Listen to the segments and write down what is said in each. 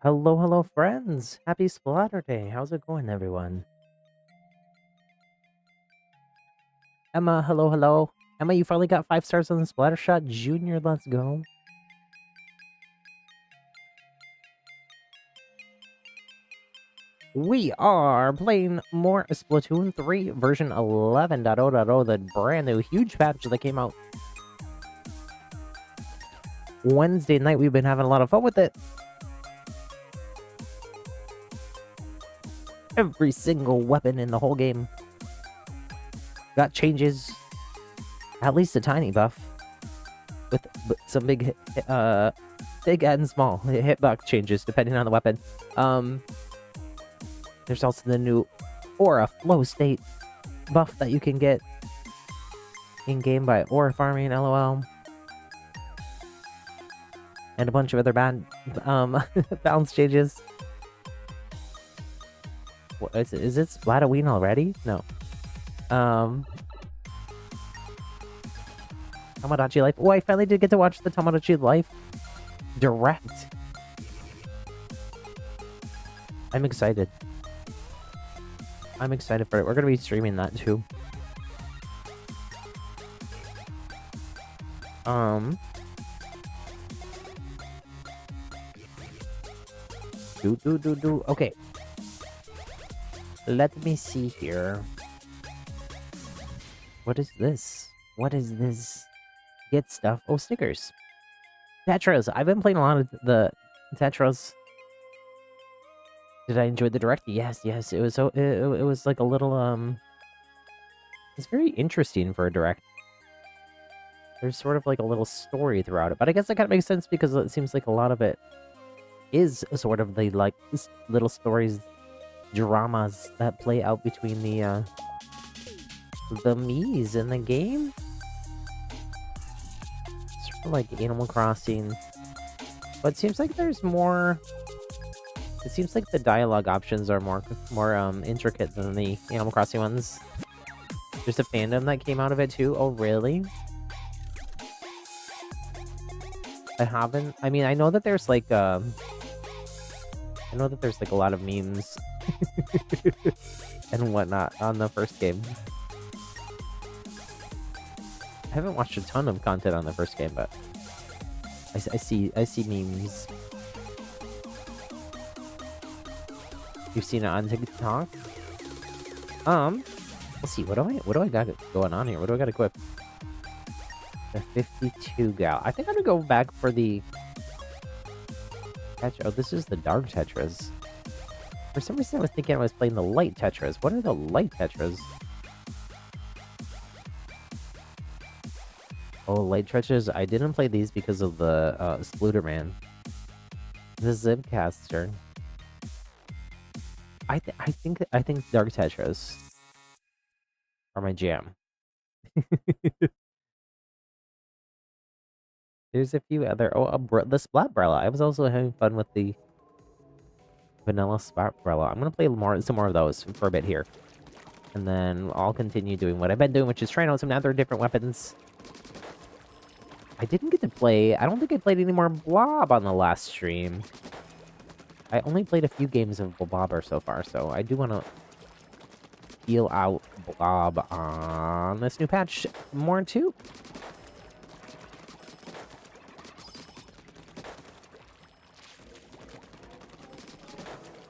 Hello, hello, friends! Happy Splatoon! How's it going, everyone? Emma, hello, hello. Emma, you finally got 5 stars on the Splattershot Junior. Let's go. We are playing more Splatoon 3 version 11.0.0, the brand new huge patch that came out Wednesday night. We've been having a lot of fun with it. Every single weapon in the whole game got changes, at least a tiny buff, with some big and small hitbox changes depending on the weapon. There's also the new aura flow state buff that you can get in game by aura farming, lol, and a bunch of other bad balance changes. What is it? Is it Splatoon already? No. Tomodachi Life. Oh, I finally did get to watch the Tomodachi Life direct. I'm excited. I'm excited for it. We're gonna be streaming that too. Okay. Let me see here. What is this? What is this? Get stuff. Oh, stickers. Tetras. I've been playing a lot of the Tetras. Did I enjoy the direct? Yes, yes. It was so it was like a little it's very interesting for a direct. There's sort of like a little story throughout it, but I guess that kind of makes sense because it seems like a lot of it is sort of the like little stories, dramas that play out between the Miis in the game. Sort of like Animal Crossing, but it seems like there's more. It seems like the dialogue options are more intricate than the Animal Crossing ones. There's a fandom that came out of it too. Oh, really? I haven't. I mean, I know that there's like I know that there's like a lot of memes and whatnot on the first game. I haven't watched a ton of content on the first game, but I see memes. You've seen it on TikTok? Let's see. What do I got going on here? What do I got equipped? The 52 gal. I think I'm gonna go back for the Tetra. Oh, this is the dark Tetras. For some reason, I was thinking I was playing the light Tetras. What are the light Tetras? Oh, light Tetras. I didn't play these because of the Spluterman. The Zipcaster. I think dark Tetras are my jam. There's a few other. Oh, the Splatbrella. I was also having fun with the vanilla Splatbrella. I'm gonna play some more of those for a bit here, and then I'll continue doing what I've been doing, which is trying out some other different weapons. I didn't get to play. I don't think I played any more Blob on the last stream. I only played a few games of Blobber so far, so I do want to feel out Blob on this new patch more too.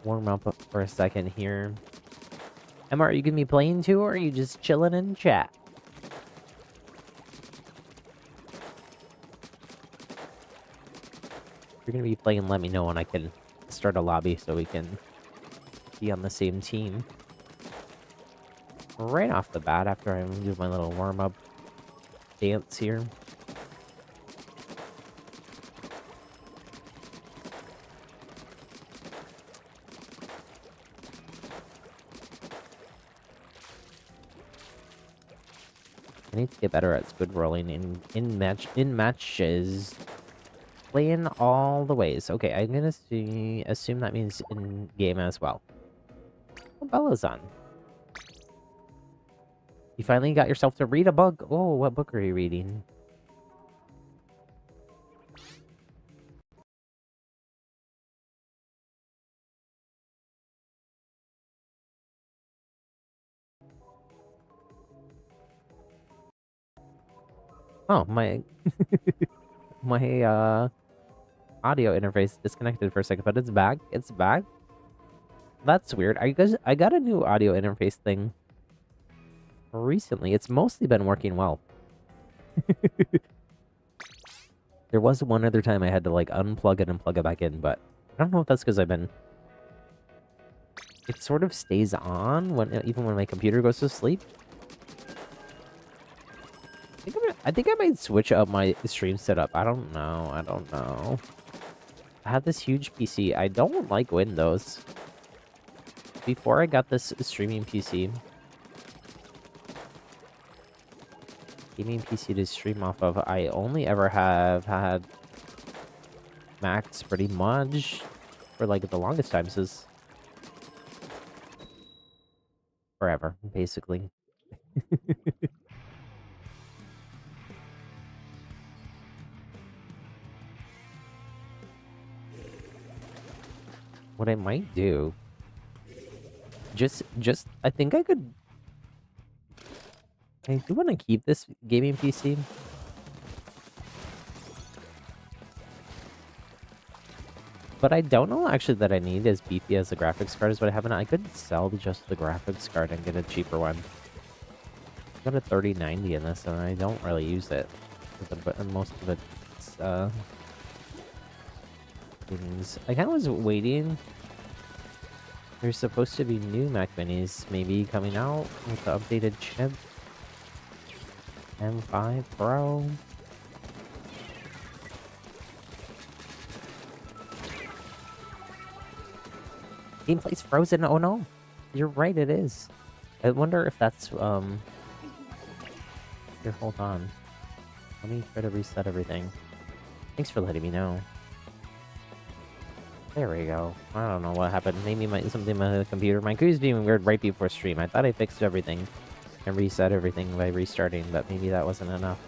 Warm up for a second here. Emma, are you gonna be playing too, or are you just chilling in chat? If you're gonna be playing, let me know and I can start a lobby so we can be on the same team. Right off the bat, after I do my little warm-up dance here. I need to get better at squid rolling in matches. Playing all the ways. Okay, I'm gonna assume that means in game as well. Oh, Bella's on. You finally got yourself to read a book. Oh, what book are you reading? Oh, my my audio interface disconnected for a second, but it's back. It's back. That's weird. I got a new audio interface thing recently. It's mostly been working well. There was one other time I had to like unplug it and plug it back in, but I don't know if that's because I've been. It sort of stays on when even when my computer goes to sleep. I think I might switch up my stream setup. I don't know. I don't know. I have this huge PC. I don't like Windows. Before I got this streaming PC, gaming PC to stream off of, I only ever have had Macs pretty much for like the longest time since forever, basically. What I might do, I think I could. I do want to keep this gaming PC. But I don't know actually that I need as beefy as the graphics card is what I have. And I could sell just the graphics card and get a cheaper one. I've got a 3090 in this and I don't really use it. But most of it's things. I kind of was waiting. There's supposed to be new Mac Minis maybe coming out with the updated chip. M5 Pro. Gameplay's frozen. Oh no. You're right, it is. I wonder if that's here, hold on. Let me try to reset everything. Thanks for letting me know. There we go. I don't know what happened. Maybe something with the computer. My computer's being weird right before stream. I thought I fixed everything and reset everything by restarting, but maybe that wasn't enough.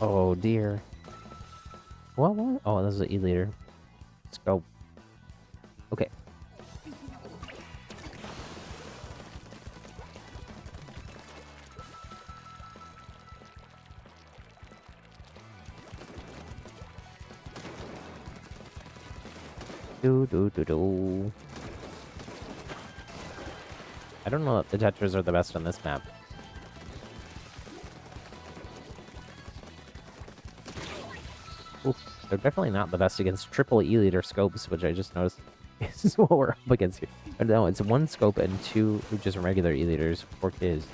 Oh dear. What? Oh, this is an E-liter. Let's go. Okay. Do. I don't know if the Tetras are the best on this map. Oof, they're definitely not the best against triple E-liter scopes, which I just noticed is what we're up against here. But no, it's one scope and two just regular E-liters for kids.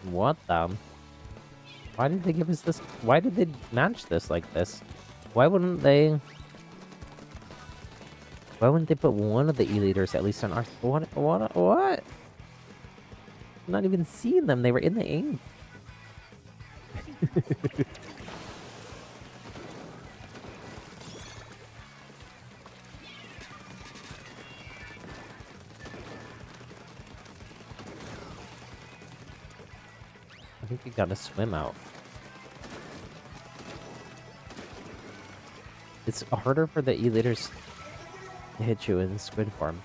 What the? Why did they give us this? Why did they match this like this? Why wouldn't they? Why wouldn't they put one of the E-liters at least on our... What? I'm not even seeing them. They were in the aim. I think we gotta swim out. It's harder for the E-liters to hit you in squid form.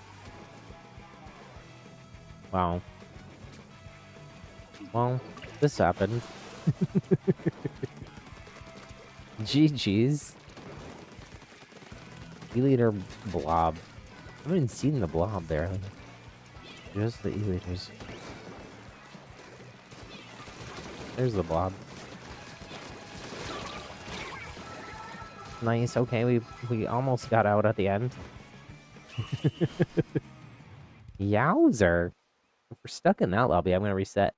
Wow. Well, this happened. GG's. E-liter blob. I haven't even seen the blob there. Just the E-liters. There's the blob. Nice. Okay, we almost got out at the end. Yowzer. If we're stuck in that lobby, I'm gonna reset.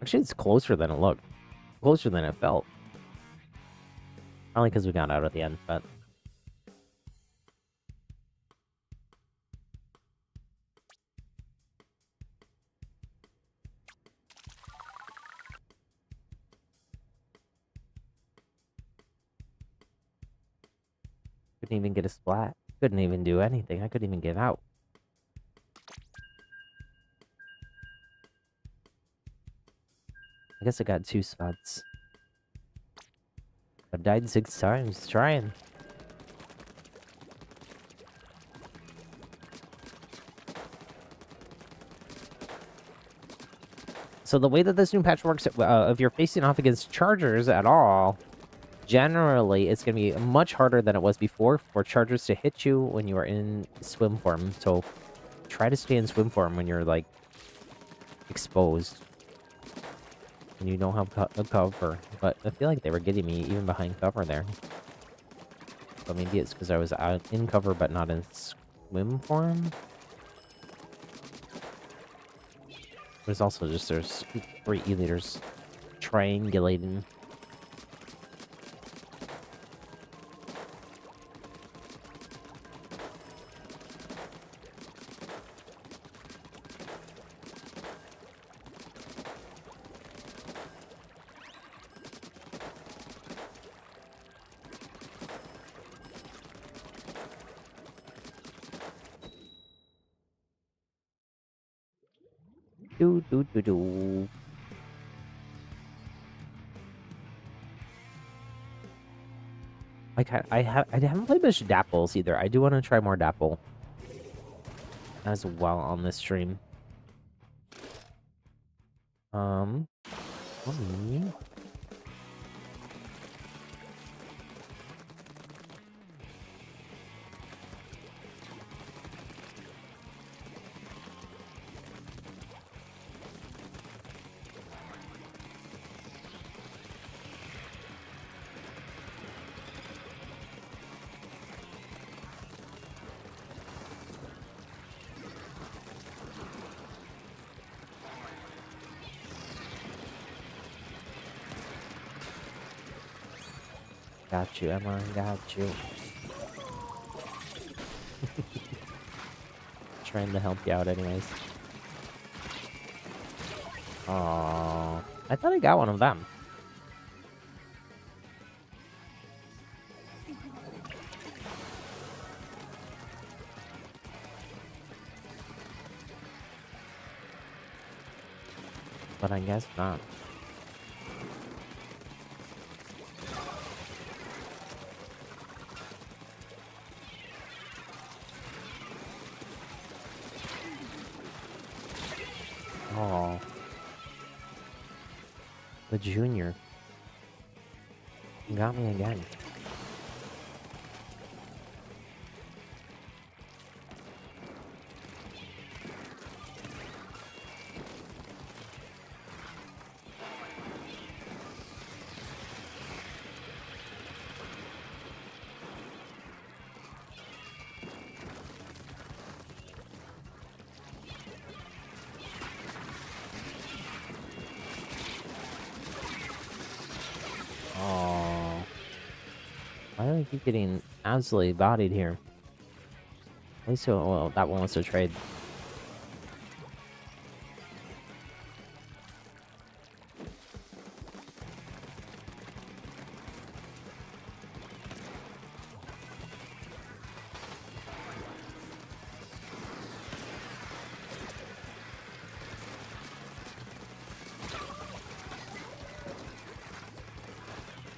Actually, it's closer than it looked. Closer than it felt. Probably because we got out at the end, but... Couldn't even get a splat. Couldn't even do anything. I couldn't even get out. I guess I got 2 spots. I died 6 times trying. So the way that this new patch works, if you're facing off against chargers at all, generally it's going to be much harder than it was before for chargers to hit you when you are in swim form. So try to stay in swim form when you're, like, exposed. And you don't have a cover. But I feel like they were getting me even behind cover there. But maybe it's because I was out in cover but not in swim form. There's also just there's 3 E-liters triangulating. Do do do do. I haven't played much Dapples either. I do want to try more Dapple as well on this stream. Let me... Got you, Emma. Got you. Trying to help you out anyways. Oh, I thought I got one of them. But I guess not. Oh. The junior. Got me again. Oh. Why do I keep getting absolutely bodied here? At least, well, that one was a trade.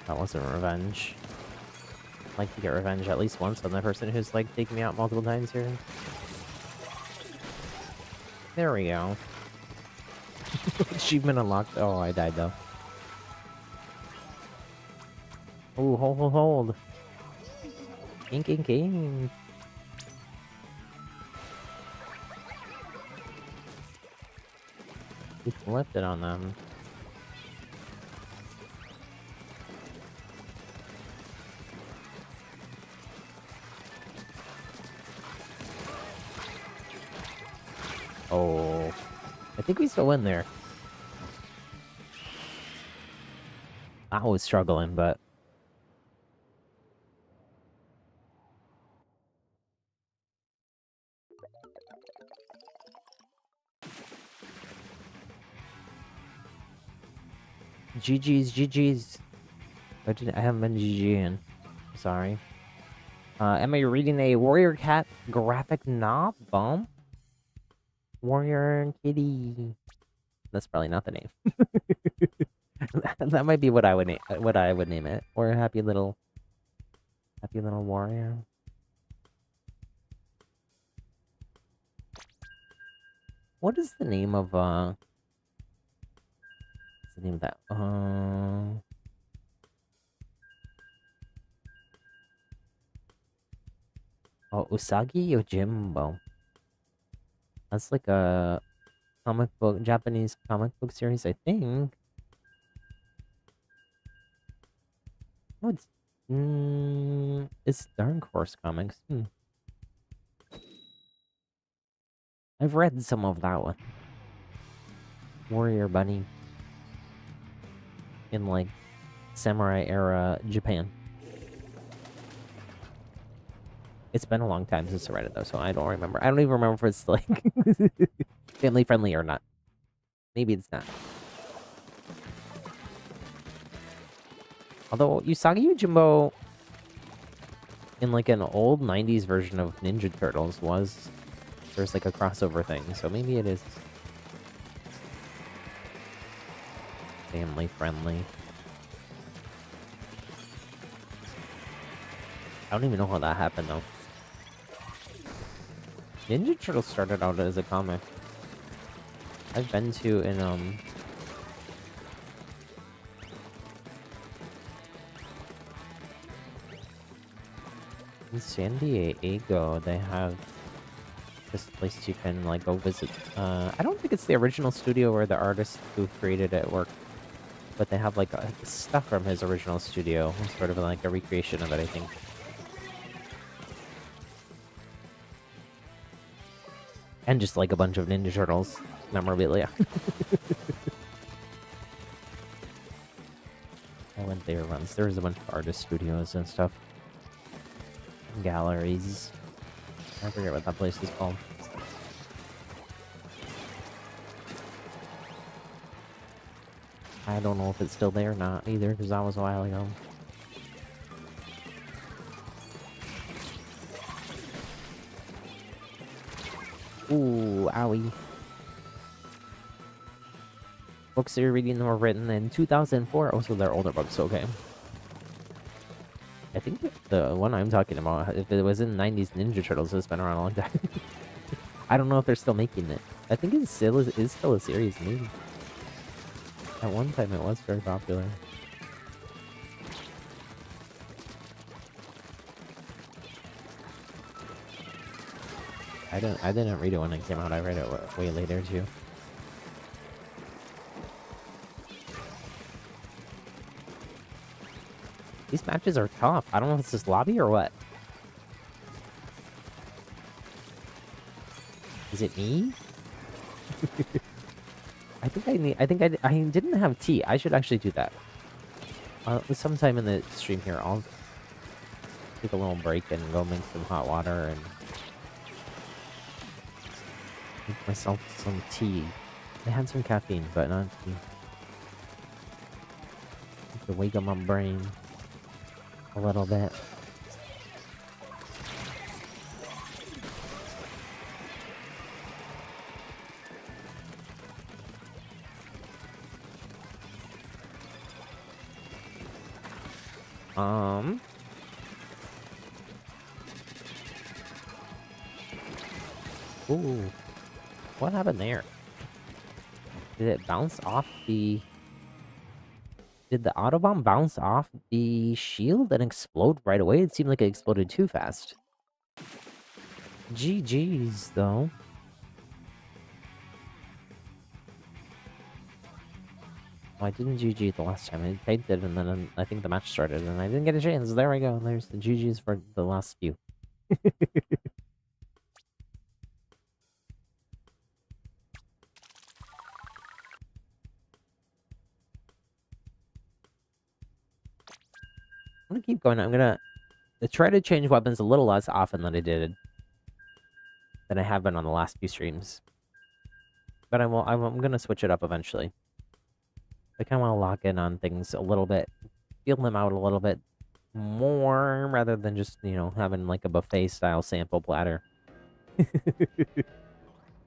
That wasn't revenge. I'd like to get revenge at least once on the person who's, like, taking me out multiple times here. There we go. Achievement unlocked. Oh, I died though. Oh, hold. Ink. He flipped it on them. Oh, I think we still win there. I was struggling, but GG's. I haven't been GGing. Sorry. Am I reading a Warrior Cat graphic novel? Warrior Kitty. That's probably not the name. That might be what I would name it. Or a happy little warrior. What is the name of what's the name of that? Oh, Usagi Yojimbo. That's like a Japanese comic book series, I think. Oh, it's Dark Horse Comics. I've read some of that one. Warrior Bunny in like samurai era Japan. It's been a long time since I read it though, so I don't remember. I don't even remember if it's like family friendly or not. Maybe it's not. Although Usagi Yojimbo in like an old 90s version of Ninja Turtles there's like a crossover thing, so maybe it is family friendly. I don't even know how that happened though. Ninja Turtles started out as a comic. I've been to in San Diego, they have this place you can like go visit. I don't think it's the original studio where the artist who created it worked, but they have like stuff from his original studio, sort of like a recreation of it, I think. And just like a bunch of Ninja Turtles memorabilia. I went there once. There was a bunch of artist studios and stuff. Galleries. I forget what that place is called. I don't know if it's still there or not either, because that was a while ago. Ooh, owie. Books you're reading were written in 2004. Also, they're older books, okay. I think the one I'm talking about, if it was in the 90s Ninja Turtles, it's been around a long time. I don't know if they're still making it. I think it still is still a series, maybe. At one time, it was very popular. I didn't read it when it came out. I read it way later too. These matches are tough. I don't know if it's this lobby or what. Is it me? I think I didn't have tea. I should actually do that. Sometime in the stream here, I'll take a little break and go make some hot water and make myself some tea. I had some caffeine, but not tea. To wake up my brain a little bit. Ooh. What happened there? Did it bounce off the... Did the autobomb bounce off the shield and explode right away? It seemed like it exploded too fast. GG's, though. Well, I didn't GG the last time. I typed it, and then I think the match started, and I didn't get a chance. There we go. There's the GG's for the last few. I'm gonna keep going. I'm gonna try to change weapons a little less often than I have been on the last few streams. But I'm gonna switch it up eventually. I kind of want to lock in on things a little bit, feel them out a little bit more, rather than just, you know, having like a buffet style sample platter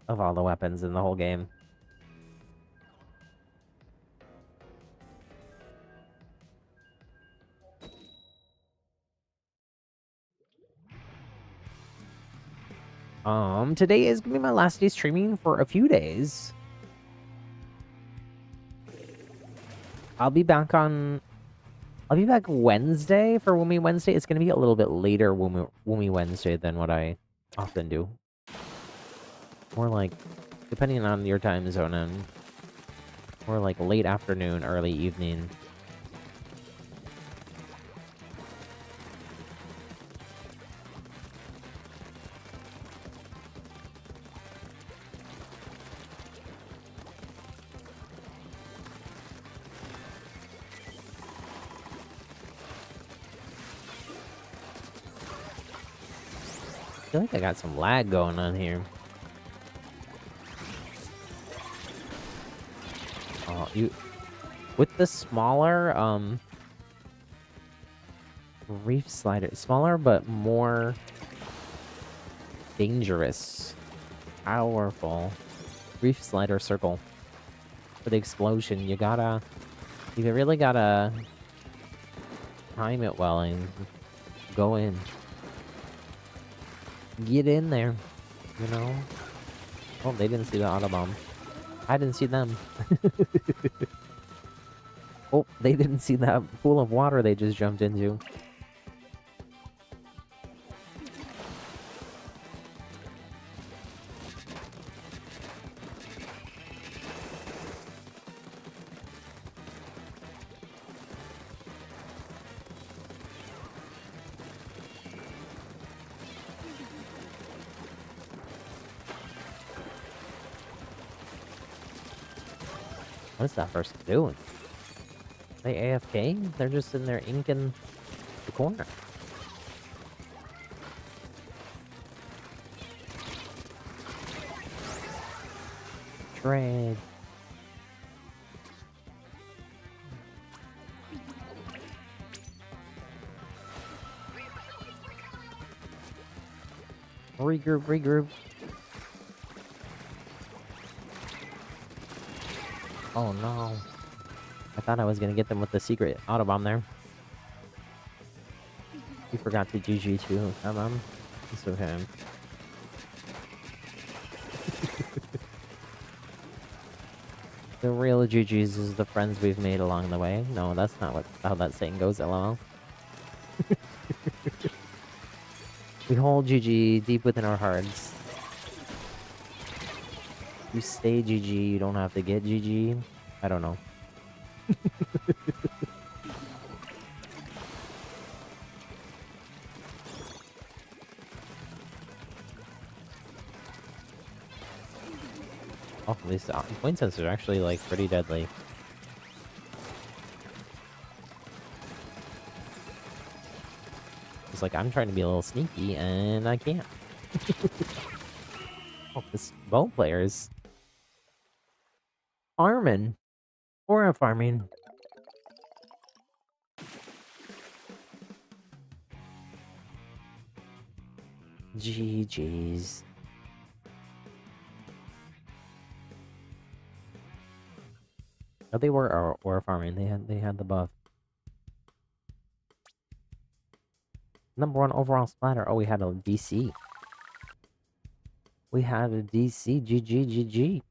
of all the weapons in the whole game. Today is gonna be my last day streaming for a few days. I'll be back Wednesday for Woomy Wednesday. It's gonna be a little bit later Woomy Wednesday than what I often do. More like, depending on your time zone, and more like late afternoon, early evening. I feel like I got some lag going on here. Oh, with the smaller reef slider, smaller but more dangerous, powerful reef slider circle for the explosion. You really gotta time it well and go in. Get in there, you know? Oh, they didn't see the Autobomb. I didn't see them. Oh, they didn't see that pool of water they just jumped into. What is that person doing? They AFK? They're just in there inking the corner. Trade. Regroup. Oh no. I thought I was gonna get them with the secret Autobomb there. You forgot to GG too. Come on. It's okay. The real GGs is the friends we've made along the way. No, that's not how that saying goes, lol. We hold GG deep within our hearts. You stay GG, you don't have to get GG. I don't know. Oh, these point sensors are actually like pretty deadly. It's like I'm trying to be a little sneaky and I can't. Oh, this bow player is farming. Or farming. GG's. Oh, they were farming. They had the buff. #1 overall splatter. Oh, we had a DC. We had a DC. GG.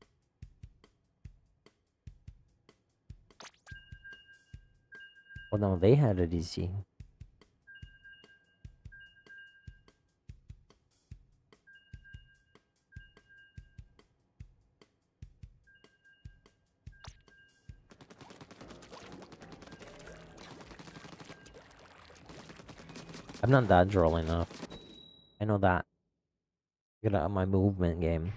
Well, no, they had a DC. I'm not that droll enough. I know that. Get out of my movement game.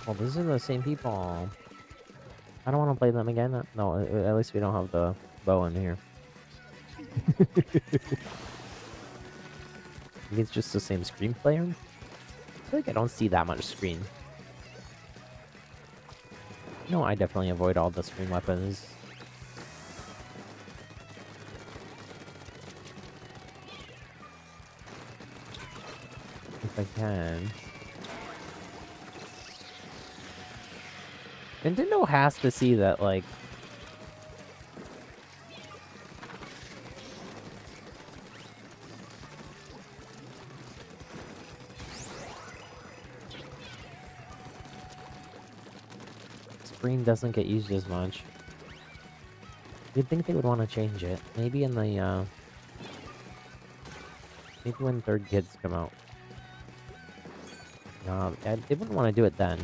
Well, these are the same people. I don't want to play them again. No, at least we don't have the bow in here. Maybe it's just the same screen player. I feel like I don't see that much screen. No, I definitely avoid all the screen weapons. If I can. Nintendo has to see that, like... screen doesn't get used as much. You'd think they would want to change it. Maybe in the, maybe when third kids come out. No, they wouldn't want to do it then.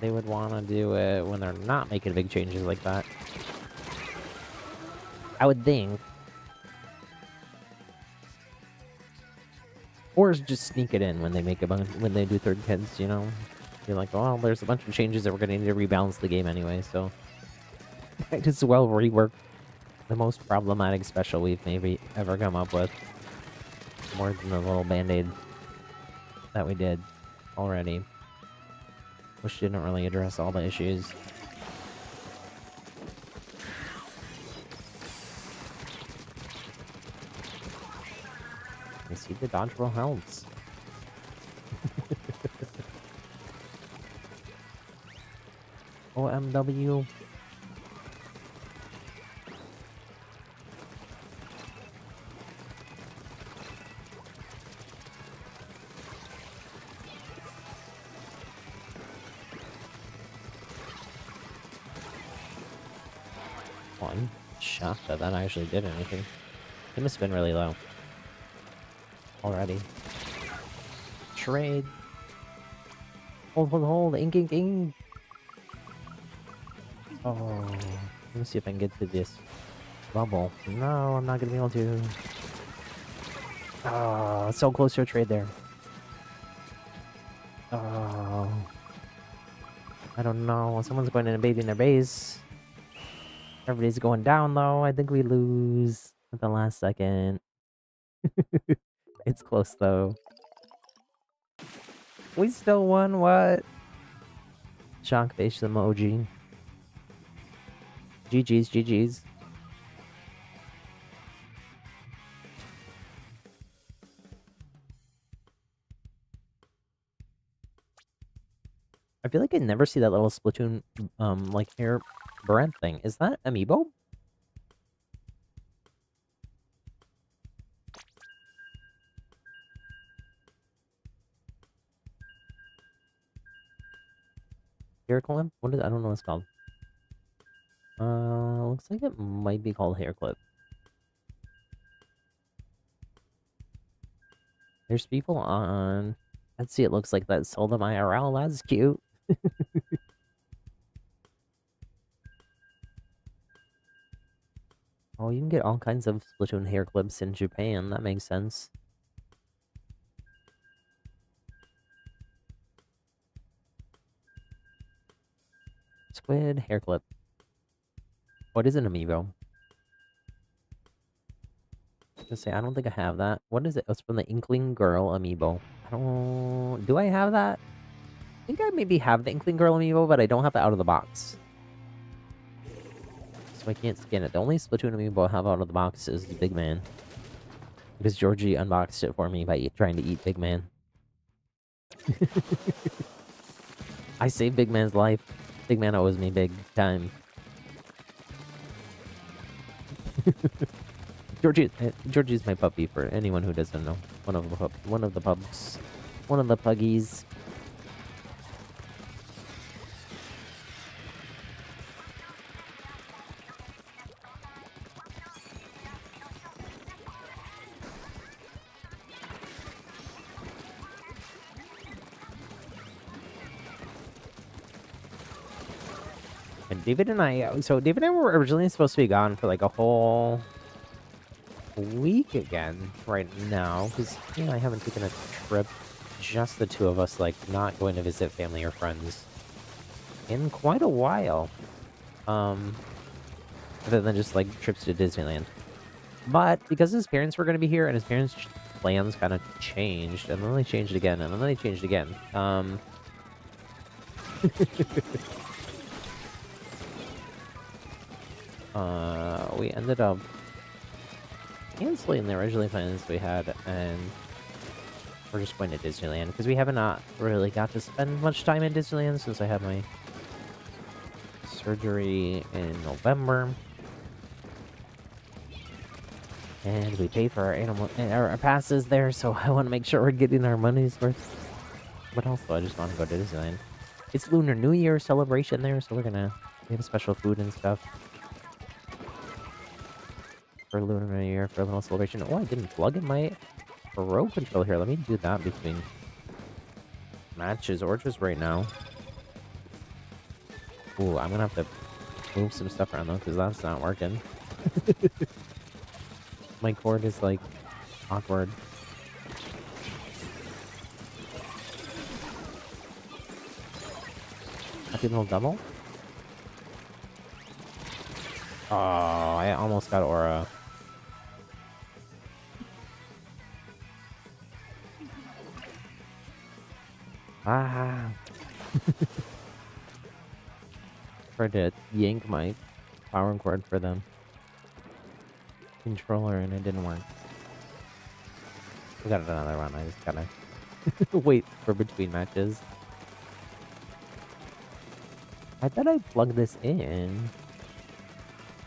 They would want to do it when they're not making big changes like that. I would think. Or just sneak it in when they make when they do third kids, you know? You're like, well, there's a bunch of changes that we're going to need to rebalance the game anyway, so... Might as well rework the most problematic special we've maybe ever come up with. More than the little band-aid that we did already. Which didn't really address all the issues. I see the dodgeball helps. OMW. Well, I'm shocked that that actually did anything. It must have been really low. Already. Trade. Hold. Ink. Oh. Let me see if I can get to this bubble. No, I'm not gonna be able to. Oh, so close to a trade there. Oh. I don't know. Someone's going in and invading their base. Everybody's going down, though. I think we lose at the last second. It's close, though. We still won, what? Shock face emoji. GG's. I feel like I never see that little Splatoon, like, hair brand thing. Is that amiibo? Hair clip? What is? I don't know what it's called. Looks like it might be called hair clip. There's people on. Let's see. It looks like that sold them IRL. That's cute. Oh, you can get all kinds of Splatoon hair clips in Japan. That makes sense. Squid hair clip. What is an amiibo? I don't think I have that. What is it? It's from the Inkling Girl amiibo. I don't... Do I have that? I think I maybe have the Inkling Girl amiibo, but I don't have it out of the box. So I can't skin it. The only Splatoon amiibo I have out of the box is the Big Man. Because Georgie unboxed it for me by trying to eat Big Man. I saved Big Man's life. Big Man owes me big time. Georgie's my puppy for anyone who doesn't know. One of the pups. One of the puggies. And David and I were originally supposed to be gone for like a whole week again right now, because I haven't taken a trip just the two of us, like, not going to visit family or friends in quite a while. Other than just, like, trips to Disneyland. But because his parents were going to be here and his parents' plans kind of changed, and then they changed again, and then they changed again. We ended up canceling the original plans we had, and we're just going to Disneyland because we haven't not really got to spend much time in Disneyland since I had my surgery in November. And we pay for our passes there, so I want to make sure we're getting our money's worth. But also, I just want to go to Disneyland. It's Lunar New Year celebration there, so we have special food and stuff for Lunar New Year for a little celebration. Oh, I didn't plug in my Pro controller here. Let me do that between matches or just right now. Ooh, I'm gonna have to move some stuff around though, because that's not working. My cord is like awkward. Happy little double. Oh, I almost got aura. Ah. Tried to yank my power cord for them. Controller and it didn't work. We got another one. I just gotta wait for between matches. I bet I plugged this in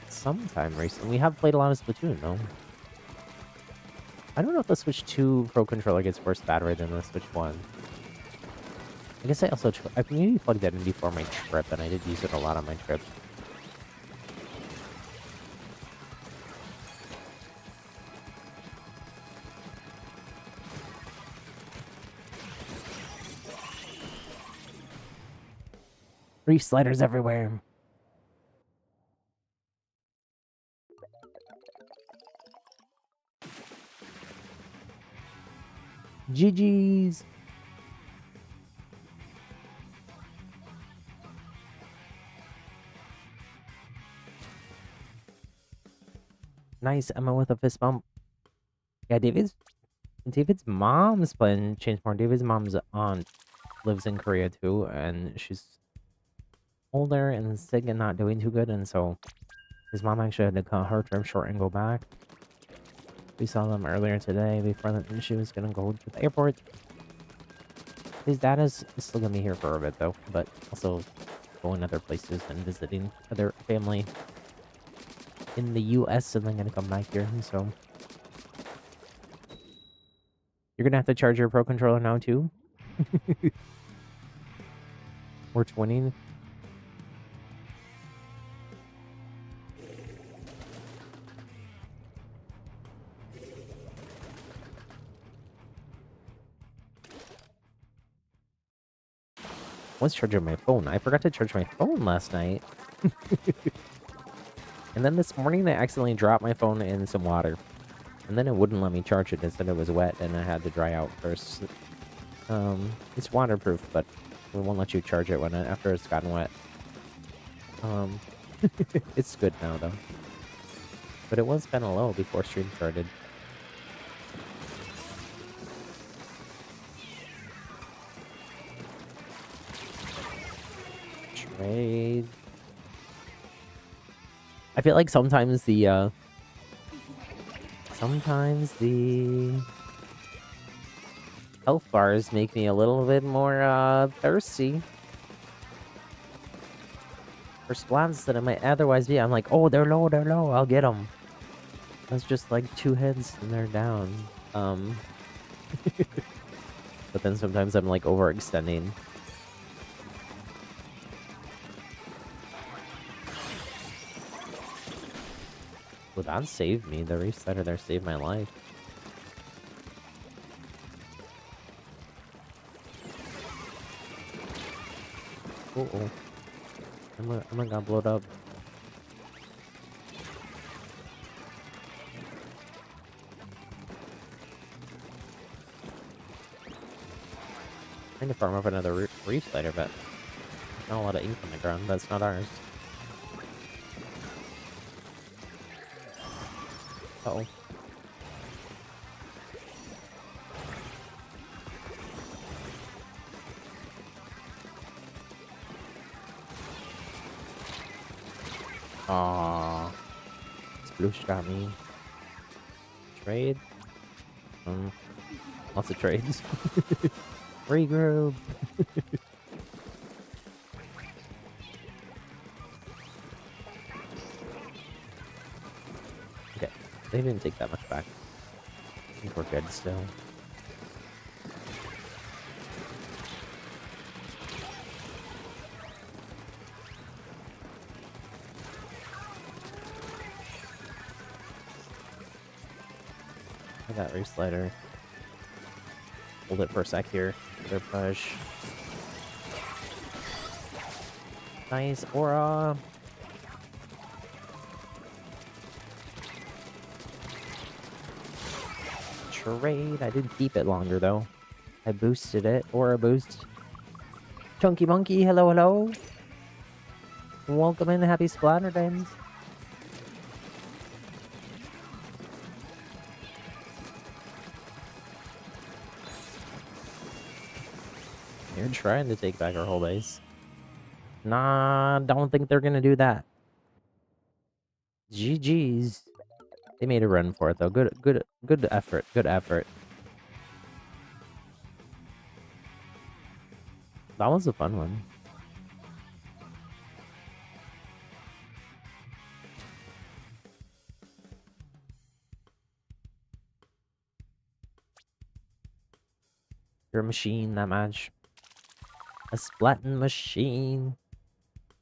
sometime recently. We have played a lot of Splatoon though. I don't know if the Switch 2 Pro controller gets worse battery than the Switch 1. I guess I maybe plugged that in before my trip, and I did use it a lot on my trip. Reef sliders everywhere. GG's. Nice, Emma with a fist bump. Yeah, David's mom's playing change more. David's mom's aunt lives in Korea too, and she's older and sick and not doing too good, and so his mom actually had to cut her trip short and go back. We saw them earlier today before she was gonna go to the airport. His dad is still gonna be here for a bit though, but also going other places and visiting other family in the US, and then gonna come back here, so you're gonna have to charge your Pro controller now too. We're twinning. Was charging my phone. I forgot to charge my phone last night. And then this morning I accidentally dropped my phone in some water. And then it wouldn't let me charge it. Instead it was wet and I had to dry out first. It's waterproof, but it won't let you charge it after it's gotten wet. It's good now though. But it was kind of low before stream started. Trade. I feel like sometimes the health bars make me a little bit more thirsty for splats than it might otherwise be. I'm like, oh, they're low, I'll get them. That's just like 2 hits and they're down. But then sometimes I'm like overextending. Well, that saved me. The resetter there saved my life. Uh-oh. I'm gonna got blowed up. Trying to farm up another reef spider, but there's not a lot of ink on the ground. That's not ours. Uh-oh. Aww. Sploosh got me. Trade? Lots of trades. Regroup. Okay, they didn't take that much back. I think we're good still. I got race slider. Hold it for a sec here. Their push. Nice aura. Trade. I did keep it longer though. I boosted it. Aura boost. Chunky Monkey, hello, hello. Welcome in, happy Splatterdays. You're trying to take back our whole base. Nah, don't think they're gonna do that. GG's. They made a run for it though. Good effort. Good effort. That was a fun one. You're a machine, that match. A Splatoon machine.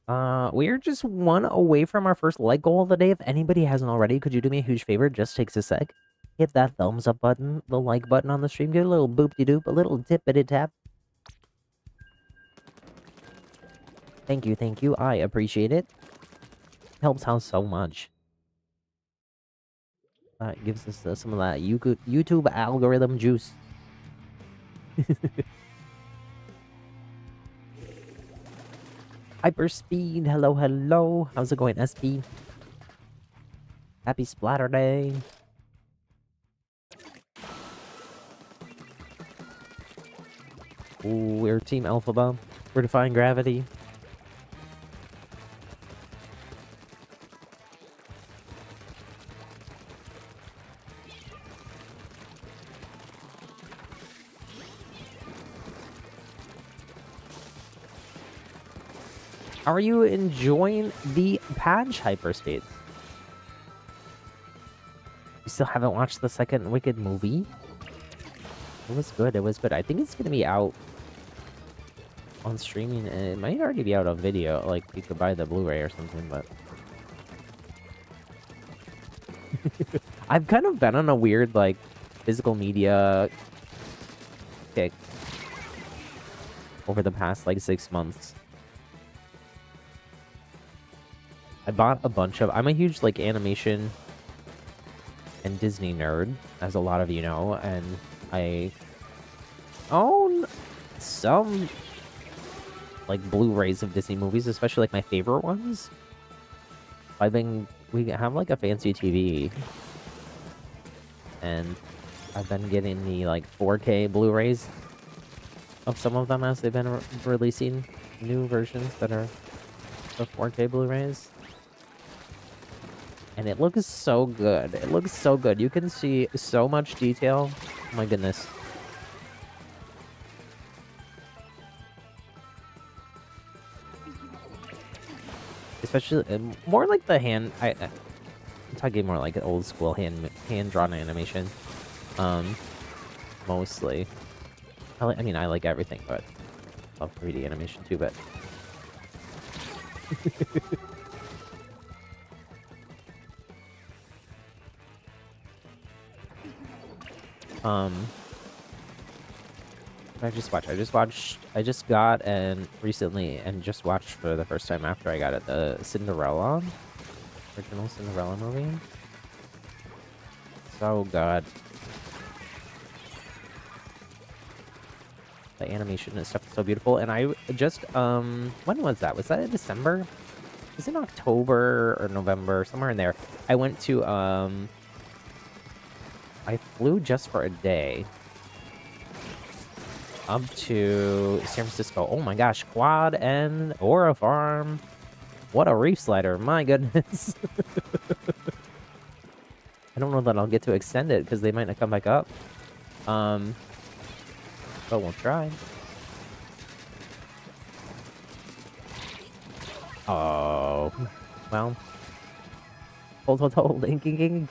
We're just one away from our first like goal of the day. If anybody hasn't already, could you do me a huge favor? Just takes a sec. Hit that thumbs up button, the like button on the stream. Give it a little boop-de-doop, a little tippity-tap. Thank you, thank you. I appreciate it. Helps out so much. That gives us some of that YouTube algorithm juice. Hyperspeed, hello, hello. How's it going, SP? Happy Splatterday. Ooh, we're Team Alphaba. We're defying gravity. Are you enjoying the patch hyperspeed? You still haven't watched the second Wicked movie? It was good, it was good. I think it's gonna be out on streaming, and it might already be out on video. Like, you could buy the Blu-ray or something, but... I've kind of been on a weird, like, physical media kick over the past, like, 6 months. I bought a bunch of... I'm a huge, like, animation and Disney nerd, as a lot of you know, and I own some, like, Blu-rays of Disney movies, especially, like, my favorite ones. We have, like, a fancy TV, and I've been getting the, like, 4K Blu-rays of some of them as they've been releasing new versions that are the 4K Blu-rays. And it looks so good. It looks so good. You can see so much detail. Oh my goodness. Especially more like the hand. I'm talking more like old school hand drawn animation. Mostly. I mean, I like everything, but I love 3D animation too. But I just got and recently and just watched for the first time after I got it the Cinderella, original Cinderella movie. So good. The animation and stuff is so beautiful. And I just, when was that? Was that in December? It was in October or November, somewhere in there. I went to, I flew just for a day up to San Francisco. Oh my gosh, quad and Aura Farm. What a reef slider, my goodness. I don't know that I'll get to extend it because they might not come back up. But we'll try. Oh, well. Hold, ding.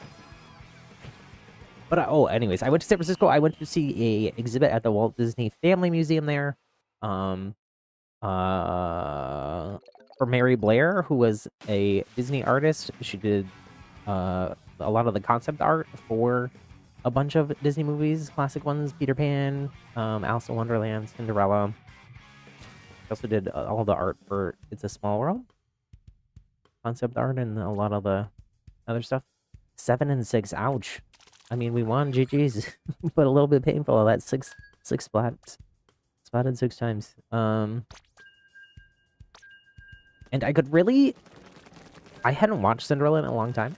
But, oh, anyways, I went to San Francisco. I went to see a exhibit at the Walt Disney Family Museum there. For Mary Blair, who was a Disney artist. She did a lot of the concept art for a bunch of Disney movies, classic ones, Peter Pan, Alice in Wonderland, Cinderella. She also did all the art for It's a Small World, concept art, and a lot of the other stuff. 7 and 6, ouch. I mean, we won, GG's, but a little bit painful. That's six splats. Splatted 6 times. And I could really... I hadn't watched Cinderella in a long time.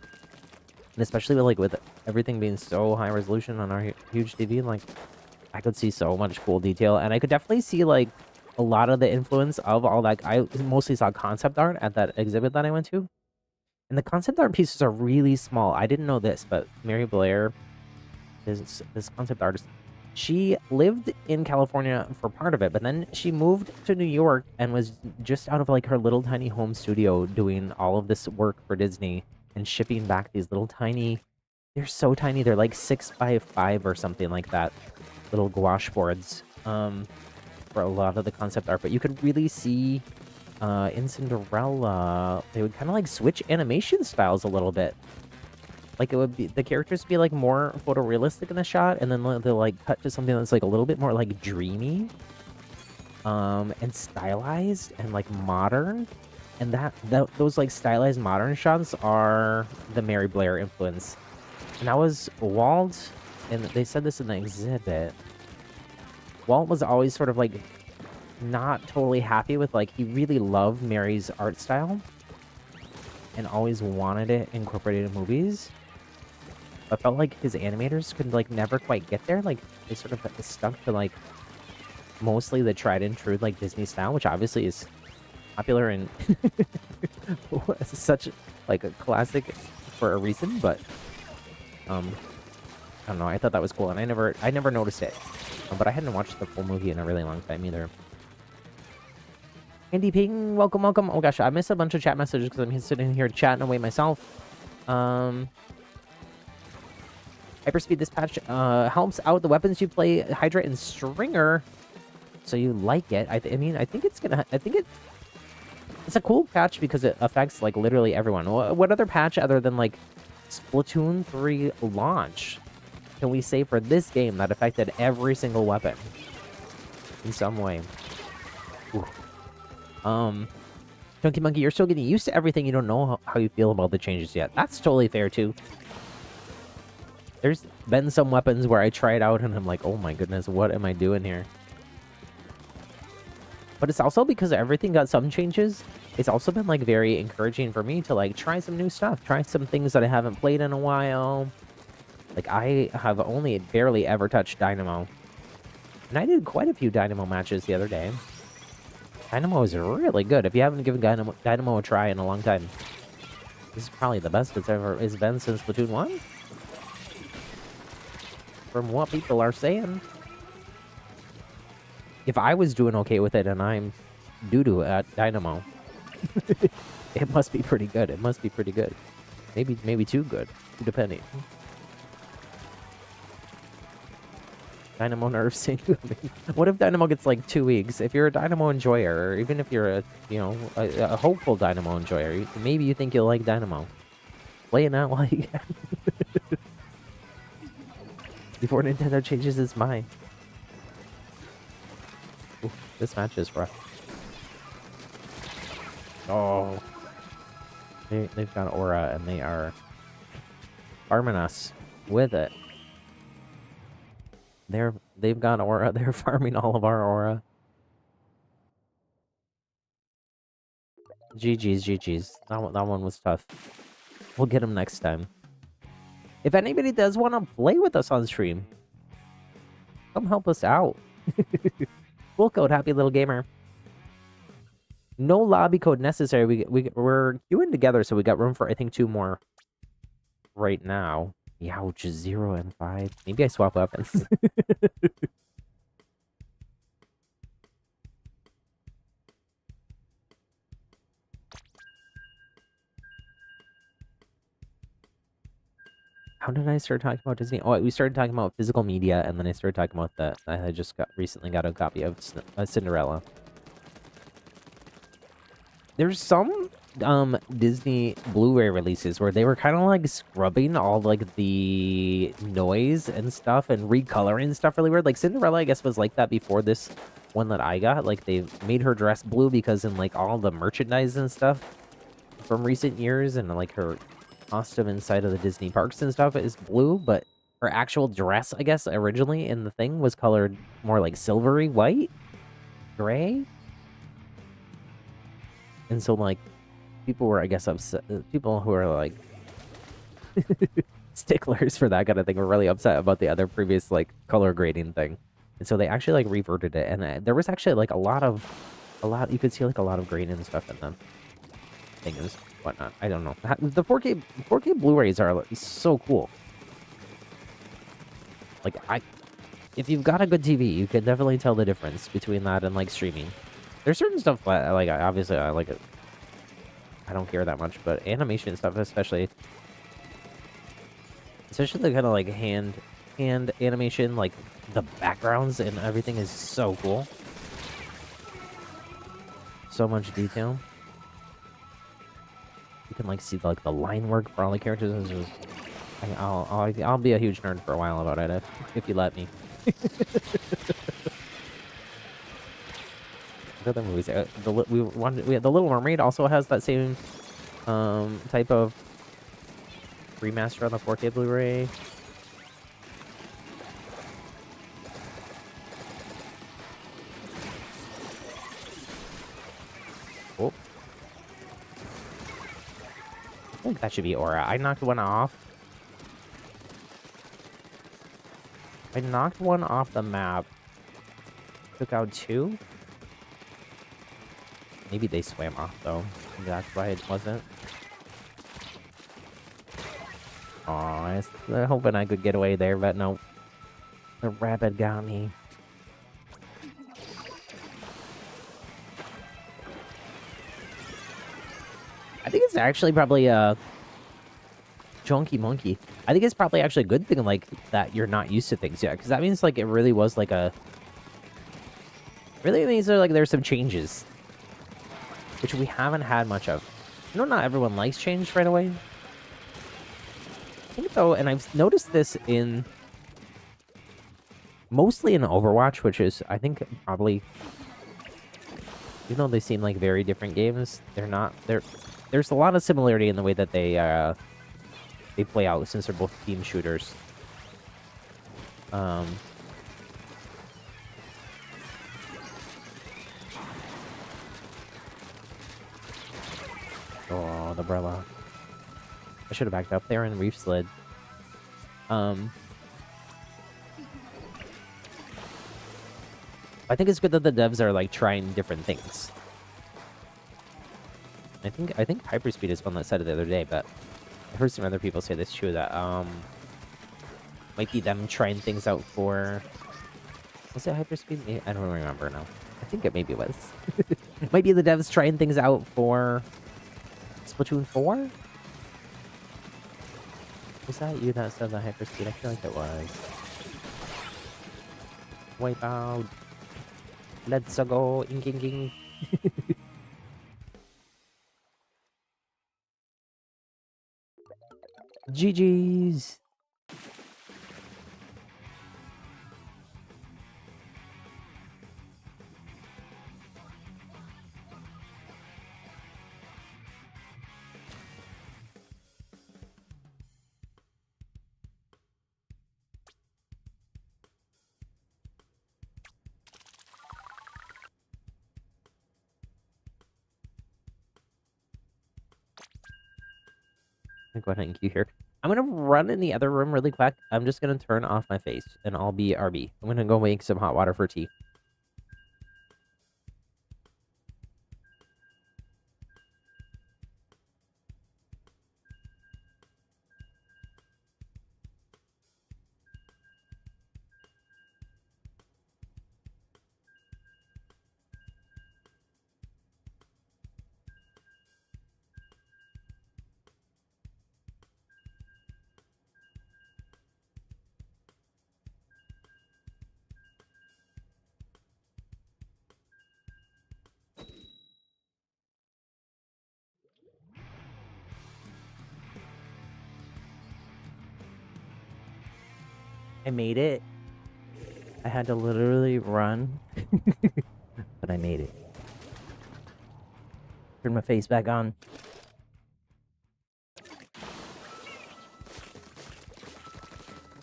And especially with everything being so high resolution on our huge TV, like, I could see so much cool detail. And I could definitely see, like, a lot of the influence of all that. I mostly saw concept art at that exhibit that I went to. And the concept art pieces are really small. I didn't know this, but Mary Blair, this concept artist, she lived in California for part of it, but then she moved to New York and was just out of like her little tiny home studio doing all of this work for Disney and shipping back these little tiny, they're so tiny, they're like 6x5 or something like that, little gouache boards for a lot of the concept art. But you could really see in Cinderella, they would kind of like switch animation styles a little bit. Like it would be, the characters would be like more photorealistic in the shot, and then they'll like cut to something that's like a little bit more like dreamy, and stylized and like modern. And those like stylized modern shots are the Mary Blair influence. And that was Walt, and they said this in the exhibit. Walt was always sort of like not totally happy with, like, he really loved Mary's art style and always wanted it incorporated in movies, but felt like his animators could like never quite get there. Like they sort of stuck to like mostly the tried and true like Disney style, which obviously is popular and such like a classic for a reason. But I don't know, I thought that was cool, and I never noticed it, but I hadn't watched the full movie in a really long time either. Andy Ping, welcome. Oh gosh, I missed a bunch of chat messages because I'm sitting here chatting away myself. Hyperspeed, this patch helps out the weapons you play, Hydra and Stringer, so you like it. I think it's a cool patch because it affects like literally everyone. What other patch other than like Splatoon 3 launch can we say for this game that affected every single weapon in some way? Ooh. Chunky Monkey, you're still getting used to everything. You don't know how you feel about the changes yet. That's totally fair, too. There's been some weapons where I try it out and I'm like, oh my goodness, what am I doing here? But it's also because everything got some changes. It's also been, like, very encouraging for me to, like, try some new stuff. Try some things that I haven't played in a while. Like, I have only barely ever touched Dynamo. And I did quite a few Dynamo matches the other day. Dynamo is really good. If you haven't given Dynamo a try in a long time, this is probably the best it's been since Splatoon 1. From what people are saying. If I was doing okay with it and I'm doo-doo at Dynamo, it must be pretty good. It must be pretty good. Maybe too good, depending. Dynamo nerfs. What if Dynamo gets like 2 weeks? If you're a Dynamo enjoyer, or even if you're a hopeful Dynamo enjoyer, maybe you think you'll like Dynamo. Play it out while you can. Before Nintendo changes its mind. Ooh, this match is rough. Oh, they've got Aura and they are farming us with it. They've got aura. They're farming all of our aura. GG's, GG's. That one was tough. We'll get them next time. If anybody does want to play with us on stream, come help us out. Poolcode, happy little gamer. No lobby code necessary. We're queuing together, so we got room for I think 2 more right now. Yeah, which is 0 and 5. Maybe I swap weapons. How did I start talking about Disney? Oh, we started talking about physical media, and then I started talking about that. I just recently got a copy of Cinderella. There's some Disney Blu-ray releases where they were kind of like scrubbing all like the noise and stuff and recoloring stuff really weird. Like Cinderella, I guess, was like that before this one that I got. Like they made her dress blue because in like all the merchandise and stuff from recent years, and like her costume inside of the Disney parks and stuff is blue, but her actual dress, I guess, originally in the thing was colored more like silvery white, gray. And so like people were, I guess, upset. People who are like sticklers for that kind of thing were really upset about the other previous like color grading thing. And so they actually like reverted it, and there was actually like a lot you could see like a lot of green and stuff in them. Things, whatnot. I don't know. The 4K Blu-rays are like, so cool. Like if you've got a good TV, you can definitely tell the difference between that and like streaming. There's certain stuff that like obviously I like it. I don't care that much, but animation stuff, especially the kind of like hand animation, like the backgrounds and everything is so cool. So much detail. You can like see like the line work for all the characters. I'll be a huge nerd for a while about it if you let me. What other movies? The Little Mermaid also has that same type of remaster on the 4K Blu-ray. Oh. I think that should be Aura. I knocked one off. I knocked one off the map. Took out 2. Maybe they swam off, though. Maybe that's why it wasn't. Aw, I was hoping I could get away there, but no. The rabbit got me. I think it's actually probably a Chunky Monkey. I think it's probably actually a good thing, like, that you're not used to things yet, because that means, like, it really was, like, really means, like, there's some changes, which we haven't had much of. I know not everyone likes change right away. I think, though, and I've noticed this mostly in Overwatch, which is, I think, probably, even though they seem like very different games, there's a lot of similarity in the way that they play out, since they're both team shooters. Oh, the umbrella. I should have backed up there and reef slid. I think it's good that the devs are like trying different things. I think hyperspeed is one that said it the other day, but I heard some other people say this too, that might be them trying things out for, was it hyperspeed? I don't remember now. I think it maybe was. Might be the devs trying things out for Splatoon 4? Was that you that said the hyperspeed? I feel like it was. Wipe out. Let's go. Ing, ing, ing. GG's. I'm gonna go ahead and queue here. I'm gonna run in the other room really quick. I'm just gonna turn off my face and I'll be RB. I'm gonna go make some hot water for tea. I made it. I had to literally run, but I made it. Turn my face back on.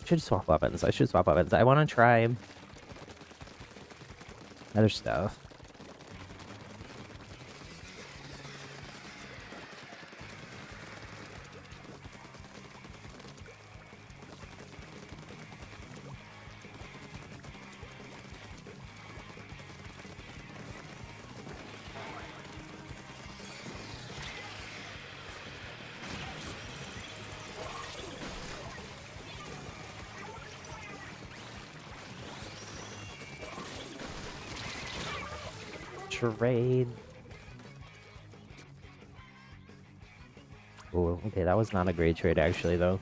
Should swap weapons. I should swap weapons. I want to try other stuff. Trade. Oh, okay, that was not a great trade actually, though.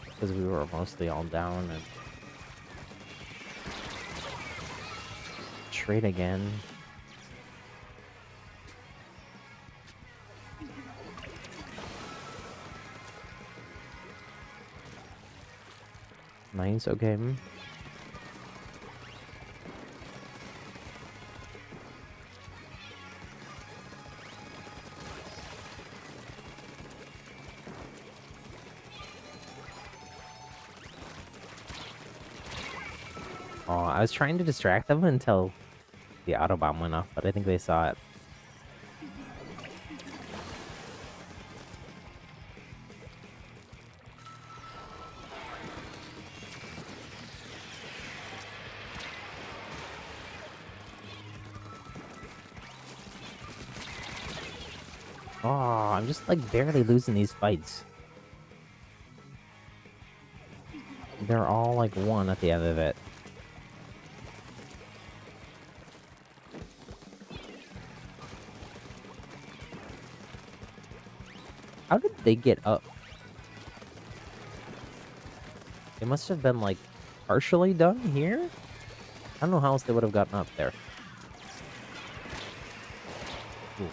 Because we were mostly all down and trade again. Nice, okay. Oh, I was trying to distract them until the autobomb went off, but I think they saw it. Oh, I'm just like barely losing these fights. They're all like one at the end of it. How did they get up? It must have been like partially done here? I don't know how else they would have gotten up there. Ooh.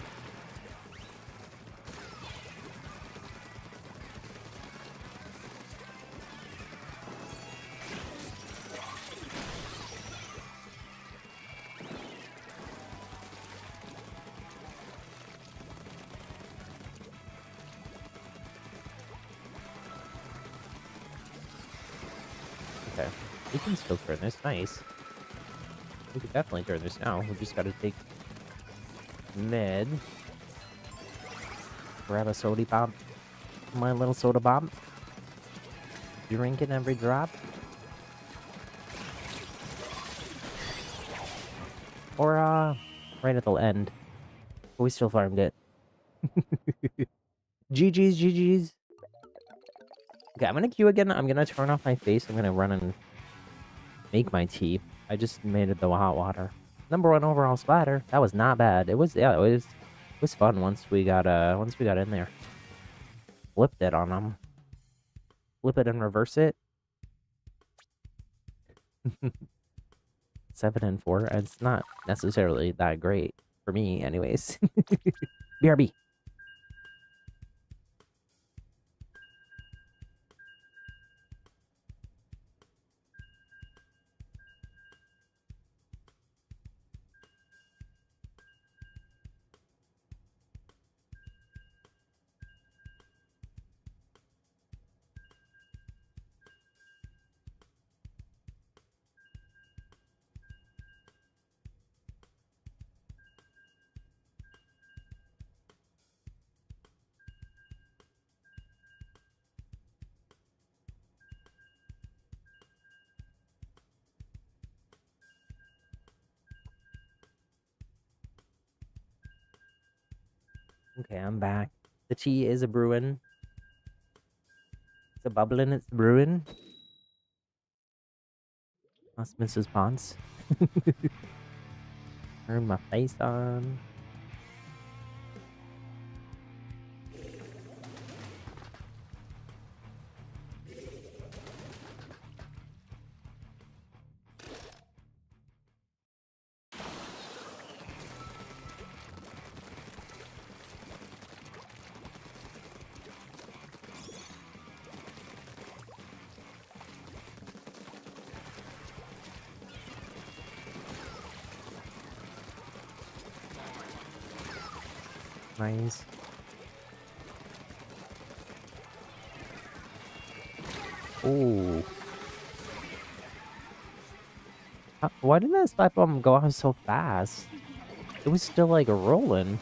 Okay, we can still turn this. Nice. We could definitely turn this now. We just gotta take mid. Grab a soda pop. My little soda pop. Drinking every drop. Or, right at the end. But we still farmed it. GG's, GG's. Okay, I'm gonna queue again. I'm gonna turn off my face. I'm gonna run and make my tea. I just made it the hot water. #1 overall splatter. That was not bad. It was, yeah, it was fun once we got in there. Flipped it on them. Flip it and reverse it. 7 and 4. It's not necessarily that great for me, anyways. BRB. Okay, I'm back. The tea is a brewing. It's a bubbling, it's brewing. That's Mrs. Ponce. Turn my face on. Nice. Ooh. Why did that splat bomb go off so fast? It was still like rolling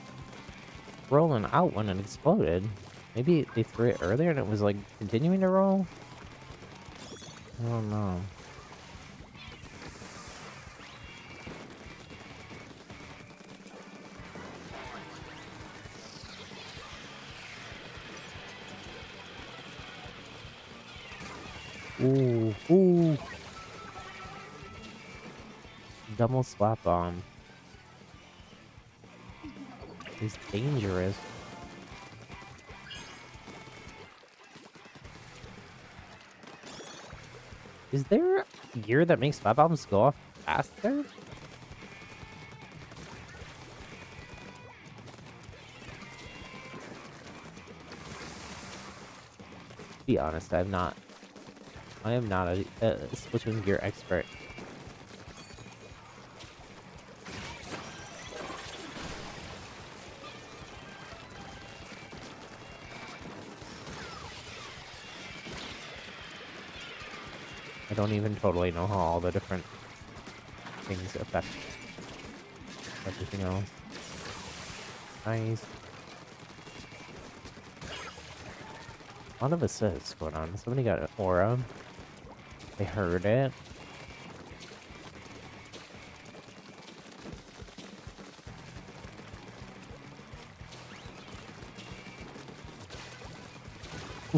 out when it exploded. Maybe they threw it earlier and it was like continuing to roll? I don't know. Ooh, ooh. Double splat bomb. Is dangerous. Is there gear that makes splat bombs go off faster? Be honest, I am not a Splatoon gear expert. I don't even totally know how all the different things affect everything else. Nice. A lot of assists going on. Somebody got an aura. They heard it.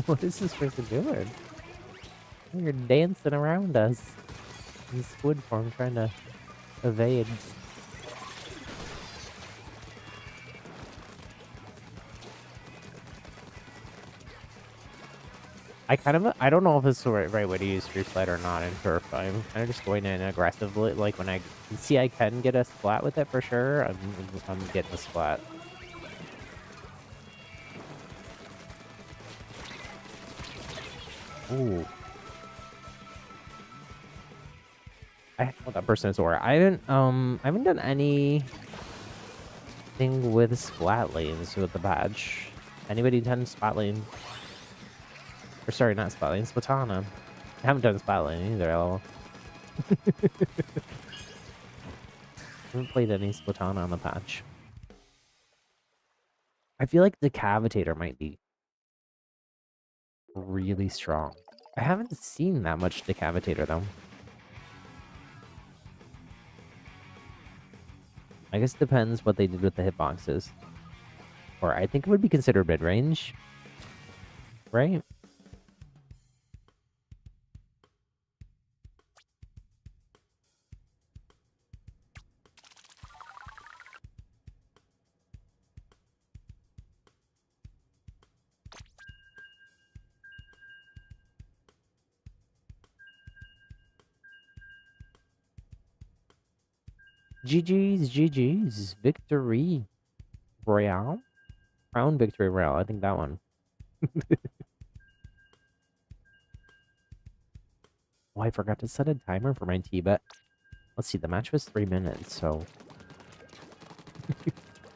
What is this person doing? You're dancing around us in squid form, trying to evade. I don't know if it's the right way to use Free Slide or not in Turf. I'm kind of just going in aggressively. Like when I see I can get a splat with it for sure, I'm getting a splat. Ooh. I want that person's aura. I haven't done anything with splat lanes with the badge. Anybody done splat lane? Or sorry, not splat lane, Splatana. I haven't done splat lane either, lol. Haven't played any Splatana on the patch. I feel like the Cavitator might be really strong. I haven't seen that much Decavitator though. I guess it depends what they did with the hitboxes. Or I think it would be considered mid-range. Right? GG's, GG's. Victory Royale? Crown Victory Royale. I think that one. Oh, I forgot to set a timer for my tea, but let's see. The match was 3 minutes, so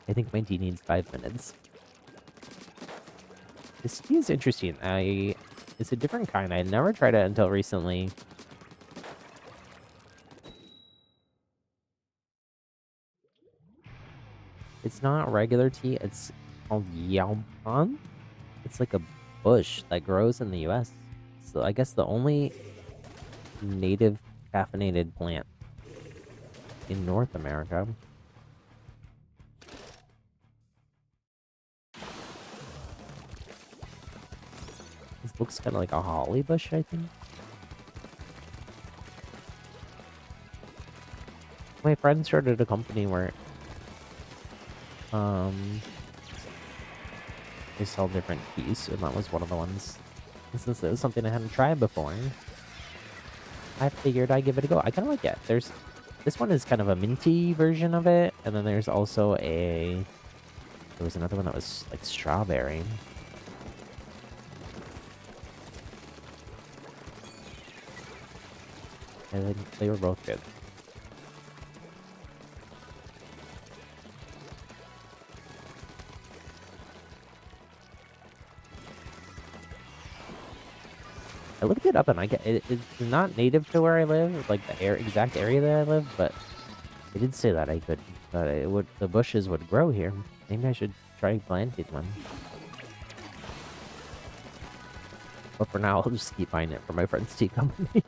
I think my tea needs 5 minutes. This tea is interesting. It's a different kind. I never tried it until recently. It's not regular tea. It's called Yaopan. It's like a bush that grows in the US. So I guess the only native caffeinated plant in North America. This looks kind of like a holly bush, I think. My friend started a company where they sell different teas, and that was one of the ones. And since it was something I hadn't tried before, I figured I'd give it a go. I kind of like it. This one is kind of a minty version of it, and then there's also there was another one that was like strawberry. And they were both good. I looked it up and it's not native to where I live, like the exact area that I live, but they did say that the bushes would grow here. Maybe I should try planting one. But for now, I'll just keep buying it for my friend's tea company.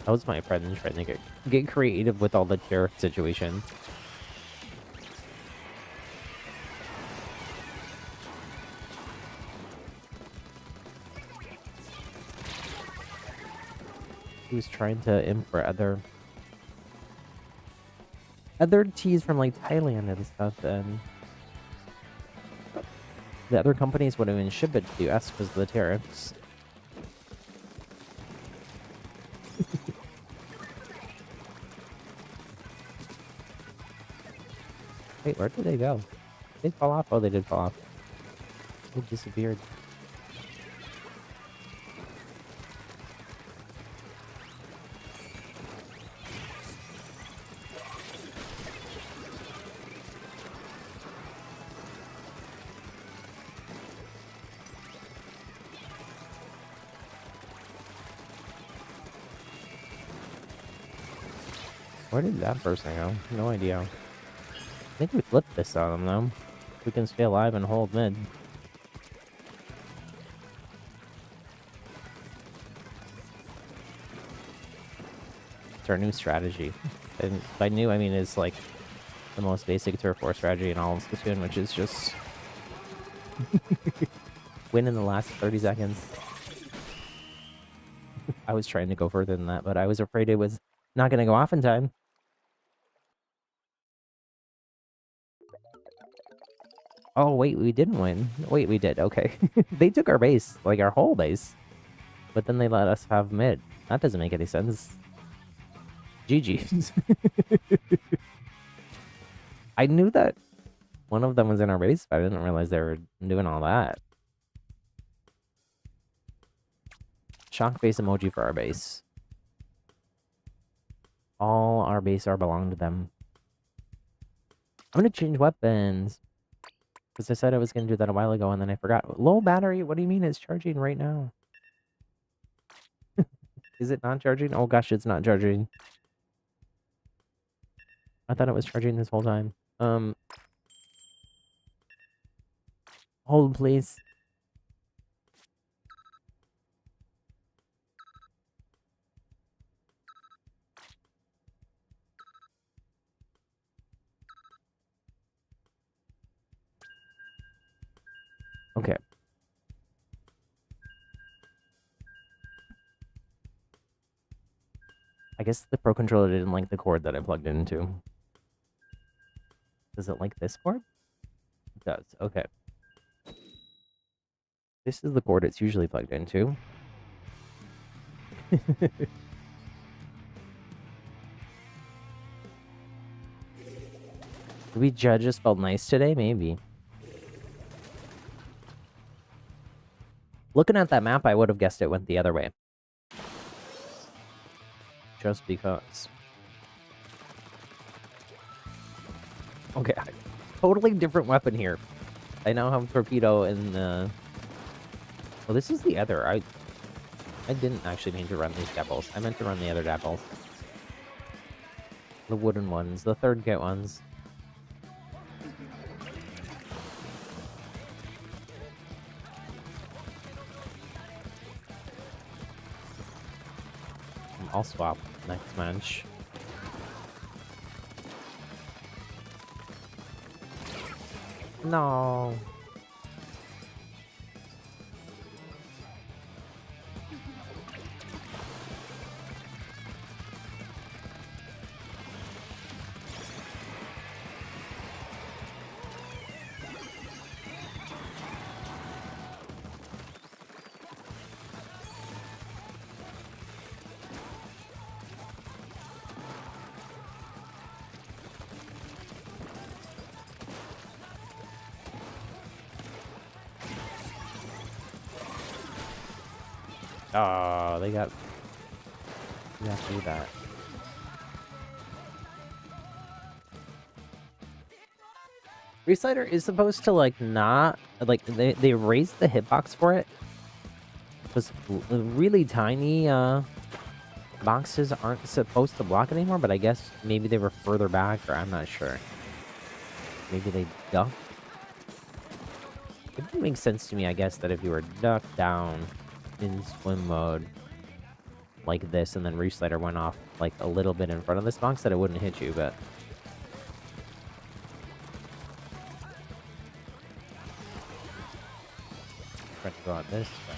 That was my friend trying to get creative with all the tariff situation. He was trying to import other teas from like Thailand and stuff, and the other companies wouldn't even ship it to us because of the tariffs. Wait, where did they go? They fall off? Oh, they did fall off. They disappeared. Where did that person go? No idea. I think we flipped this on them, though. We can stay alive and hold mid. It's our new strategy. And by new, I mean it's like the most basic turf war strategy in all of Splatoon, which is just win in the last 30 seconds. I was trying to go further than that, but I was afraid it was not going to go off in time. Oh, wait, we didn't win. Wait, we did. Okay. They took our base, like our whole base. But then they let us have mid. That doesn't make any sense. GG's. I knew that one of them was in our base, but I didn't realize they were doing all that. Shock face emoji for our base. All our base are belong to them. I'm gonna change weapons. Because I said I was going to do that a while ago, and then I forgot. Low battery? What do you mean it's charging right now? Is it not charging? Oh gosh, it's not charging. I thought it was charging this whole time. Hold, please. Okay. I guess the Pro Controller didn't like the cord that I plugged it into. Does it like this cord? It does. Okay. This is the cord it's usually plugged into. Maybe judges felt nice today? Maybe. Looking at that map, I would have guessed it went the other way. Just because. Okay, totally different weapon here. I now have torpedo and well, this is the other. I didn't actually mean to run these devils. I meant to run the other devils. The wooden ones, the third kit ones. I'll swap next match. No. Oh, they got through that. Reslider is supposed to like not like they raised the hitbox for it. Because really tiny boxes aren't supposed to block it anymore, but I guess maybe they were further back, or I'm not sure. Maybe they ducked. It would make sense to me, I guess, that if you were ducked down in swim mode like this, and then Reslider went off like a little bit in front of this box, that it wouldn't hit you, but try to go out this way.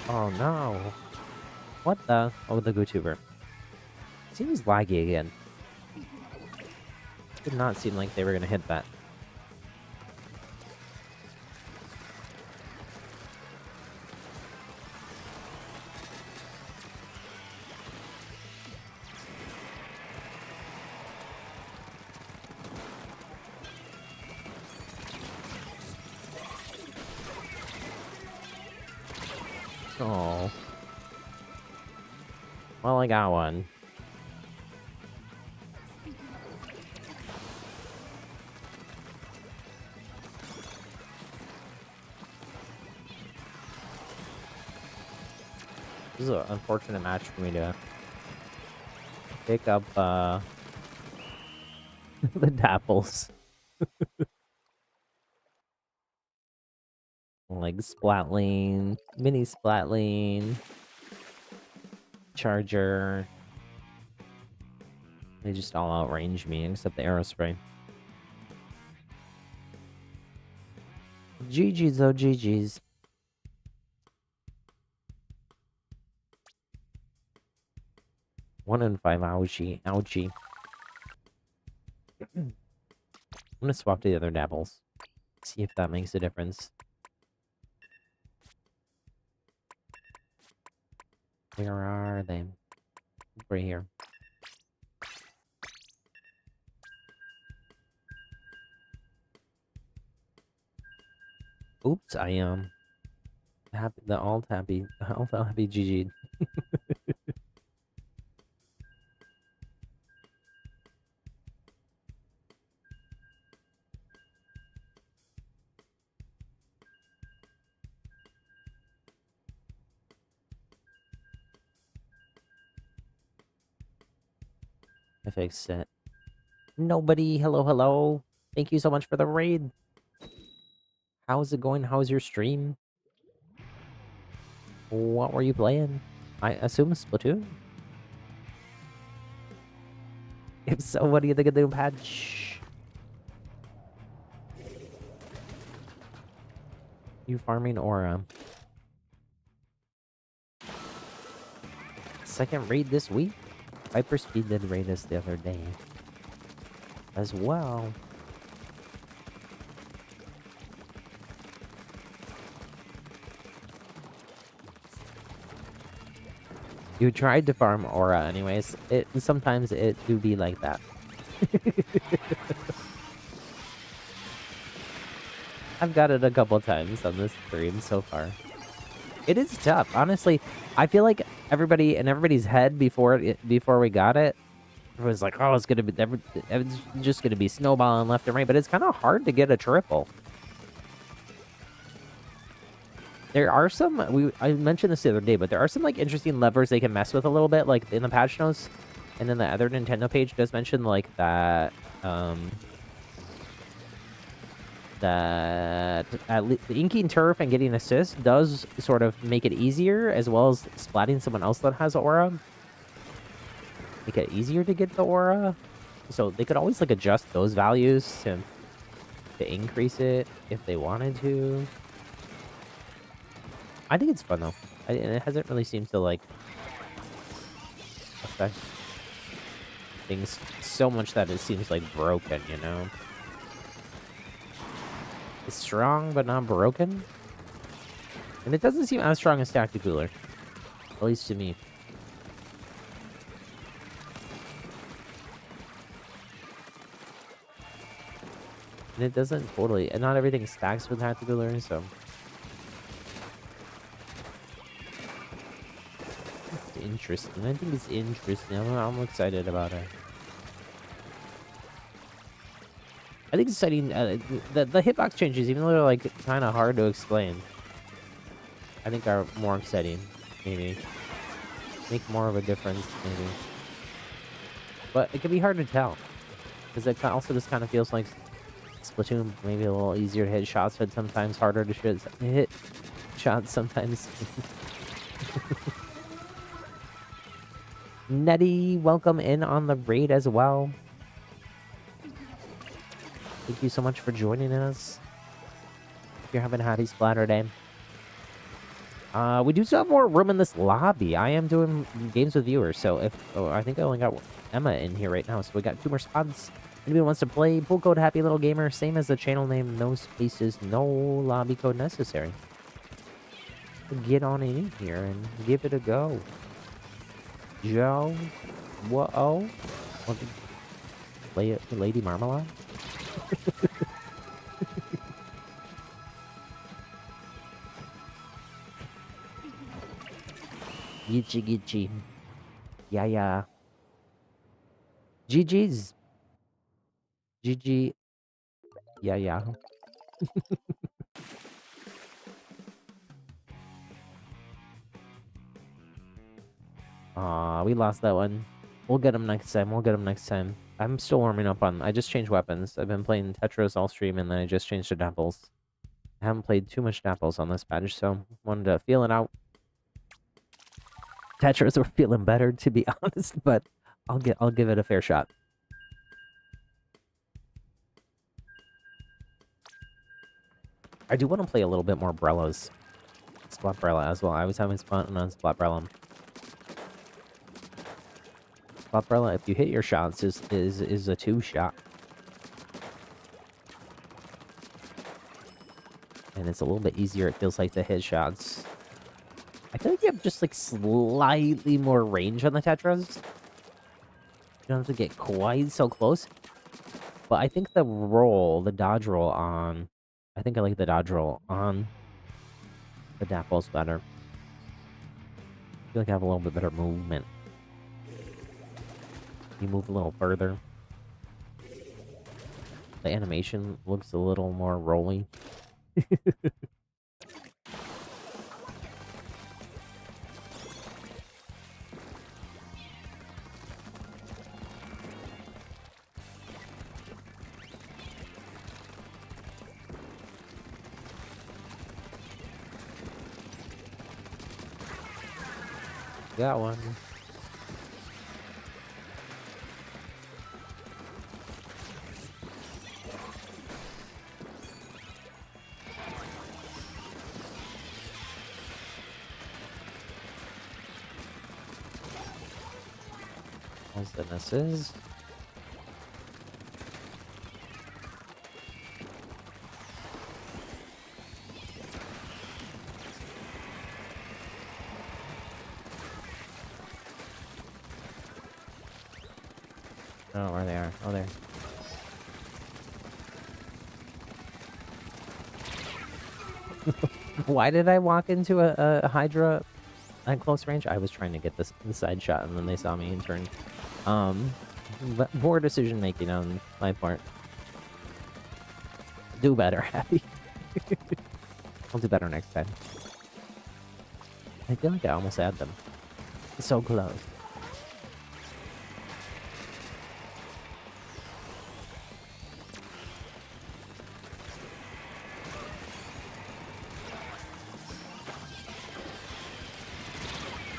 Oh no. What the? Oh, the YouTuber. Seems laggy again. Did not seem like they were gonna hit that. Oh. Well, I got one. This is an unfortunate match for me to pick up the dapples. Like Splatling, mini Splatling, Charger. They just all outrange me except the Aerospray. GG's, oh GG's. One in 5, ouchie, ouchie. I'm gonna swap to the other dapples. See if that makes a difference. Where are they? Right here. Oops, I am happy. The alt happy GG. I fixed it. Nobody. Hello, hello. Thank you so much for the raid. How's it going? How's your stream? What were you playing? I assume Splatoon? If so, what do you think of the new patch? You farming Aura? Second raid this week? Hyperspeed did raid us the other day. As well. You tried to farm Aura anyways. Sometimes it do be like that. I've got it a couple times on this stream so far. It is tough, honestly. I feel like everybody's head before we got it Everyone's like, oh, it's just gonna be snowballing left and right, but it's kind of hard to get a triple. There are some, I mentioned this the other day, but there are some like interesting levers they can mess with a little bit, like in the patch notes, and then the other Nintendo page does mention like that, that inking turf and getting assist does sort of make it easier, as well as splatting someone else that has aura. Make it easier to get the aura. So they could always like adjust those values to increase it if they wanted to. I think it's fun though. It hasn't really seemed to like affect things so much that it seems like broken, you know? It's strong but not broken. And it doesn't seem as strong as Tacticooler. At least to me. And it doesn't totally, and not everything stacks with Tacticooler, so. It's interesting. I think it's interesting. I'm excited about it. I think it's exciting. The hitbox changes, even though they're like kind of hard to explain, I think are more exciting. Maybe make more of a difference. Maybe, but it can be hard to tell because it also just kind of feels like Splatoon, maybe a little easier to hit shots, but sometimes harder to hit shots sometimes. Nettie, welcome in on the raid as well. Thank you so much for joining us. If you're having a happy splatter day. We do still have more room in this lobby. I am doing games with viewers, so I think I only got Emma in here right now, so we got 2 more spots. Anybody wants to play, Poolcode happylittlegamer, same as the channel name, no spaces, no lobby code necessary. Get on in here and give it a go. Joe, whoa, Lady Marmalade. Gitchy. Yeah. GG's. GG. Yeah. Aw, we lost that one. We'll get him next time. I'm still warming up on... I just changed weapons. I've been playing Tetris all stream, and then I just changed to Dapples. I haven't played too much Dapples on this badge, so wanted to feel it out. Tetris were feeling better, to be honest, but I'll give it a fair shot. I do want to play a little bit more Brellas. Splatbrella as well. I was having fun on Splatbrella. Splatbrella, if you hit your shots, is a 2-shot. And it's a little bit easier, it feels like, to hit shots. I feel like you have just, like, slightly more range on the Tetras. You don't have to get quite so close. But I think the dodge roll on... I think I like the dodge roll on the Dapples better. I feel like I have a little bit better movement. You move a little further. The animation looks a little more rolly. Got one. As this is. Oh, where they are. Oh, there. Why did I walk into a Hydra at close range? I was trying to get this inside shot, and then they saw me and turned. Poor decision making on my part. Do better, Happy. I'll do better next time. I feel like I almost had them. So close.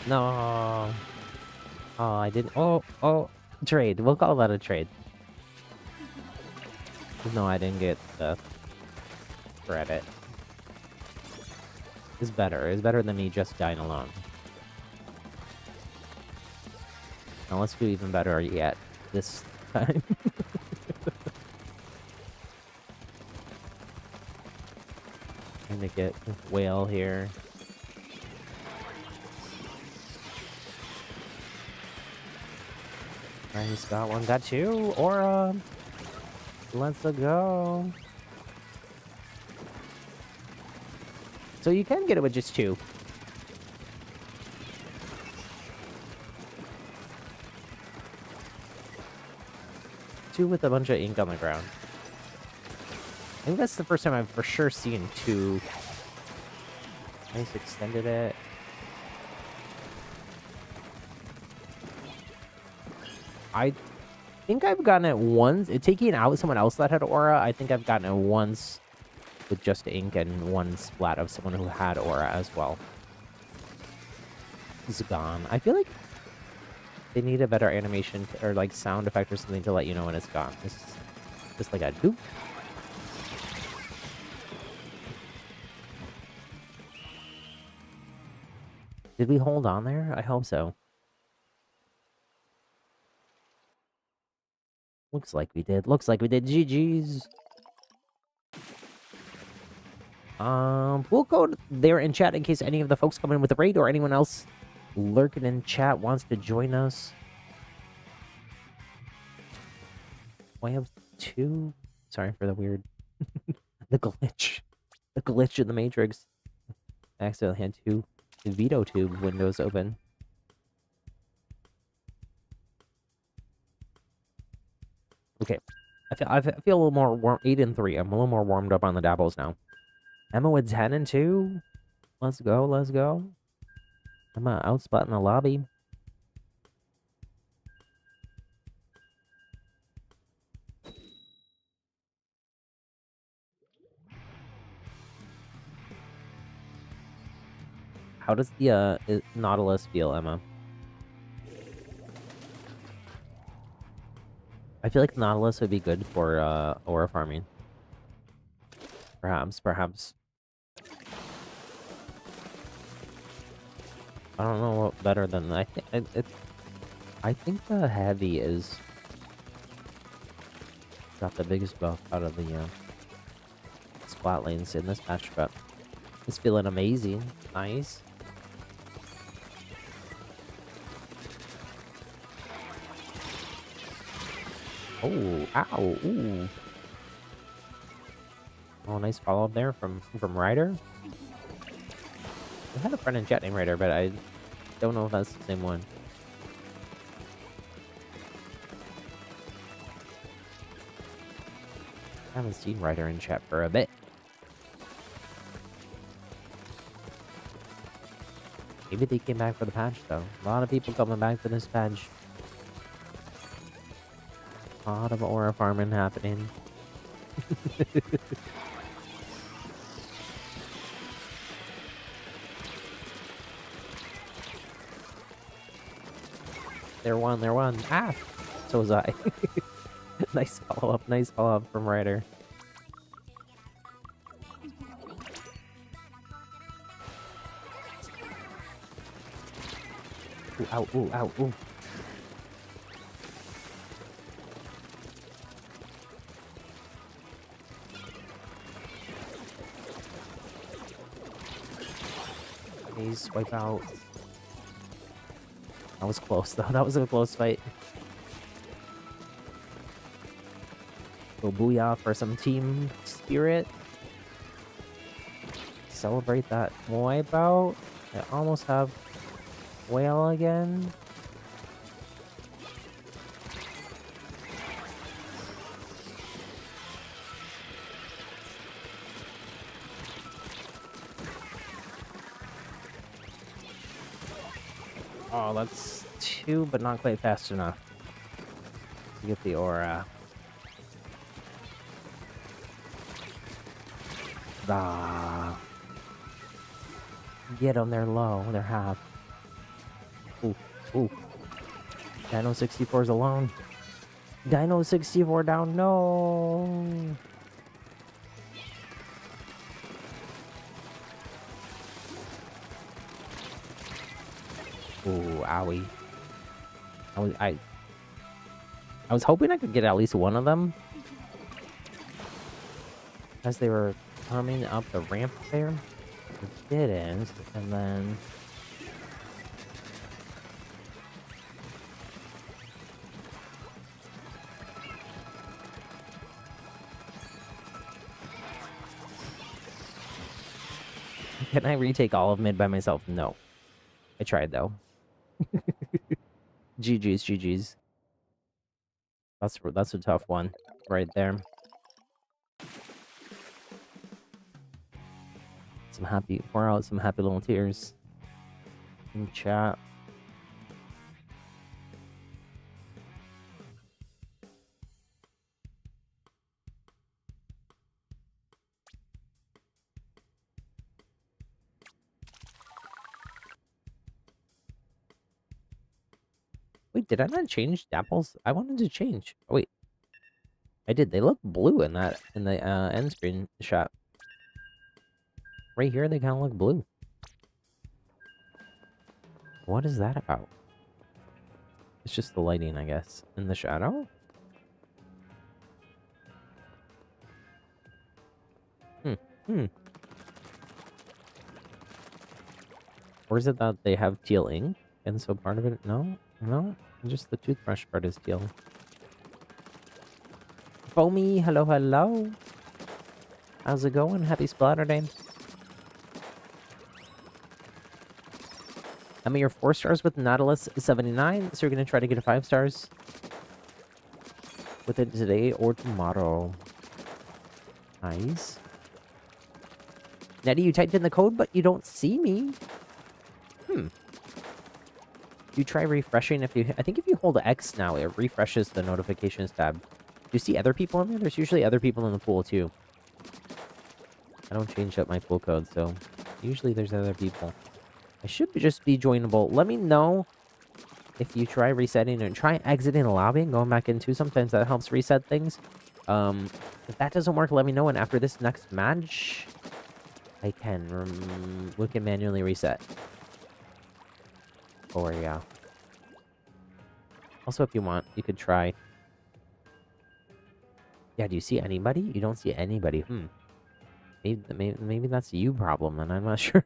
No. Oh, I didn't. Oh, trade. We'll call that a trade. No, I didn't get the credit. It's better. It's better than me just dying alone. Now let's do even better yet this time. Trying to get whale here. Nice, got one, got two. Aura. Let's go. So you can get it with just two. Two with a bunch of ink on the ground. I think that's the first time I've for sure seen two. Nice, extended it. I think I've gotten it once. Taking out someone else that had aura, I think I've gotten it once with just ink and one splat of someone who had aura as well. It's gone. I feel like they need a better animation or like sound effect or something to let you know when it's gone. It's just like a doop. Did we hold on there? I hope so. Looks like we did. Looks like we did. GG's. Poolcode there in chat in case any of the folks coming with the raid or anyone else lurking in chat wants to join us. I have two. Sorry for the weird, the glitch in the Matrix. I accidentally had two Veto Tube windows open. Okay, I feel a little more warm. 8 and 3. I'm a little more warmed up on the dabbles now. Emma with 10 and 2. Let's go, let's go. Emma outspot in the lobby. How does the Nautilus feel, Emma? I feel like Nautilus would be good for aura farming. Perhaps. I don't know what better than I think the heavy is got the biggest buff out of the splat lanes in this patch, but it's feeling amazing. Nice. Oh, ow, ooh. Oh, nice follow-up there from Ryder. I had a friend in chat named Ryder, but I don't know if that's the same one. I haven't seen Ryder in chat for a bit. Maybe they came back for the patch, though. A lot of people coming back for this patch. A lot of aura farming happening. They're one. Ah! So was I. Nice follow-up from Ryder. Ooh, ow, ooh, ow, ooh. Please wipe out. That was close, though. That was a close fight. Go booyah for some team spirit. Celebrate that wipeout. I almost have whale again. Oh, that's 2, but not quite fast enough to get the aura. Ah. Get them, they're low, they're half. Ooh, ooh. Dino 64's alone. Dino 64 down, no! Ooh, owie. I was hoping I could get at least one of them. As they were coming up the ramp there. It didn't, and then... Can I retake all of mid by myself? No. I tried, though. GG's, GG's. That's a tough one right there. Pour out some happy little tears in chat. Wait, did I not change apples? I wanted to change. Oh, wait. I did. They look blue in the end screen shot. Right here, they kind of look blue. What is that about? It's just the lighting, I guess. In the shadow? Hmm. Or is it that they have teal ink? And so part of it... No? No? Just the toothbrush part is teal. Foamy, hello, hello. How's it going? Happy Splatterday. I'm at your 4 stars with Nautilus 79, so you're going to try to get a 5 stars with it today or tomorrow. Nice. Nettie, you typed in the code, but you don't see me. You try refreshing if you... I think if you hold X now, it refreshes the notifications tab. Do you see other people in there? There's usually other people in the pool, too. I don't change up my pool code, so... Usually there's other people. I should just be joinable. Let me know if you try resetting and try exiting the lobby and going back into. Sometimes that helps reset things. If that doesn't work, let me know. And after this next match, we can manually reset. Or yeah. Also, if you want, you could try. Yeah, do you see anybody? You don't see anybody. Maybe that's you problem, and I'm not sure.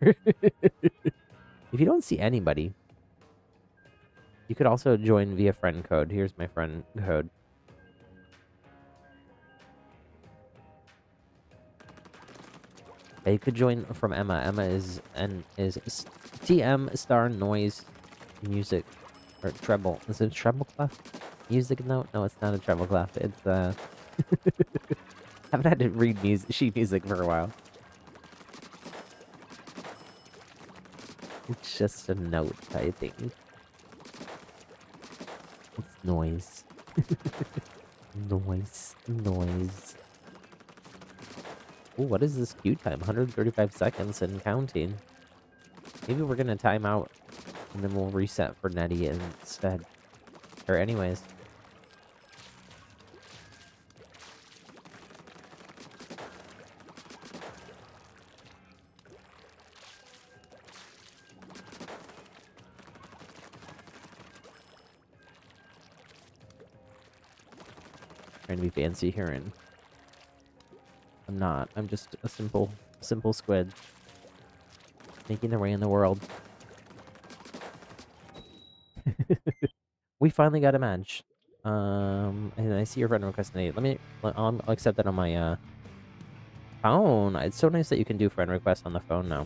If you don't see anybody, you could also join via friend code. Here's my friend code. Yeah, you could join from Emma. Emma is TM star noise music or treble. Is it a treble clef? Music note? No, it's not a treble clef. It's haven't had to read sheet music for a while. It's just a note, I think. It's noise. Noise. Oh, what is this queue time? 135 seconds and counting. Maybe we're gonna time out and then we'll reset for Nettie instead. Or anyways. Trying to be fancy here, and I'm not. I'm just a simple squid making their way in the world. We finally got a match. And I see your friend request Nate. I'll accept that on my phone. It's so nice that you can do friend requests on the phone now.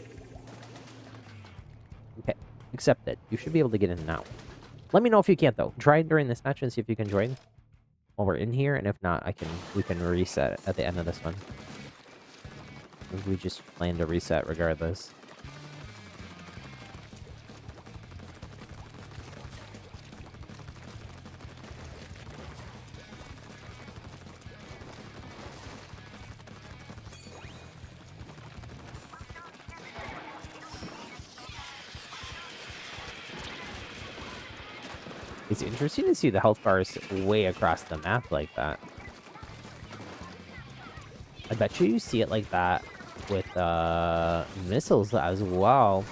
Okay, accept it. You should be able to get in now. Let me know if you can't though. Try during this match and see if you can join while we're in here, and if not, we can reset at the end of this one. We just plan to reset regardless. It's interesting to see the health bars way across the map like that. I bet you see it like that with missiles as well.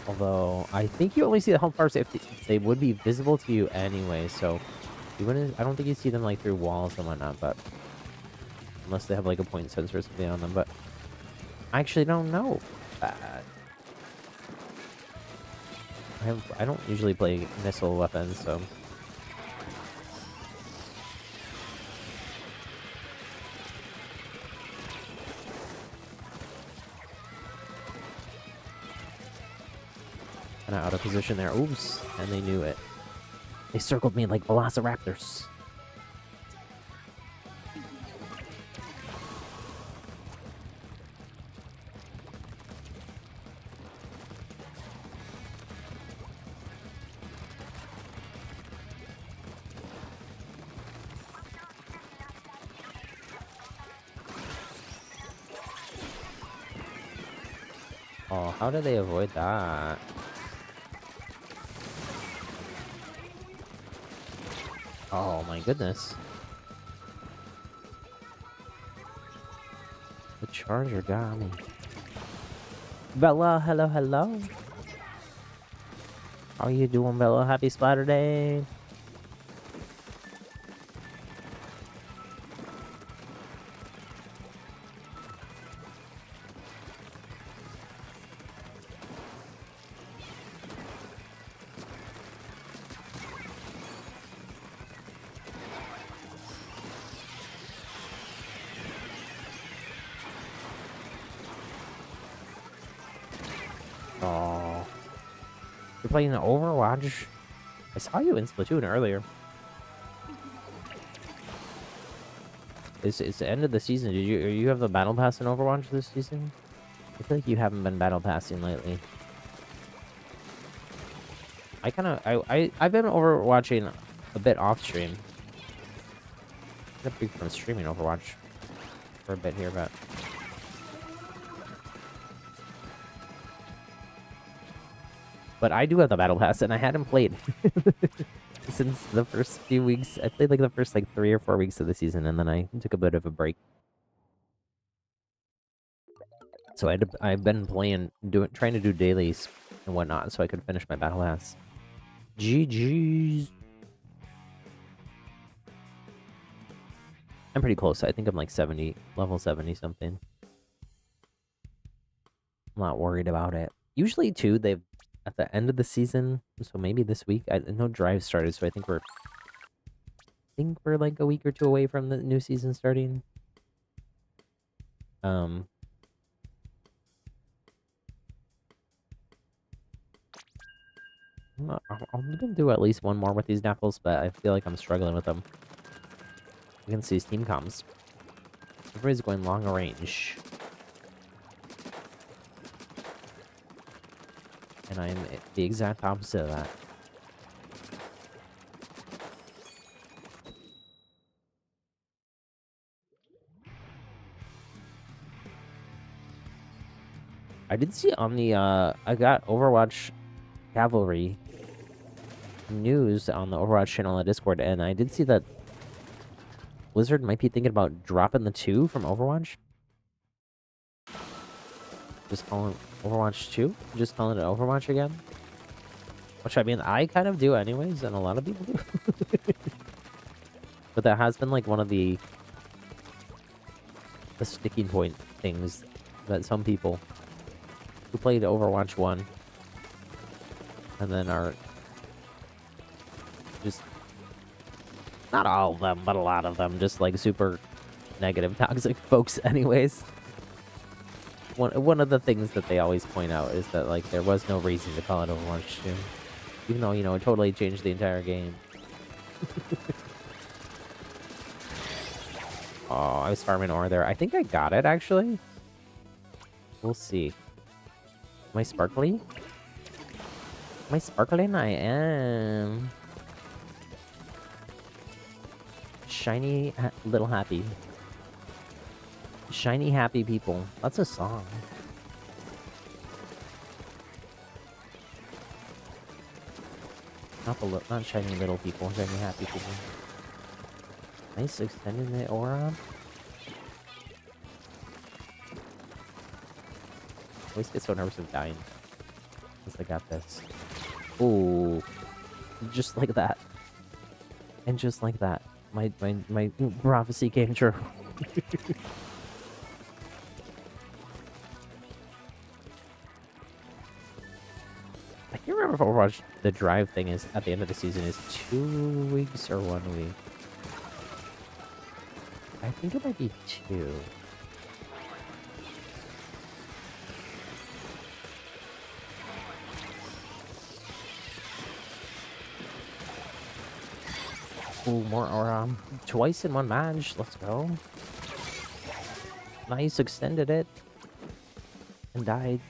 Although I think you only see the health bars if they would be visible to you anyway, so you wouldn't. I don't think you see them like through walls and whatnot, but unless they have like a point sensor or something on them. But I actually don't know that. I don't usually play missile weapons, so. Kind of out of position there. Oops, and they knew it. They circled me like velociraptors. Oh, how did they avoid that? Oh my goodness. The charger got me. Bella, hello, hello. How you doing, Bella? Happy Splatterday. Oh, you're playing Overwatch? I saw you in Splatoon earlier. It's the end of the season. You have the battle pass in Overwatch this season? I feel like you haven't been battle passing lately. I've been Overwatching a bit off stream. I'm gonna be from streaming Overwatch for a bit here, but I do have the battle pass, and I hadn't played since the first few weeks. I played like the first like 3 or 4 weeks of the season, and then I took a bit of a break. So I've been playing, trying to do dailies and whatnot, so I could finish my battle pass. GG's. I'm pretty close. I think I'm like 70, level 70 something. I'm not worried about it. Usually too, they've at the end of the season, so maybe this week. I know Drive started, so I think we're like a week or 2 away from the new season starting. I'm gonna do at least one more with these Knuckles, but I feel like I'm struggling with them against these team comms. Everybody's going long range. And I'm the exact opposite of that. I did see on the, I got Overwatch Cavalry news on the Overwatch channel on Discord, and I did see that Blizzard might be thinking about dropping the 2 from Overwatch. Just calling it Overwatch 2? Just calling it Overwatch again? Which, I mean, I kind of do anyways, and a lot of people do. But that has been, like, one of the sticking point things that some people who played Overwatch 1 and then are just, not all of them, but a lot of them, just, like, super negative, toxic folks anyways. One of the things that they always point out is that, like, there was no reason to call it Overwatch 2. Even though, you know, it totally changed the entire game. Oh, I was farming ore there. I think I got it, actually. We'll see. Am I sparkly? Am I sparkling? I am. Shiny little happy. Shiny happy people. That's a song. Not shiny little people, shiny happy people. Nice extending the aura. I always get so nervous of dying. Because I got this. Ooh. Just like that. And just like that. My prophecy came true. I can't remember if Overwatch the drive thing is at the end of the season is 2 weeks or 1 week. I think it might be 2. Ooh, more aura. Twice in one match. Let's go. Nice, extended it. And died.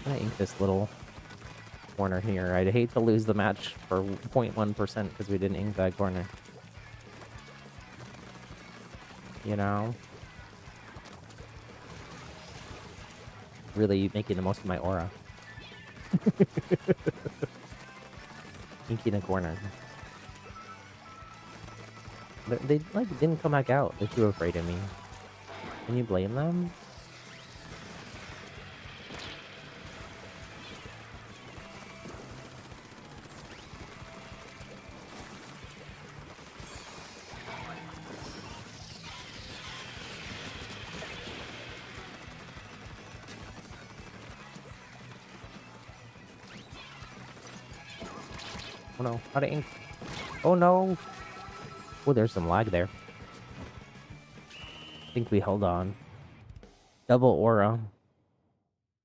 I ink this little corner here. I'd hate to lose the match for 0.1% because we didn't ink that corner. You know? Really making the most of my aura. Inking a corner. They like didn't come back out. They're too afraid of me. Can you blame them? Oh no, out of ink. Oh no! Oh, there's some lag there. I think we held on. Double aura.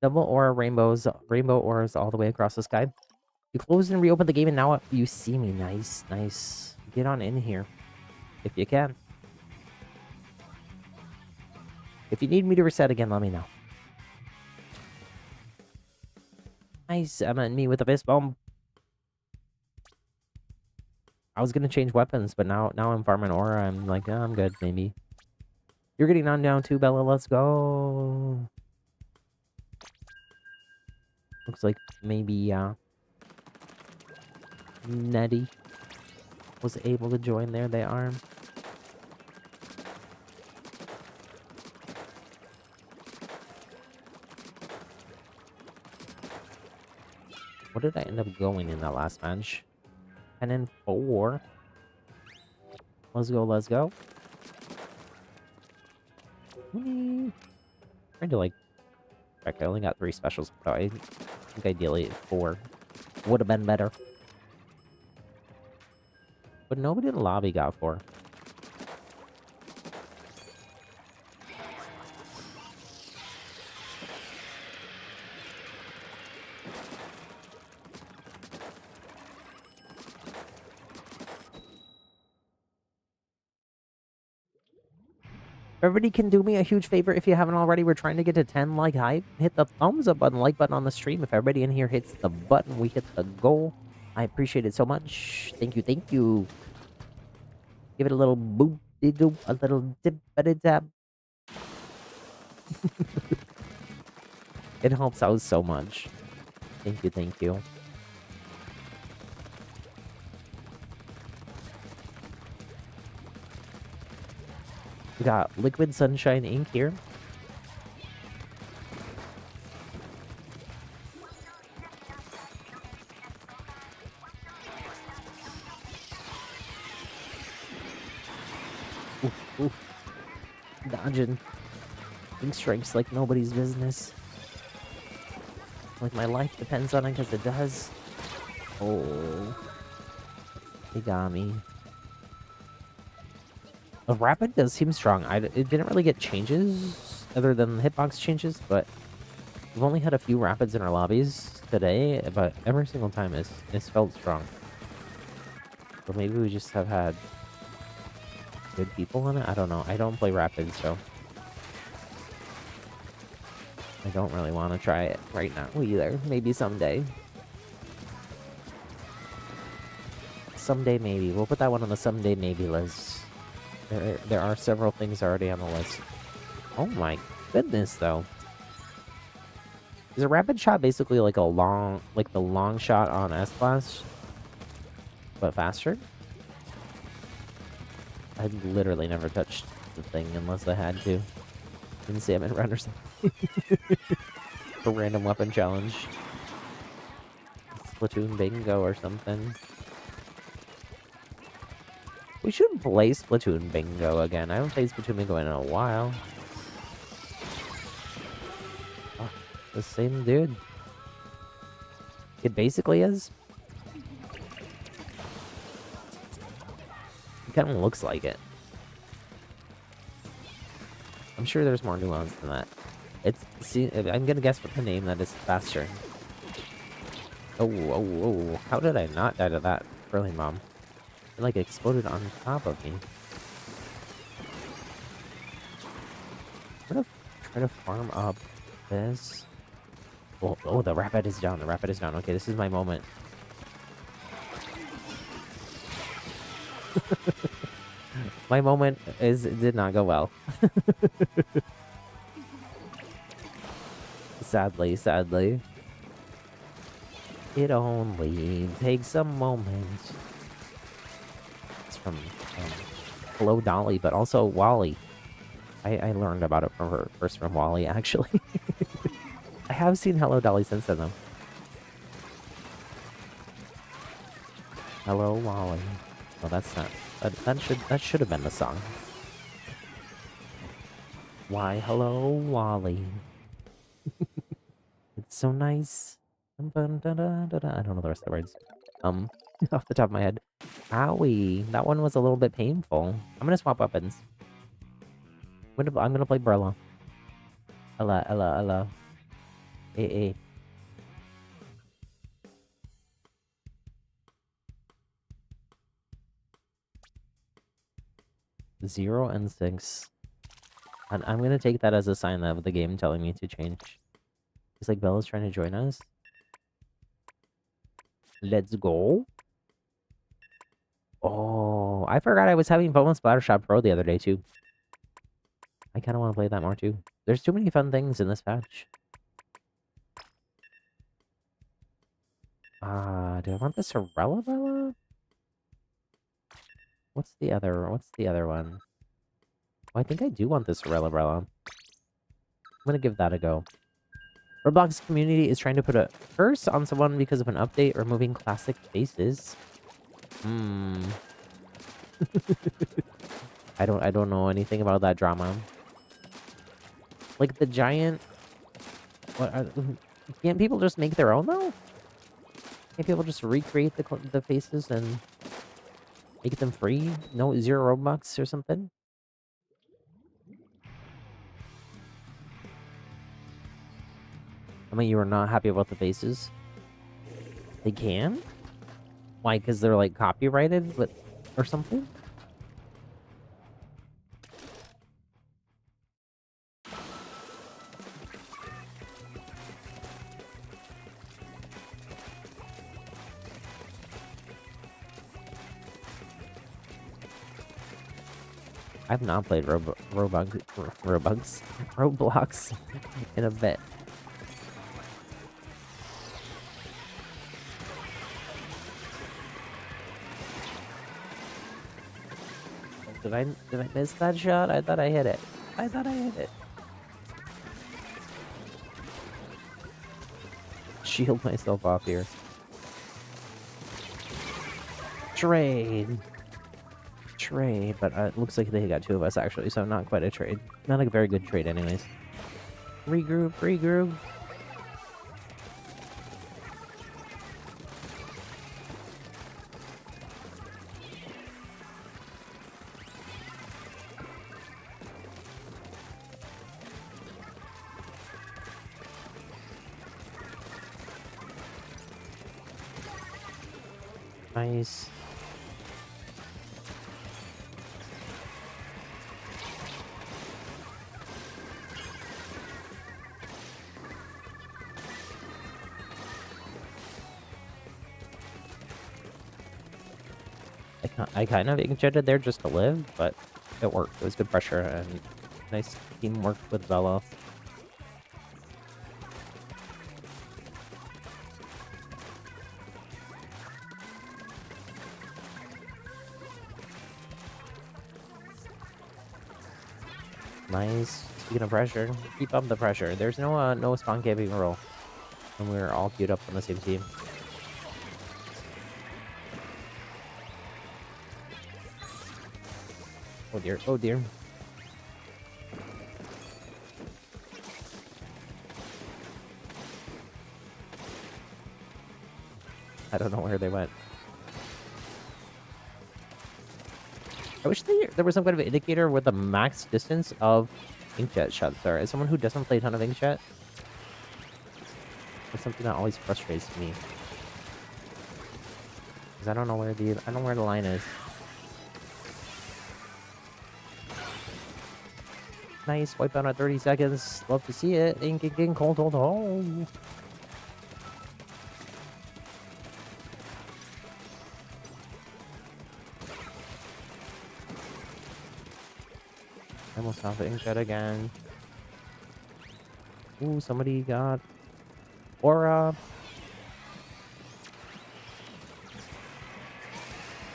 Double aura rainbows. Rainbow auras all the way across the sky. You closed and reopened the game and now you see me. Nice, nice. Get on in here. If you can. If you need me to reset again, let me know. Nice, Emma and me with a fist bomb. I was gonna change weapons, but now I'm farming aura. I'm like, oh, I'm good, maybe. You're getting on down too, Bella. Let's go. Looks like maybe Nettie was able to join there. They are. What did I end up going in that last match? 10 and 4. Let's go, let's go. Trying to like I only got 3 specials, so I think ideally 4 would have been better. But nobody in the lobby got 4. Everybody can do me a huge favor if you haven't already. We're trying to get to 10 like hype. Hit the thumbs up button, like button on the stream. If everybody in here hits the button, we hit the goal. I appreciate it so much. Thank you, thank you. Give it a little boop de doop, a little dip a tap. It helps out so much. Thank you, thank you. We got Liquid Sunshine ink here. Oof, oof. Dodging. Ink strikes like nobody's business. Like my life depends on it because it does. Oh. They got me. The rapid does seem strong. It didn't really get changes other than hitbox changes, but we've only had a few rapids in our lobbies today, but every single time it's felt strong. Or maybe we just have had good people in it. I don't know. I don't play rapids, so I don't really want to try it right now either. Maybe someday. Someday maybe. We'll put that one on the someday maybe list. There are several things already on the list. Oh my goodness, though. Is a rapid shot basically like the long shot on S-Blast, but faster? I literally never touched the thing unless I had to. In Salmon Run or something. A random weapon challenge. Splatoon bingo or something. We should play Splatoon bingo again. I haven't played Splatoon bingo in a while. Oh, the same dude. It basically is. It kind of looks like it. I'm sure there's more nuance than that. See, I'm gonna guess with the name that is faster. Oh. How did I not die to that? Really, Mom? It like exploded on top of me. I'm gonna try to farm up this. Oh, the rapid is down. The rapid is down. Okay, this is my moment. My moment did not go well. Sadly. It only takes a moment. It's from Hello Dolly, but also Wally. I learned about it from her first from Wally, actually. I have seen Hello Dolly since then, though. Hello Wally. Oh, that's not. That should have been the song. Why, hello Wally. It's so nice. I don't know the rest of the words. Off the top of my head. Owie, that one was a little bit painful. I'm gonna swap weapons. I'm gonna play Brella. Ella. A. 0 and 6. And I'm gonna take that as a sign of the game telling me to change. It's like Bella's trying to join us. Let's go. Oh, I forgot I was having fun with Splattershot Pro the other day, too. I kind of want to play that more, too. There's too many fun things in this patch. Do I want the Sorella Bella? What's the other one? Oh, I think I do want the Sorella Bella. I'm gonna give that a go. Roblox community is trying to put a curse on someone because of an update removing classic faces. I don't know anything about that drama. Like the giant. Can't people just make their own though? Can't people just recreate the faces and make them free? No, 0 Robux or something? I mean, you are not happy about the faces? They can? Why? Because they're like copyrighted, but or something? I've not played Roblox in a bit. Did I miss that shot? I thought I hit it. Shield myself off here. Trade, but it looks like they got 2 of us actually, so not quite a trade. Not a very good trade anyways. Regroup. Nice. I kind of injected there just to live, but it worked. It was good pressure and nice teamwork with Bella. Nice. Speaking of pressure, keep up the pressure. There's no spawn camping rule. And we're all queued up on the same team. Oh dear, oh dear. I don't know where they went. I wish there was some kind of indicator with the max distance of inkjet shots are. As someone who doesn't play a ton of inkjet, it's something that always frustrates me. Because I don't know where the line is. Nice, wipe out at 30 seconds. Love to see it. Ink, cold, hold, hold. Almost off the inkjet again. Ooh, somebody got aura.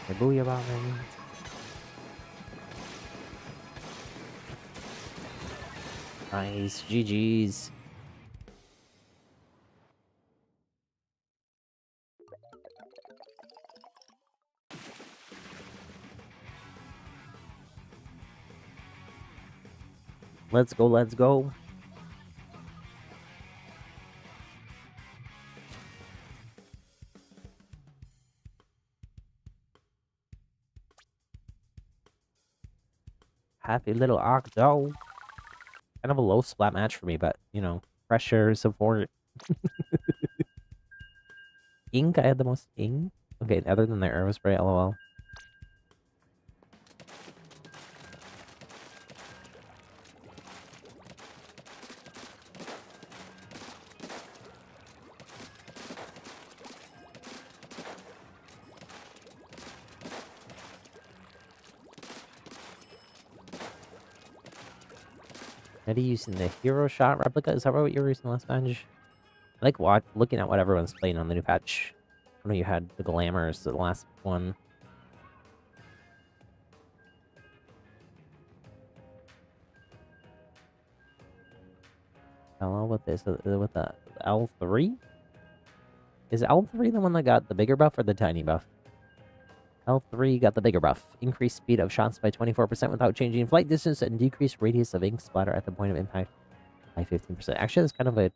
They're booyah bombing. Nice, GG's. Let's go, let's go. Happy little octo. Kind of a low splat match for me, but, you know, pressure, support. Ink, I had the most ink. Okay, other than the arrow spray, lol. Are you using the hero shot replica? Is that what you were using last match? I like looking at what everyone's playing on the new patch. I know you had the glamours, the last one. Hello, with this, with the L3? Is L3 the one that got the bigger buff or the tiny buff? L3 got the bigger buff. Increased speed of shots by 24% without changing flight distance and decreased radius of ink splatter at the point of impact by 15%. Actually, it's kind of a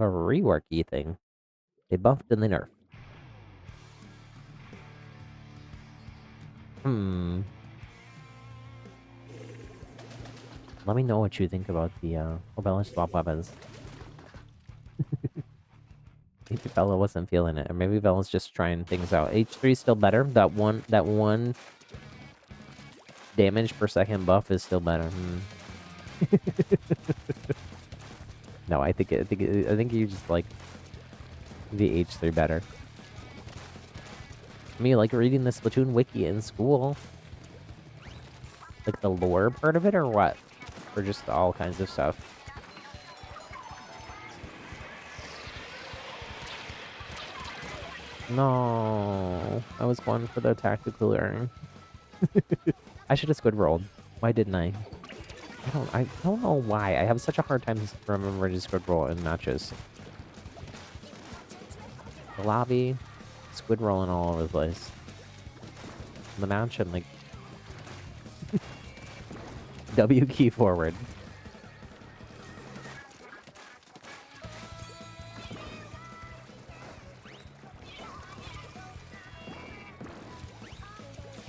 reworky thing. They buffed and they nerfed. Let me know what you think about the balance swap weapons. Maybe Bella wasn't feeling it, or maybe Bella's just trying things out. H3 is still better. That one damage per second buff is still better. No, I think you just like the H3 better. I mean, like reading the Splatoon wiki in school, like the lore part of it, or what? Or just all kinds of stuff. No, I was going for the tactical learning. I should have squid rolled. Why didn't I? I don't know why. I have such a hard time remembering to squid roll in matches. The lobby, squid rolling all over the place. In the match, I'm like W key forward.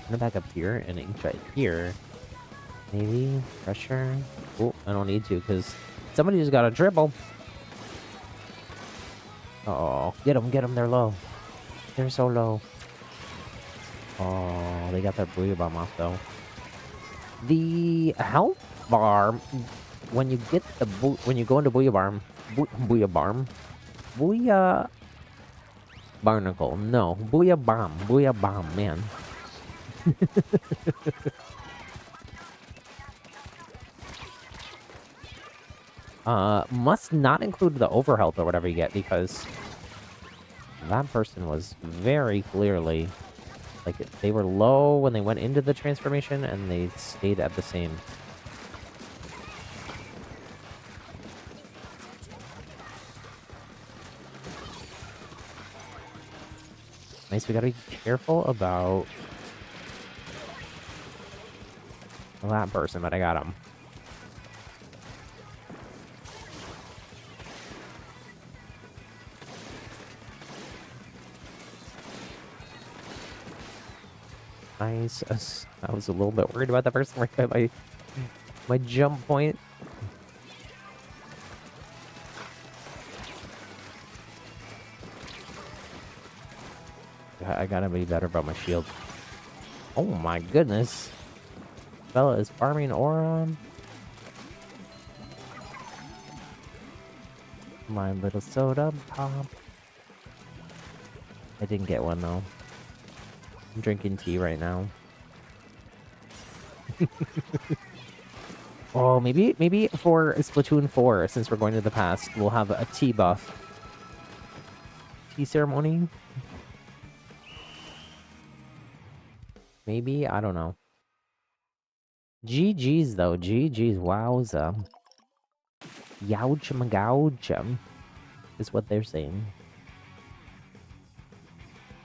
I'm gonna back up here and ink right here. Maybe pressure. Oh, I don't need to because somebody just got a dribble. Oh, get them! They're low. They're so low. Oh, they got their booyah bomb off though. The health bar when you get the when you go into booyah barnacle. No, booyah bomb, man. Must not include the overhealth or whatever you get because that person was very clearly like they were low when they went into the transformation and they stayed at the same. Nice, we gotta be careful about that person, but I got him. Nice. I was a little bit worried about that person right at my jump point. I gotta be better about my shield. Oh my goodness. Fella is farming Auron. My little soda pop. I didn't get one though. I'm drinking tea right now. Oh, maybe for Splatoon 4, since we're going to the past, we'll have a tea buff. Tea ceremony? Maybe? I don't know. GG's though. GG's. Wowza. Youchum gouchum is what they're saying.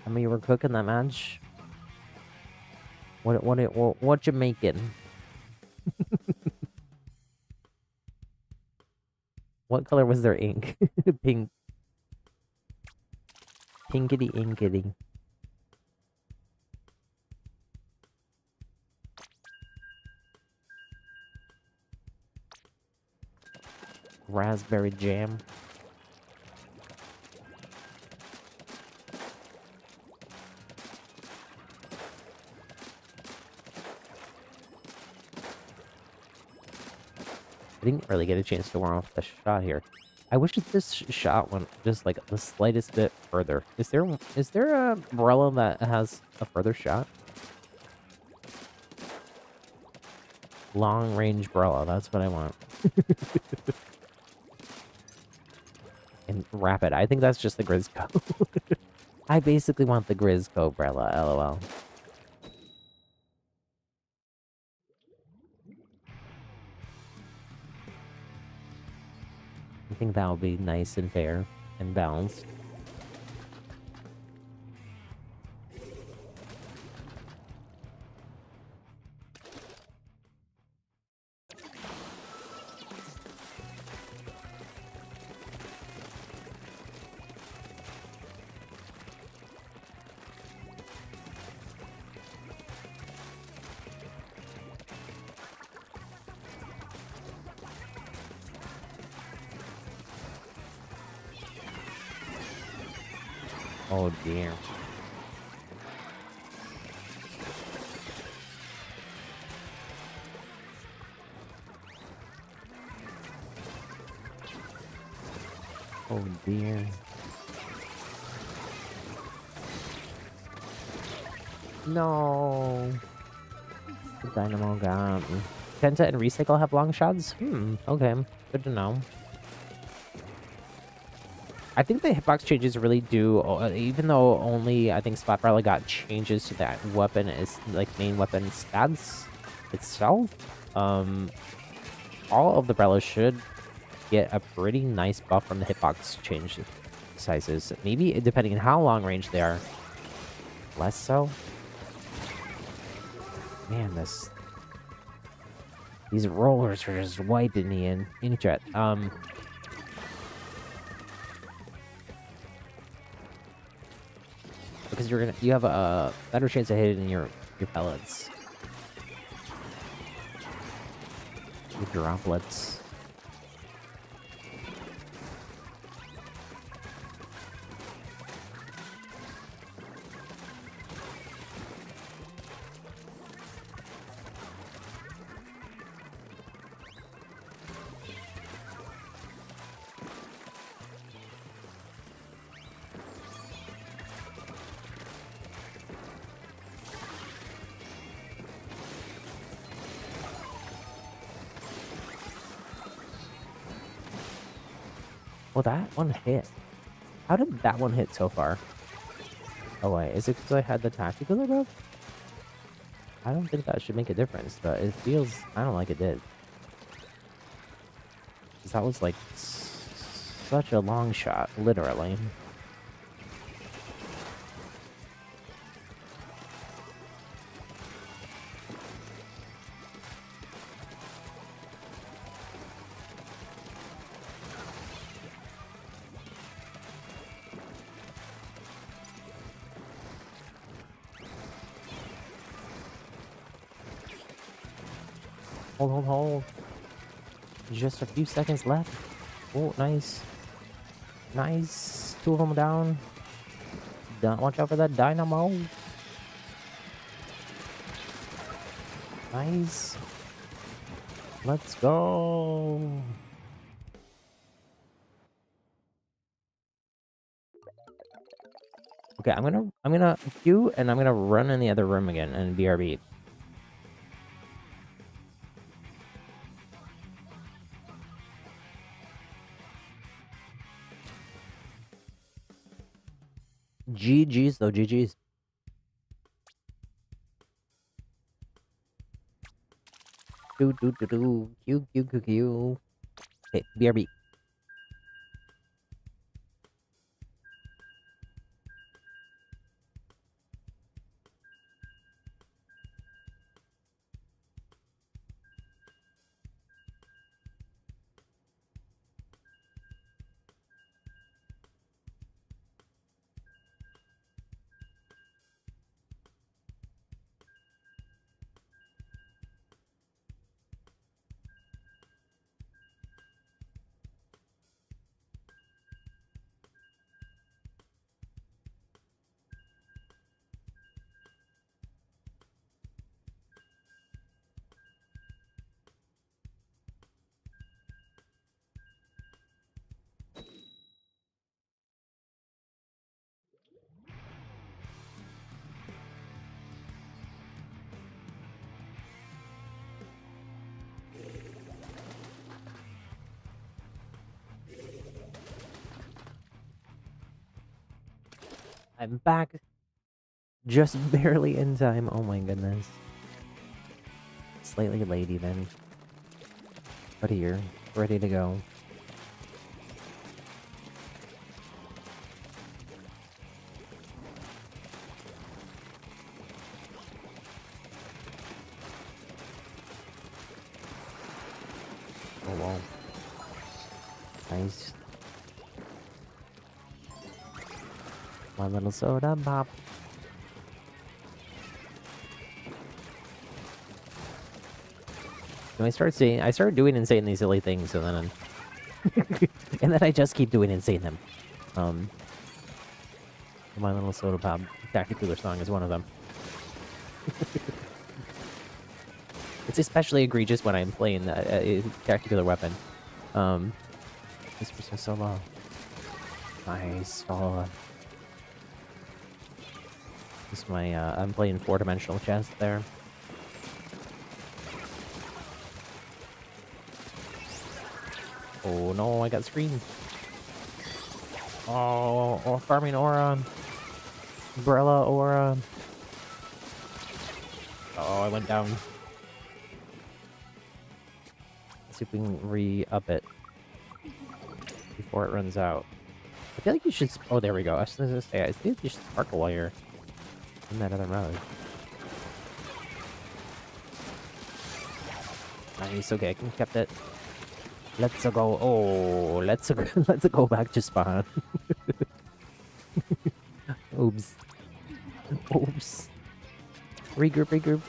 I mean, we're cooking that match. What you making? What color was their ink? Pink. Pinkity inkity. Raspberry jam. I didn't really get a chance to warm off the shot here. I wish that this shot went just like the slightest bit further. Is there a umbrella that has a further shot? Long range umbrella, that's what I want. And rapid. I think that's just the Grizzco. I basically want the Grizzco umbrella, lol. I think that would be nice and fair and balanced. Oh dear. Oh dear. No. The dynamo got me. Penta and Recycle have long shots? Okay. Good to know. I think the hitbox changes really do, even though only, I think Splat got changes to that weapon is like main weapon stats itself. All of the Brellas should get a pretty nice buff from the hitbox change sizes. Maybe depending on how long range they are, less so. Man, these rollers are just wiping me in chat. Because you have a better chance of hitting your pellets. Your droplets. Well, that one hit. How did that one hit so far? Oh wait, is it because I had the tactical above? I don't think that should make a difference, but it feels... I don't like it did. Because that was like such a long shot, literally. Hold, hold, hold. Just a few seconds left. Oh, nice. Nice. Two of them down. Don't watch out for that dynamo. Nice. Let's go. Okay, I'm gonna queue and I'm gonna run in the other room again and BRB. GG's though, GG's. Q. Okay, BRB. I'm back. Just barely in time. Oh my goodness. Slightly late even. But here, ready to go. Oh wow. Nice. My little soda pop. I started doing insanely silly things, and then and then I just keep doing insane them. My little soda pop tactical song is one of them. It's especially egregious when I'm playing a tactical weapon. This person's so low. Nice. Oh. This is my I'm playing 4-dimensional chess there. Oh no, I got screened. Oh, farming aura. Umbrella aura. Oh, I went down. Let's see if we can re-up it before it runs out. I feel like you should... Oh, there we go. I was going to say, I feel like you should sparkle while you're in that other mode. Nice, okay, I can kept it. Let's go. Oh, let's go back to spawn. Oops. Oops. Regroup.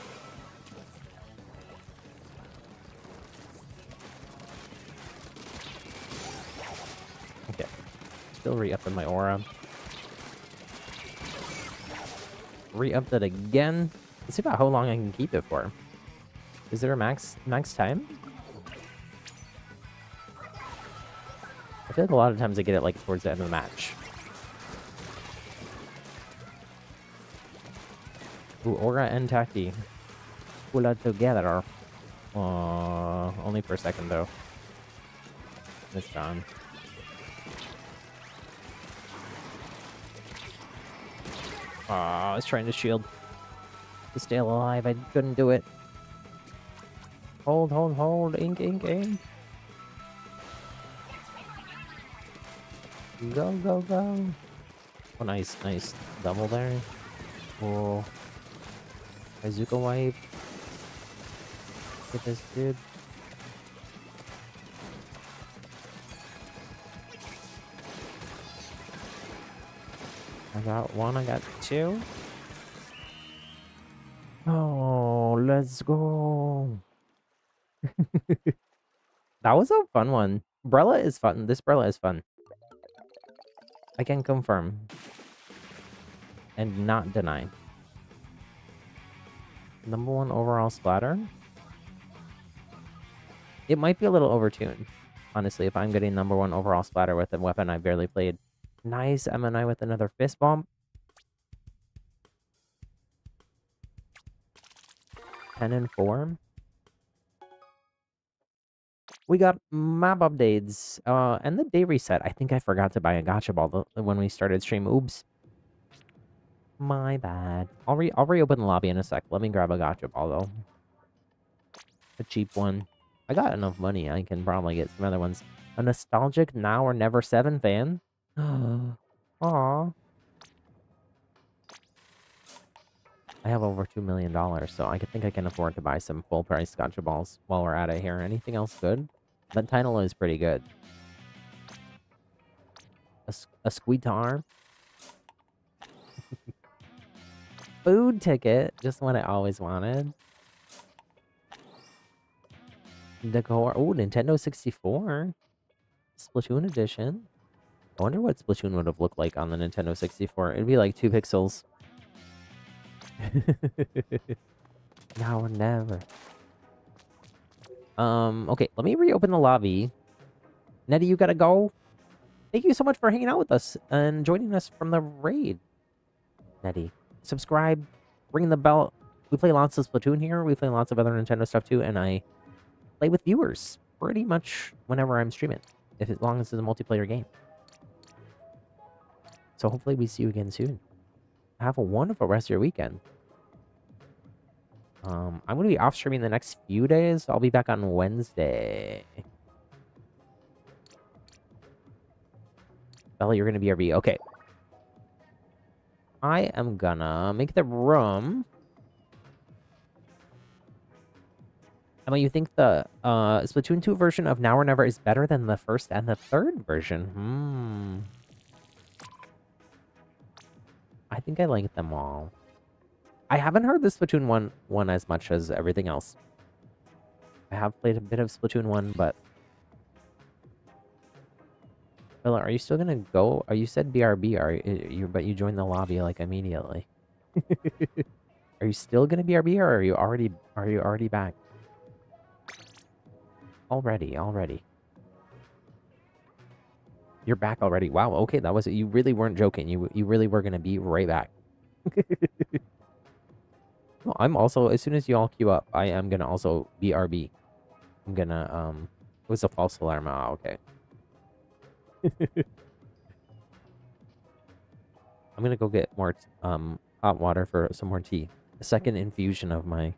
Okay. Still re-upping my aura. Re-upped it again. Let's see about how long I can keep it for. Is there a max time? I feel like a lot of times I get it like towards the end of the match. Ooh, aura and Taki. Pull out together. Only for a second though. It's gone. I was trying to shield to stay alive. I couldn't do it. Hold. Ink. Go. Oh, nice double there. Oh, bazooka wipe. Get this dude. I got one, I got two. Oh, let's go. That was a fun one. Brella is fun. This Brella is fun. I can confirm. And not deny. #1 overall splatter? It might be a little overtuned. Honestly, if I'm getting #1 overall splatter with a weapon I barely played. Nice MNI with another fist bump. 10 and 4. We got map updates and the day reset. I think I forgot to buy a gacha ball when we started stream. Oops. My bad. I'll reopen the lobby in a sec. Let me grab a gacha ball though. A cheap one. I got enough money. I can probably get some other ones. A nostalgic now or never 7 fan. Aww. I have over $2 million, so I think I can afford to buy some full price gacha balls while we're at it here. Anything else good? That title is pretty good. A squeetar. Food ticket. Just what I always wanted. Decor. Oh, Nintendo 64. Splatoon edition. I wonder what Splatoon would have looked like on the Nintendo 64. It'd be like 2 pixels. Now or never. Okay, let me reopen the lobby. Nettie, you gotta go. Thank you so much for hanging out with us and joining us from the raid. Nettie, subscribe, ring the bell. We play lots of Splatoon here. We play lots of other Nintendo stuff too, and I play with viewers pretty much whenever I'm streaming, as long as it's a multiplayer game. So hopefully we see you again soon. Have a wonderful rest of your weekend. I'm going to be off streaming the next few days. I'll be back on Wednesday. Bella, you're going to be RB. Okay. I am gonna make the room. Emma, you think the Splatoon 2 version of Now or Never is better than the first and the third version? I think I like them all. I haven't heard the Splatoon 1 as much as everything else. I have played a bit of Splatoon 1, but... Bella, are you still gonna go? You said BRB, but you joined the lobby, like, immediately. Are you still gonna BRB, or are you already back? Already. You're back already. Wow, okay, that was... You really weren't joking. You really were gonna be right back. Well, I'm also, as soon as you all queue up, I am gonna also BRB. I'm gonna, it was a false alarm. Oh, okay. I'm gonna go get more, hot water for some more tea. A second infusion of my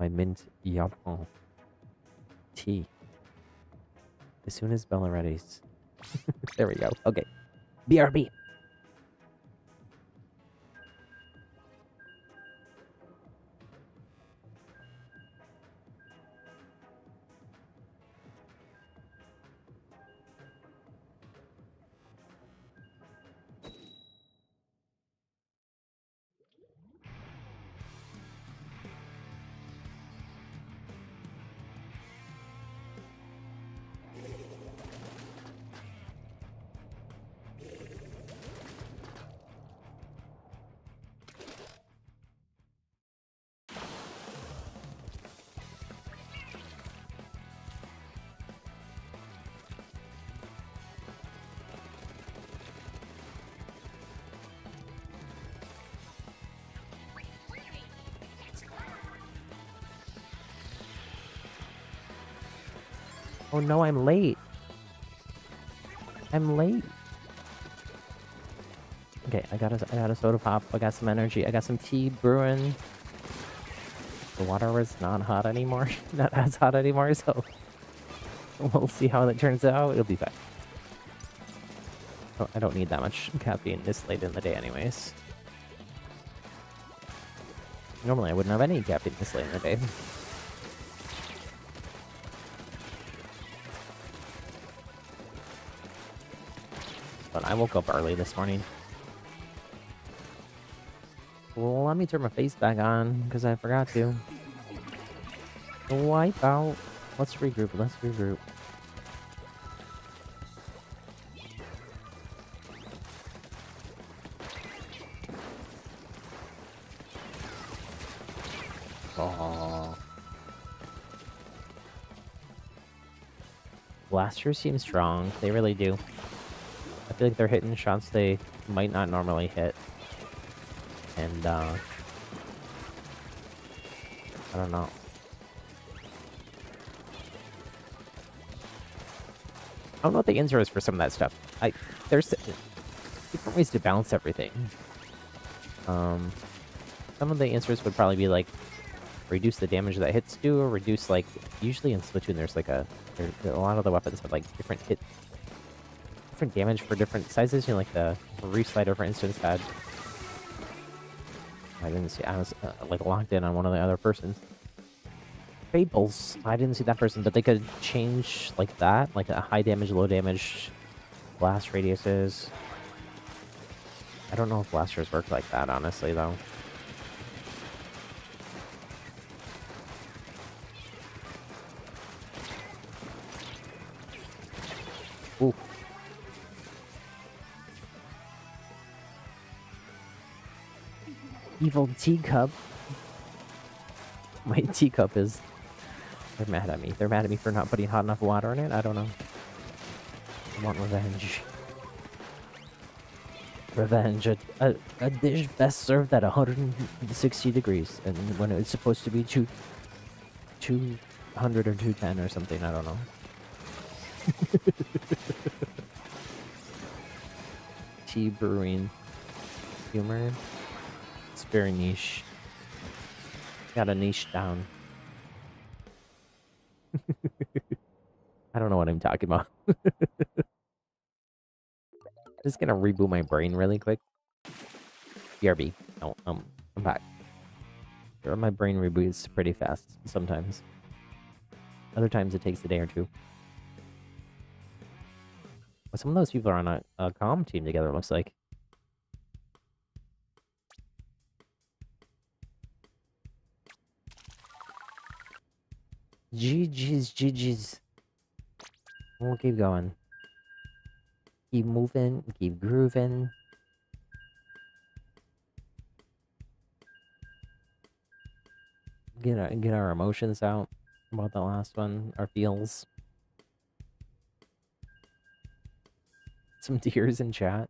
mint yapon tea. As soon as Bella ready's. There we go. Okay. BRB. Oh no, I'm late. Okay, I got a soda pop. I got some energy. I got some tea brewing. The water is not hot anymore. Not as hot anymore, so we'll see how that turns out. It'll be fine. Oh, I don't need that much caffeine this late in the day anyways. Normally I wouldn't have any caffeine this late in the day. But I woke up early this morning. Well, let me turn my face back on, because I forgot to. Wipe out. Let's regroup. Let's regroup. Oh. Blasters seem strong. They really do. I feel like they're hitting shots they might not normally hit. And, I don't know. I don't know what the answer is for some of that stuff. There's different ways to balance everything. Some of the answers would probably be like reduce the damage that hits do, or reduce like usually in Splatoon there's like a lot of the weapons have like different damage for different sizes. You know, like the reef slider for instance had. I didn't see. I was like locked in on one of the other persons. Fables. I didn't see that person, but they could change like that, like a high damage, low damage, blast radiuses. I don't know if blasters work like that, honestly, though. Ooh. Evil teacup. My teacup is... They're mad at me. They're mad at me for not putting hot enough water in it? I don't know. I want revenge. Revenge. A dish best served at 160 degrees. And when it's supposed to be 200 or 210 or something, I don't know. Tea brewing humor. It's very niche. Got a niche down. I don't know what I'm talking about. Just gonna reboot my brain really quick. BRB. No, I'm back. Sure, my brain reboots pretty fast sometimes. Other times it takes a day or two. But some of those people are on a comm team together, it looks like. GG's. We'll keep going. Keep moving, keep grooving. Get our emotions out about the last one, our feels. Some tears in chat.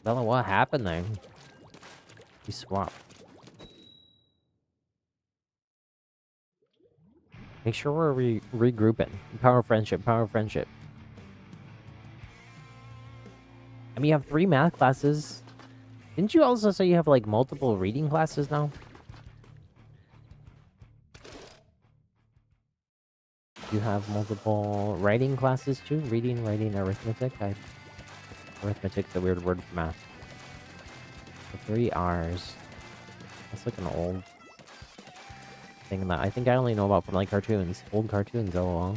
Bella, what happened there? You swapped. Make sure we're regrouping. Power of friendship, power of friendship. I mean, you have 3 math classes. Didn't you also say you have, like, multiple reading classes now? You have multiple writing classes, too? Reading, writing, arithmetic? Arithmetic's a weird word for math. The 3 R's. That's like an old thing that I think I only know about from, like, cartoons. Old cartoons, lol.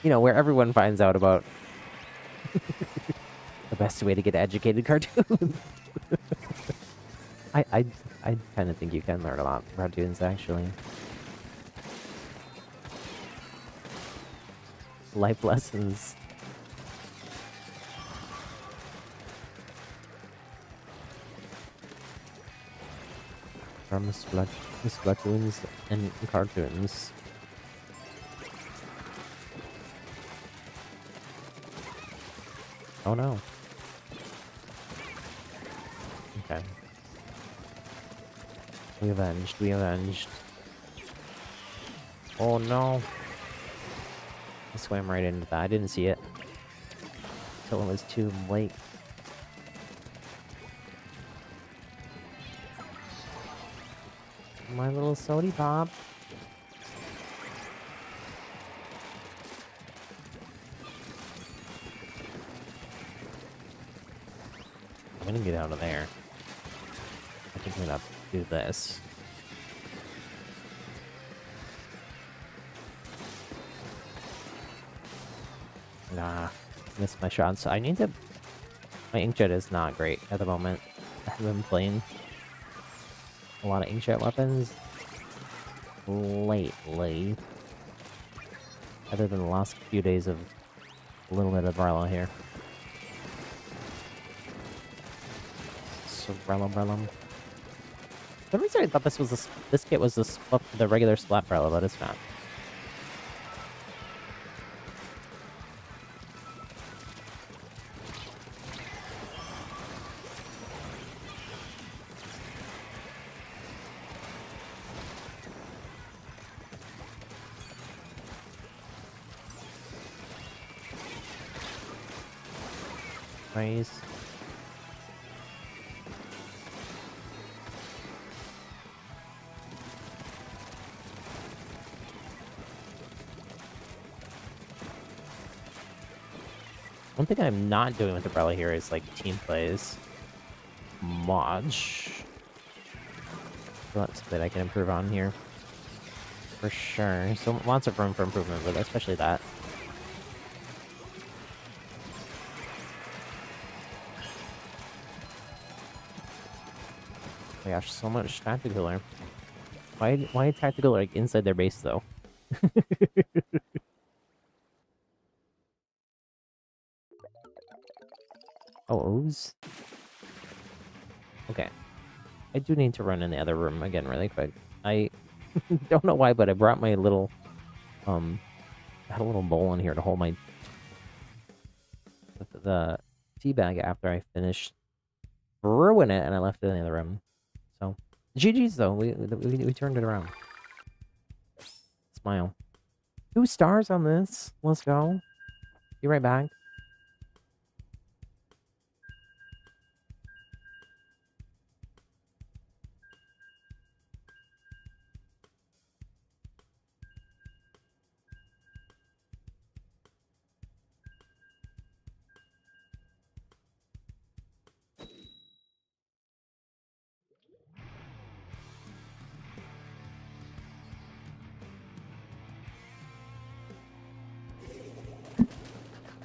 You know, where everyone finds out about the best way to get educated cartoons. I kind of think you can learn a lot from cartoons, actually. Life lessons. From Splatoons and cartoons. Oh no. Okay. We avenged, we avenged. Oh no. I swam right into that. I didn't see it until it was too late. My little sody pop. I'm gonna get out of there. I think I'm gonna do this. Nah, missed my shots. I need to... My inkjet is not great at the moment. I have been playing a lot of inkjet weapons lately. Other than the last few days of a little bit of Varla here. So Brellum. For some reason I thought this kit was the regular Splat Brella, but it's not. Nice. One thing I'm not doing with the Umbrella here is like team plays much. So that's something I can improve on here. For sure. So lots of room for improvement, but especially that. Oh my gosh, so much tactical. Why tactical like inside their base though? Oh, ooze. Okay. I do need to run in the other room again really quick. I don't know why, but I brought my little I had a little bowl in here to hold my the tea bag after I finished brewing it, and I left it in the other room. So GG's though, we turned it around. Smile. 2 stars on this. Let's go. Be right back.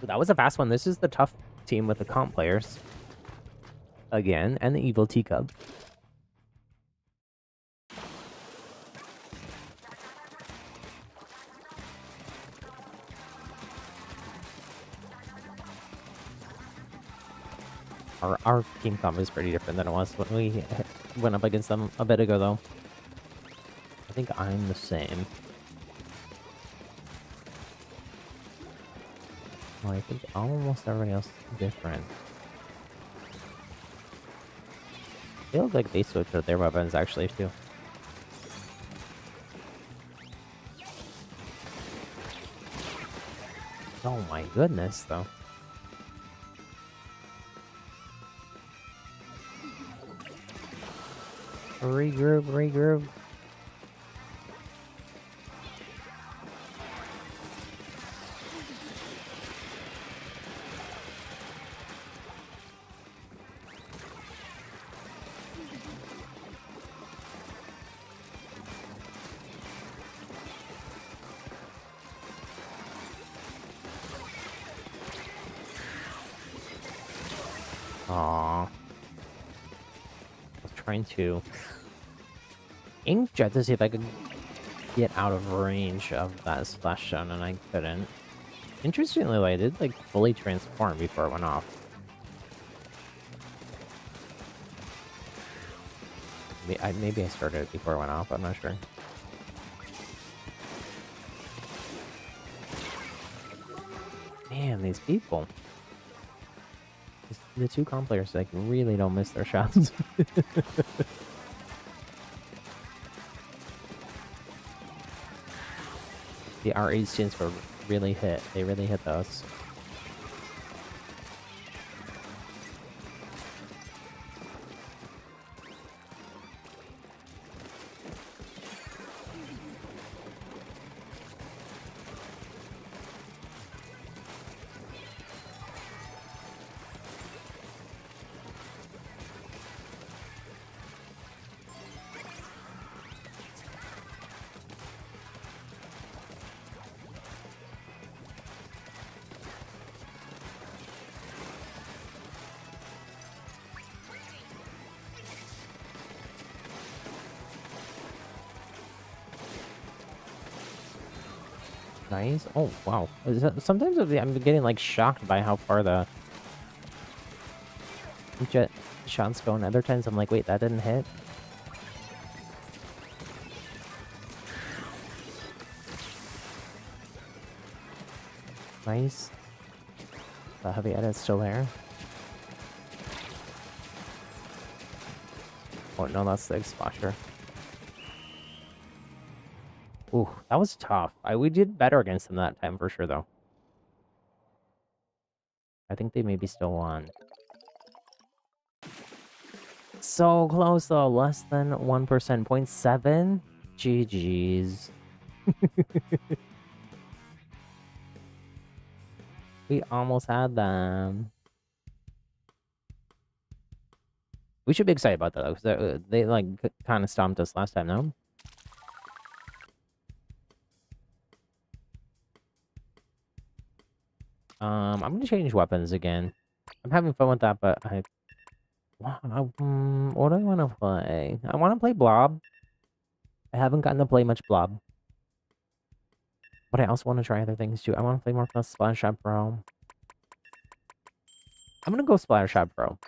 So that was a fast one. This is the tough team with the comp players. Again, and the evil teacup. Our team comp is pretty different than it was when we went up against them a bit ago, though. I think I'm the same. Well, I think almost everybody else is different. They look like they switched out their weapons, actually, too. Oh my goodness, though. Regroup. Aww. I was trying to inkjet to see if I could get out of range of that splash zone, and I couldn't. Interestingly, I did like fully transform before it went off. Maybe I started it before it went off, I'm not sure. Man, these people. The 2 comp players like really don't miss their shots. The R18s were really hit. They really hit those. Nice. Oh, wow. Sometimes I'm getting, like, shocked by how far the jet shots go, and other times I'm like, wait, that didn't hit? Nice. The heavy edit's still there. Oh, no, that's the exposure. Ooh, that was tough. We did better against them that time for sure, though. I think they may be still on. So close, though. Less than 1%. 0.7? GG's. We almost had them. We should be excited about that, though, because they like, kind of stomped us last time, no? I'm gonna change weapons again. I'm having fun with that, but what do I want to play? I want to play Blob. I haven't gotten to play much Blob. But I also want to try other things, too. I want to play more with Splattershot Pro. I'm gonna go Splattershot Pro.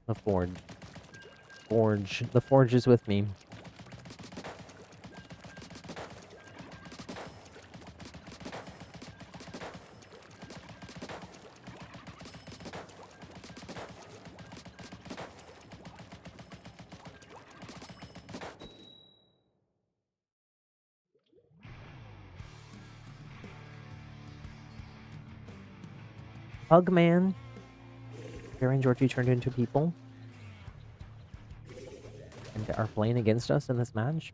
The Forge. Forge. The Forge is with me. Pugman. Gary and Georgie turned into people. And are playing against us in this match.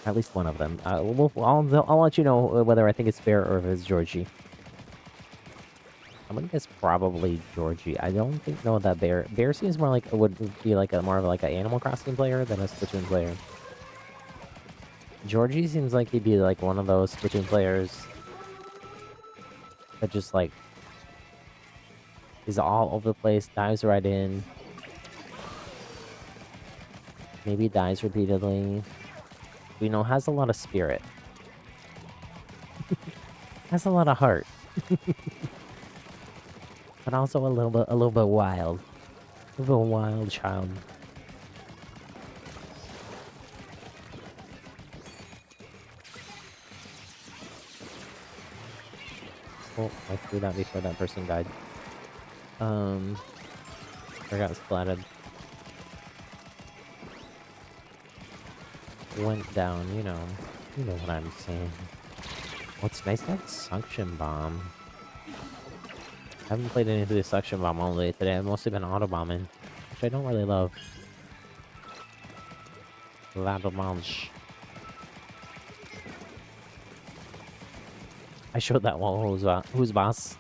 At least one of them. I'll let you know whether I think it's fair or if it's Georgie. I'm gonna guess probably Georgie. I don't think that Bear. Bear seems more like would be like more of like an Animal Crossing player than a Splatoon player. Georgie seems like he'd be like one of those Splatoon players that just like is all over the place, dives right in, maybe dies repeatedly. We know has a lot of spirit, has a lot of heart, but also a little bit wild, a little wild child. Oh, I threw that before that person died. I got splatted. Went down, you know what I'm saying. Oh, it's nice to have suction bomb. I haven't played any of the suction bomb all day today. I've mostly been auto bombing, which I don't really love. Ladomanche. I showed that wall who's boss.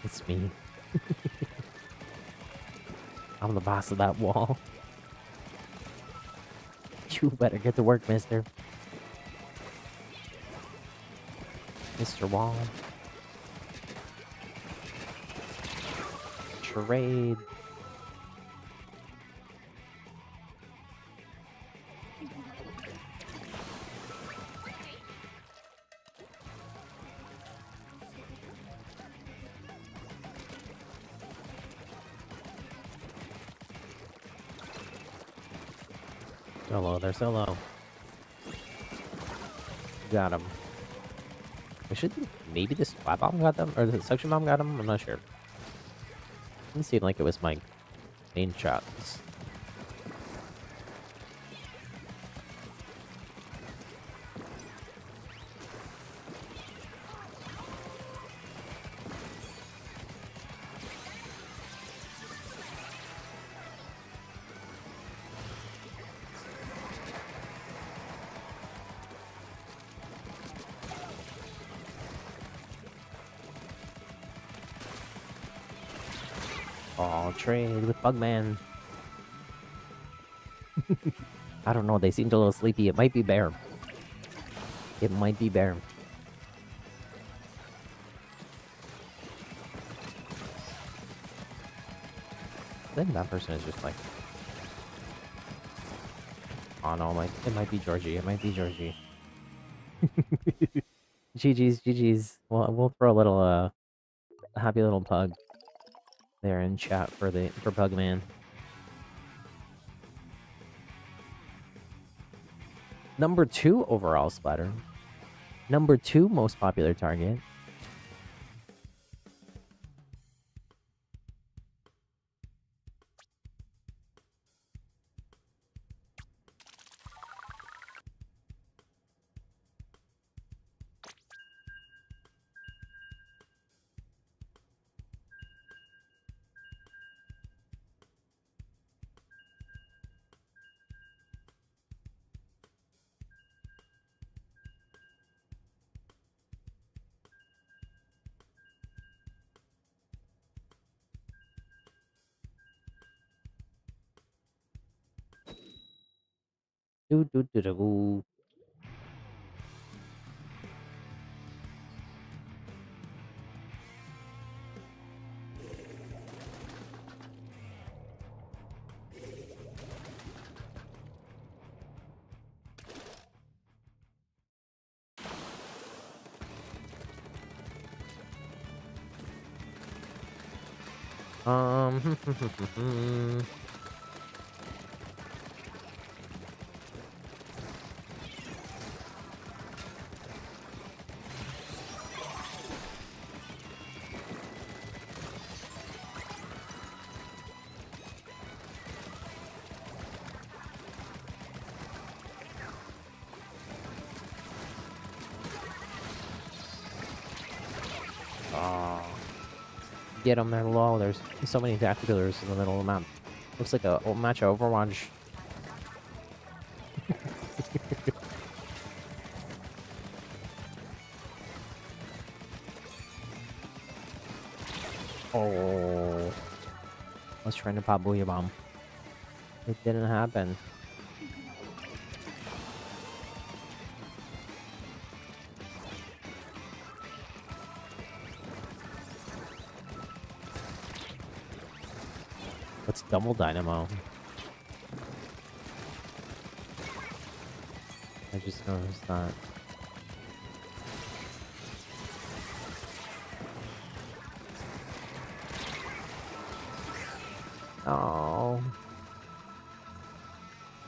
It's me. I'm the boss of that wall. You better get to work, mister. Mr. Wall. Trade. Solo, they're solo. Got him. I should think maybe the splat bomb got them, or the suction bomb got them. I'm not sure. Didn't seem like it was my main shots. Oh, trade with Bugman. I don't know, they seemed a little sleepy. It might be Bear. It might be Bear. I think that person is just like, oh no, it might be Georgie. It might be Georgie. GG's. Well, we'll throw a little happy little pug there in chat for Pugman. Number 2 overall splatter. Number 2 most popular target. Do do do do. Oh, get them there low. There's so many tacticalers in the middle of the map. Looks like a match of Overwatch. Oh, I was trying to pop Booyah Bomb. It didn't happen. Let's double dynamo. I just noticed that. Oh.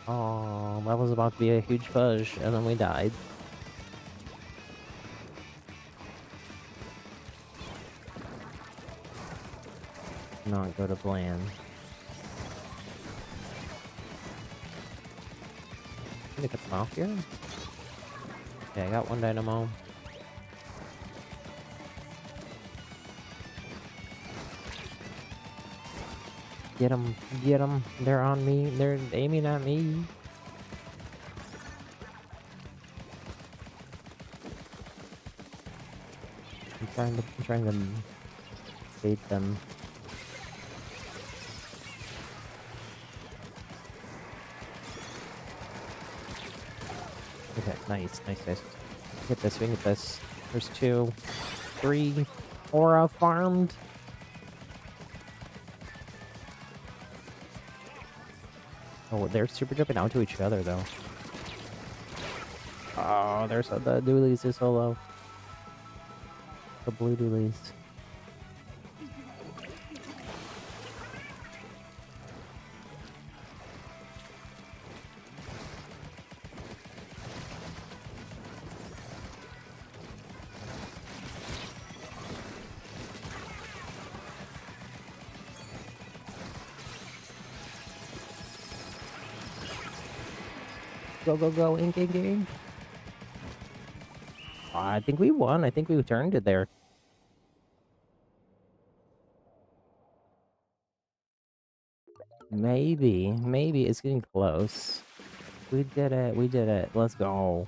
Oh, that was about to be a huge push, and then we died. Not go to plan. Can I get them off here? Okay, I got one dynamo. Get them, get them. They're on me. They're aiming at me. I'm trying to bait them. Okay, nice. Get this, we get this. There's 2, 3, aura farmed. Oh, they're super jumping out to each other though. Oh, there's the dualies is so low. The blue dualies. Go, ink. I think we won. I think we turned it there. Maybe it's getting close. We did it. Let's go.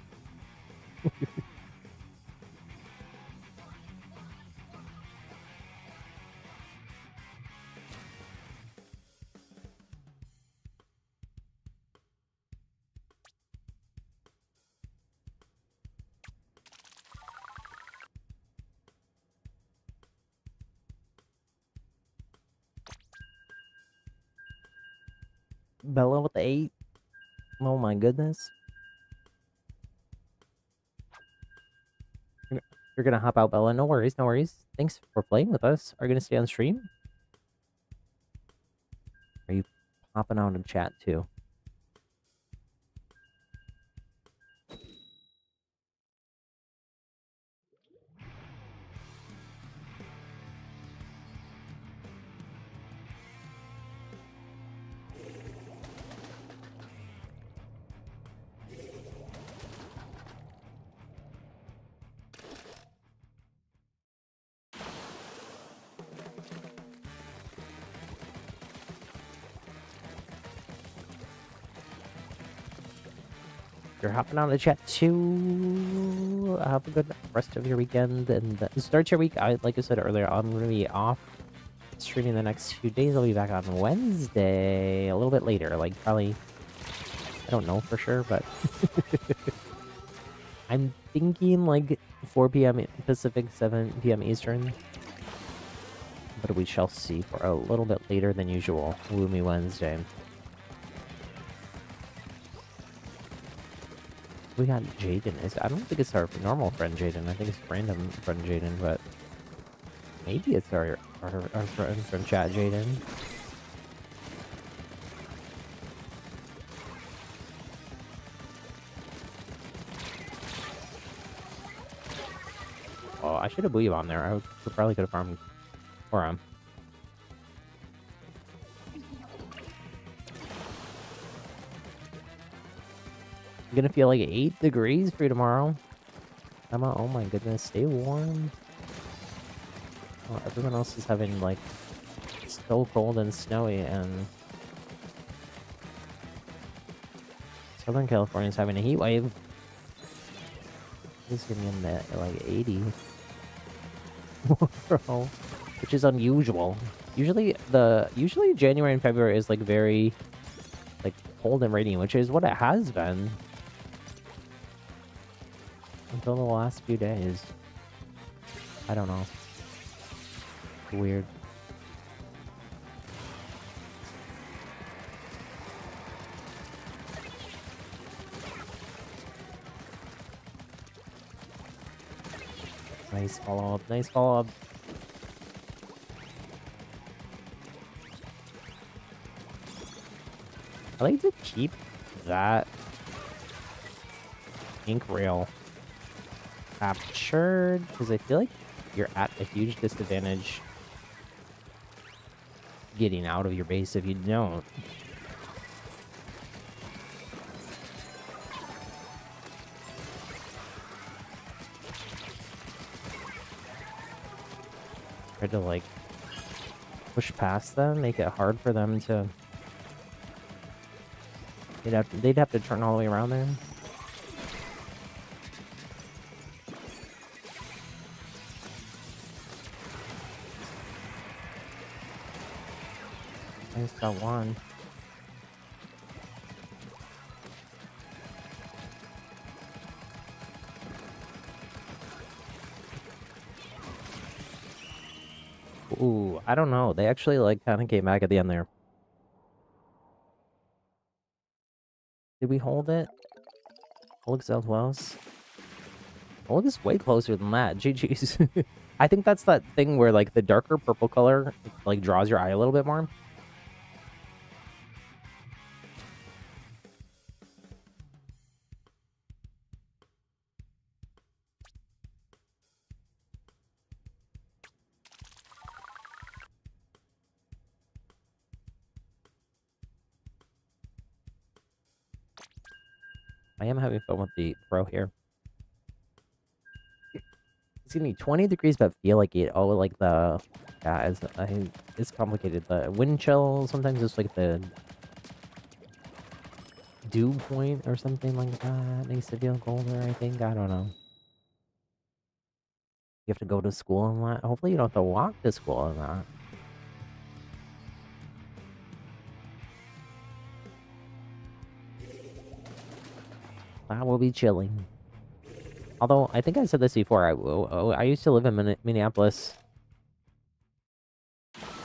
Bella with the 8. Oh my goodness. You're gonna hop out, Bella. No worries, no worries. Thanks for playing with us. Are you gonna stay on stream? Are you popping out in chat too? You're hopping on the chat too. Have a good rest of your weekend and start your week. Like I said earlier, I'm gonna be off streaming the next few days. I'll be back on Wednesday, a little bit later, like probably. I don't know for sure, but I'm thinking like 4 p.m. Pacific, 7 p.m. Eastern. But we shall see for a little bit later than usual. Woomy Wednesday. We got Jaden. I don't think it's our normal friend Jaden. I think it's random friend Jaden, but maybe it's our friend from chat Jaden. Oh, I should have booed on there. Probably could have farmed for him. Gonna feel like 8 degrees for you tomorrow. Emma, oh my goodness, stay warm. Oh, everyone else is having like so cold and snowy, and Southern California is having a heat wave. It's gonna be in the like 80, bro, which is unusual. Usually January and February is like very like cold and rainy, which is what it has been. Until the last few days. I don't know. Weird. Nice follow up. Nice follow up. I like to keep that ink rail captured because I feel like you're at a huge disadvantage getting out of your base if you don't. Try to like push past them, make it hard for them to. They'd have to turn all the way around there. I just got one. Ooh, I don't know. They actually like kind of came back at the end there. Did we hold it? Hold southwest. Hold is way closer than that. GG's. I think that's that thing where like the darker purple color like draws your eye a little bit more. I am having fun with the Pro here. It's gonna be 20 degrees, but feel like it. Oh, like the yeah, it's complicated. The wind chill sometimes it's like the dew point or something like that makes it feel colder. I think I don't know. You have to go to school and that. Hopefully, you don't have to walk to school and that. That will be chilling. Although, I think I said this before, I used to live in Minneapolis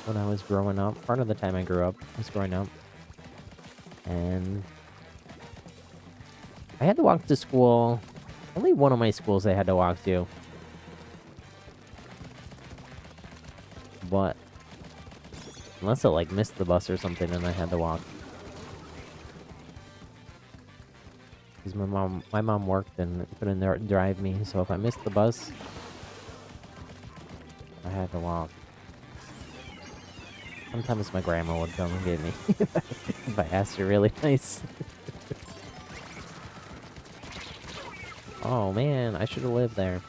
when I was growing up. Part of the time I grew up was growing up. And I had to walk to school. Only one of my schools I had to walk to. But unless I like missed the bus or something and I had to walk. Because my mom worked and couldn't drive me, so if I missed the bus, I had to walk. Sometimes my grandma would come and get me if I asked her really nice. Oh man, I should have lived there.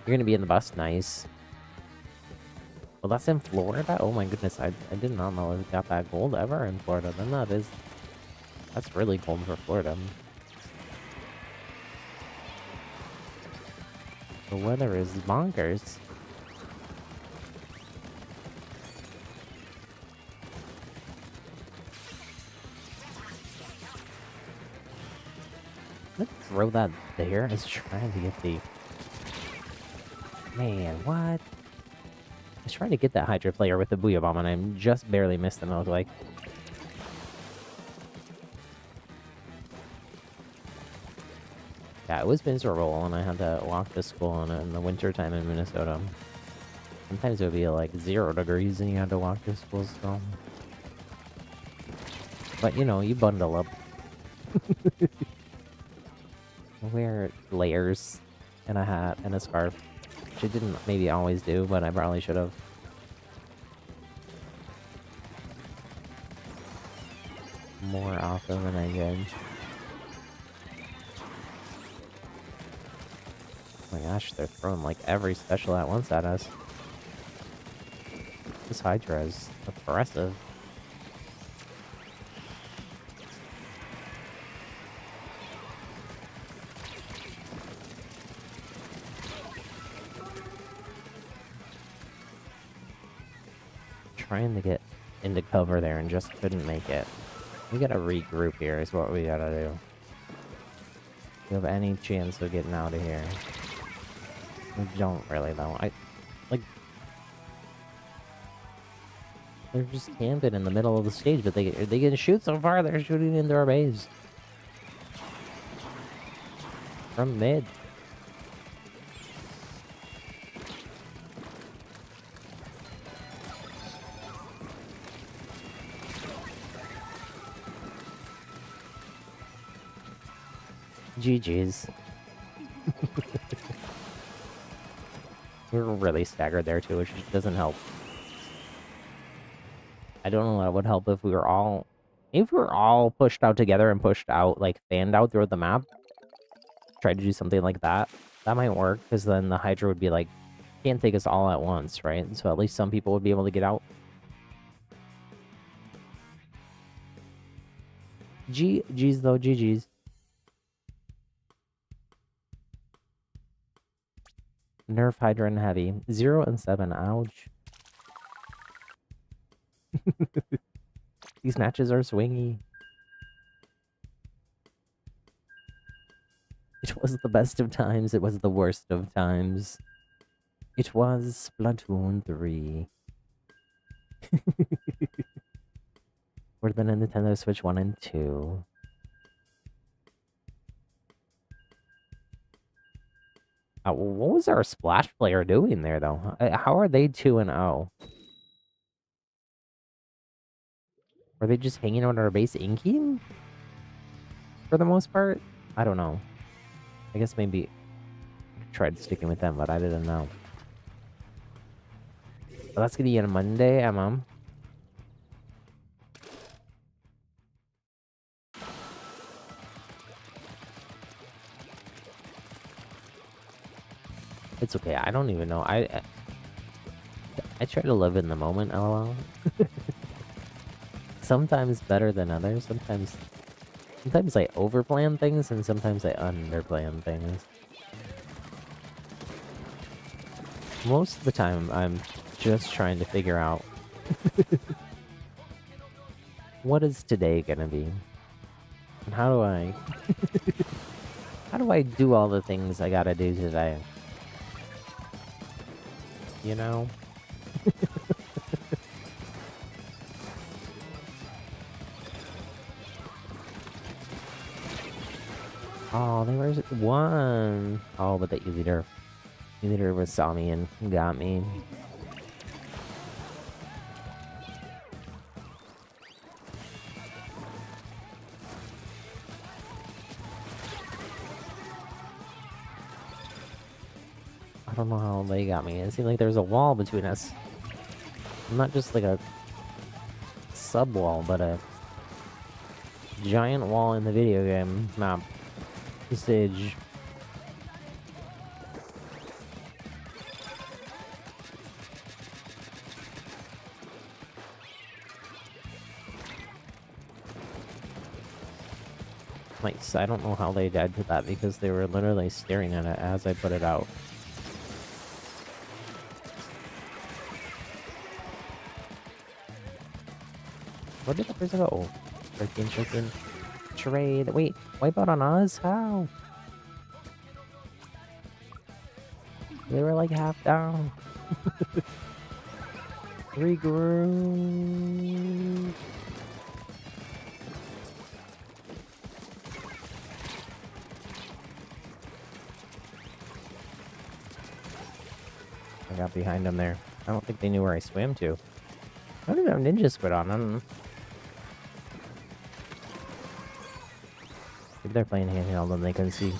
You're gonna be in the bus, nice. Well, that's in Florida? Oh my goodness, I did not know it got that gold ever in Florida. Then that's really cold for Florida. The weather is bonkers. Let's throw that there. I was trying to get the... Man, what? I was trying to get that Hydra player with the Booyah Bomb, and I just barely missed him. I was like... Yeah, it was miserable, and I had to walk to school in the winter time in Minnesota. Sometimes it would be like 0 degrees, and you had to walk to school still. But, you know, you bundle up. Wear layers and a hat and a scarf, which I didn't maybe always do, but I probably should have. More often than I did. Oh my gosh, they're throwing like every special at once at us. This Hydra is aggressive. Trying to get into cover there and just couldn't make it. We gotta regroup here is what we gotta do. If you have any chance of getting out of here. We don't really though. They're just camping in the middle of the stage, but they can shoot so far. They're shooting into our base from mid. GG's. We're really staggered there too, which doesn't help. I don't know what would help if we were all pushed out together and pushed out, like fanned out throughout the map. Try to do something like that. That might work, because then the Hydra would be like, can't take us all at once, right? So at least some people would be able to get out. GG's though, GG's. Nerf Hydra and Heavy. 0 and 7, ouch. These matches are swingy. It was the best of times, it was the worst of times. It was Splatoon 3. Or the Nintendo Switch 1 and 2. What was our Splash player doing there, though? How are they 2 and 0? Were they just hanging out on our base inking? For the most part? I don't know. I guess maybe I tried sticking with them, but I didn't know. But that's gonna be on a Monday, Emma. It's okay. I don't even know. I try to live in the moment, lol. Sometimes better than others. Sometimes I overplan things, and sometimes I underplan things. Most of the time, I'm just trying to figure out what is today gonna be, and how do I do all the things I gotta do today? You know? Oh, they were one. Oh, but the E-leader was saw me and got me. I don't know how they got me. It seemed like there was a wall between us. Not just like a sub wall, but a giant wall in the video game map stage. Nice. I don't know how they died to that because they were literally staring at it as I put it out. Where did the person go? Oh, freaking trade. Wait, wipe out on us? How? They were like half down. Regroup. I got behind them there. I don't think they knew where I swam to. I don't even have ninja squid on. I don't know. Maybe they're playing handheld and they couldn't see.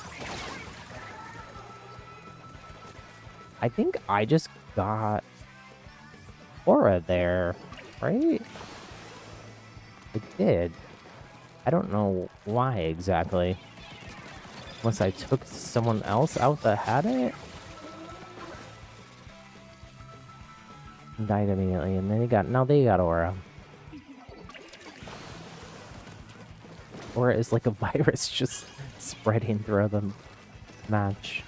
I think I just got Aura there, right? I did. I don't know why exactly. Unless I took someone else out that had it? And died immediately, and then now they got Aura. Aura is like a virus just spreading through the match.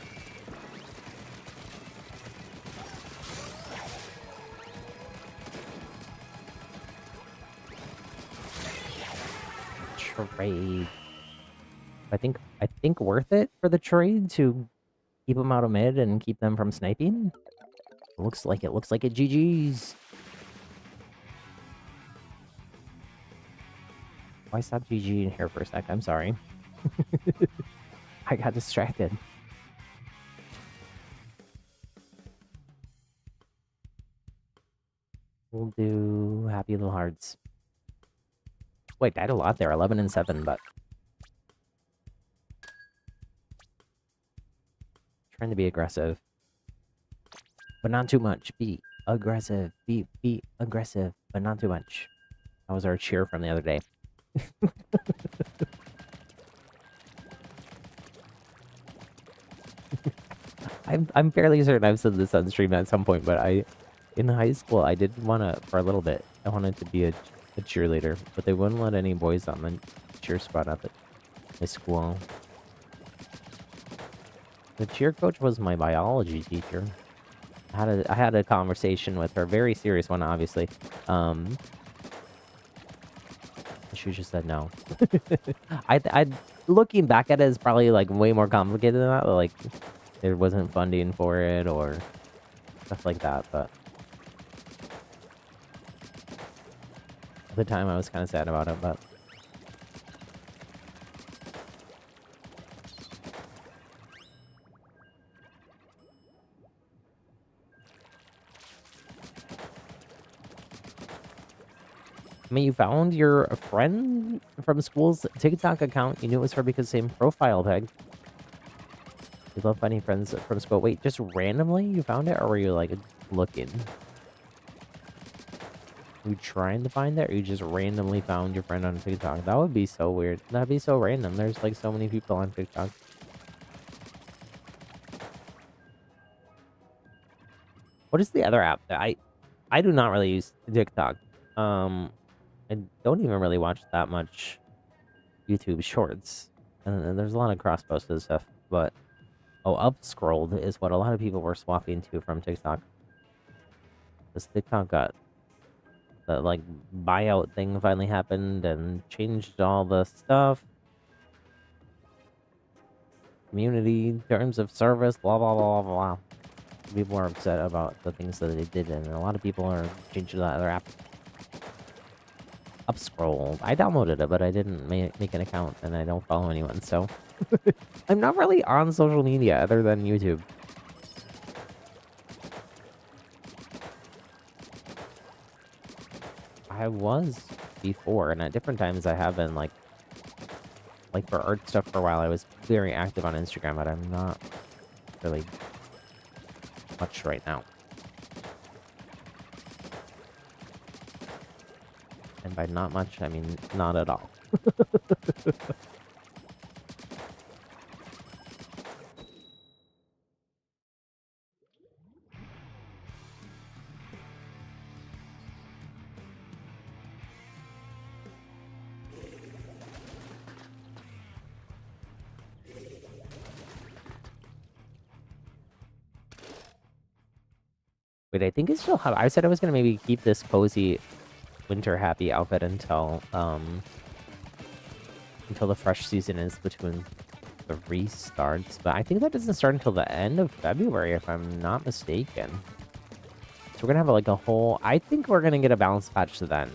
Trade. I think worth it for the trade to keep them out of mid and keep them from sniping. Looks like it. GG's. Why stop GG in here for a sec? I'm sorry. I got distracted. We'll do Happy Little Hearts. Wait, died a lot there. 11 and 7, but trying to be aggressive, but not too much. Be aggressive. Be aggressive, but not too much. That was our cheer from the other day. I'm fairly certain I've said this on stream at some point, but in high school I did for a little bit. I wanted to be a cheerleader, but they wouldn't let any boys on the cheer squad up at my school. The cheer coach was my biology teacher. I had a conversation with her, very serious one, obviously. She just said no. I looking back at it is probably like way more complicated than that. Like there wasn't funding for it or stuff like that, but at the time I was kind of sad about it, but I mean, you found your friend from school's TikTok account. You knew it was her because same profile tag. You love finding friends from school. Wait, just randomly you found it, or were you like looking? Were you trying to find it, or you just randomly found your friend on TikTok? That would be so weird. That'd be so random. There's like so many people on TikTok. What is the other app that I do not really use TikTok. I don't even really watch that much YouTube Shorts, and there's a lot of cross-posted stuff. But Upscrolled is what a lot of people were swapping to from TikTok. This TikTok got the like buyout thing finally happened and changed all the stuff. Community terms of service, blah blah blah blah blah. People are upset about the things that they did, and a lot of people are changing to that other app. Upscroll. I downloaded it, but I didn't make an account, and I don't follow anyone, so... I'm not really on social media other than YouTube. I was before, and at different times I have been, like for art stuff for a while, I was very active on Instagram, but I'm not really much right now. And by not much, I mean not at all. Wait, I think it's still hot. I said I was gonna maybe keep this cozy winter happy outfit until the fresh season in Splatoon 3 starts, but I think that doesn't start until the end of February, if I'm not mistaken. So we're gonna have like a whole... I think we're gonna get a balance patch then,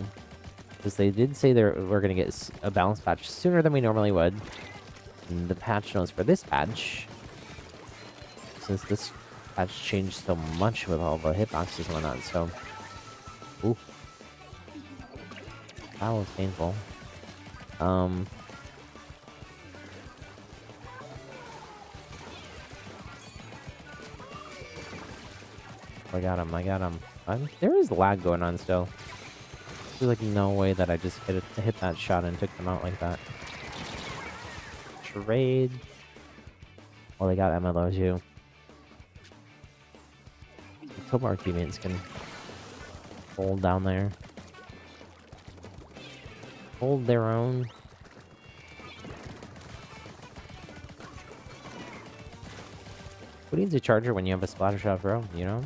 because they did say we're gonna get a balance patch sooner than we normally would. And the patch notes for this patch, since this patch changed so much with all the hitboxes and whatnot, so... Ooh. That was painful. I got him, I got him. There is lag going on still. There's like no way that I just hit that shot and took them out like that. Trade. Oh, they got MLO too. Let's hope our teammates can hold down there. Hold their own. Who needs a charger when you have a splatter shot throw, you know?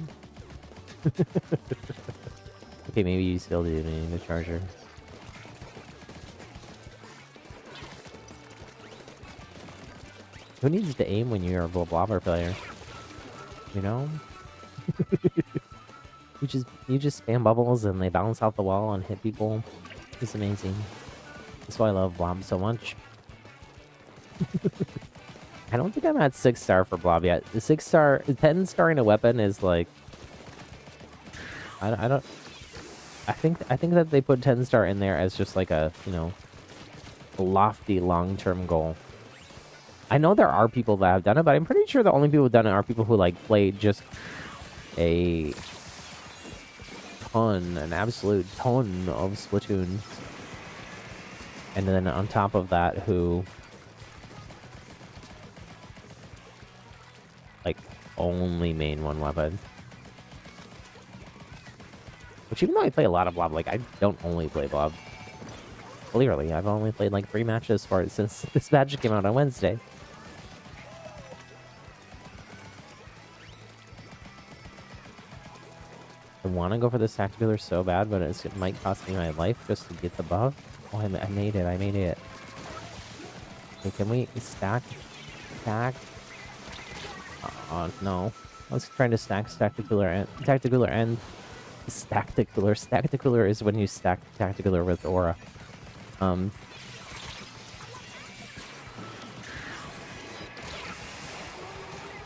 Okay, maybe you still do need a charger. Who needs to aim when you're a blobber player? You know? you just spam bubbles and they bounce off the wall and hit people. It's amazing. That's why I love Blob so much. I don't think I'm at 6-star for Blob yet. The 6-star, 10-starring a weapon is like... I don't... I think that they put 10-star in there as just like a, you know, lofty long-term goal. I know there are people that have done it, but I'm pretty sure the only people who've done it are people who like play just an absolute ton of Splatoon. And then on top of that, who like only main one weapon. Which, even though I play a lot of Blob, like, I don't only play Blob. Clearly, I've only played like 3 matches for it since this match came out on Wednesday. I want to go for this tactical so bad, but it might cost me my life just to get the buff. Oh, I made it, I made it. Okay, can we stack? Stack? No. I was trying to stack Tacticular and... Stacticular. Stacticular is when you stack Tacticular with Aura.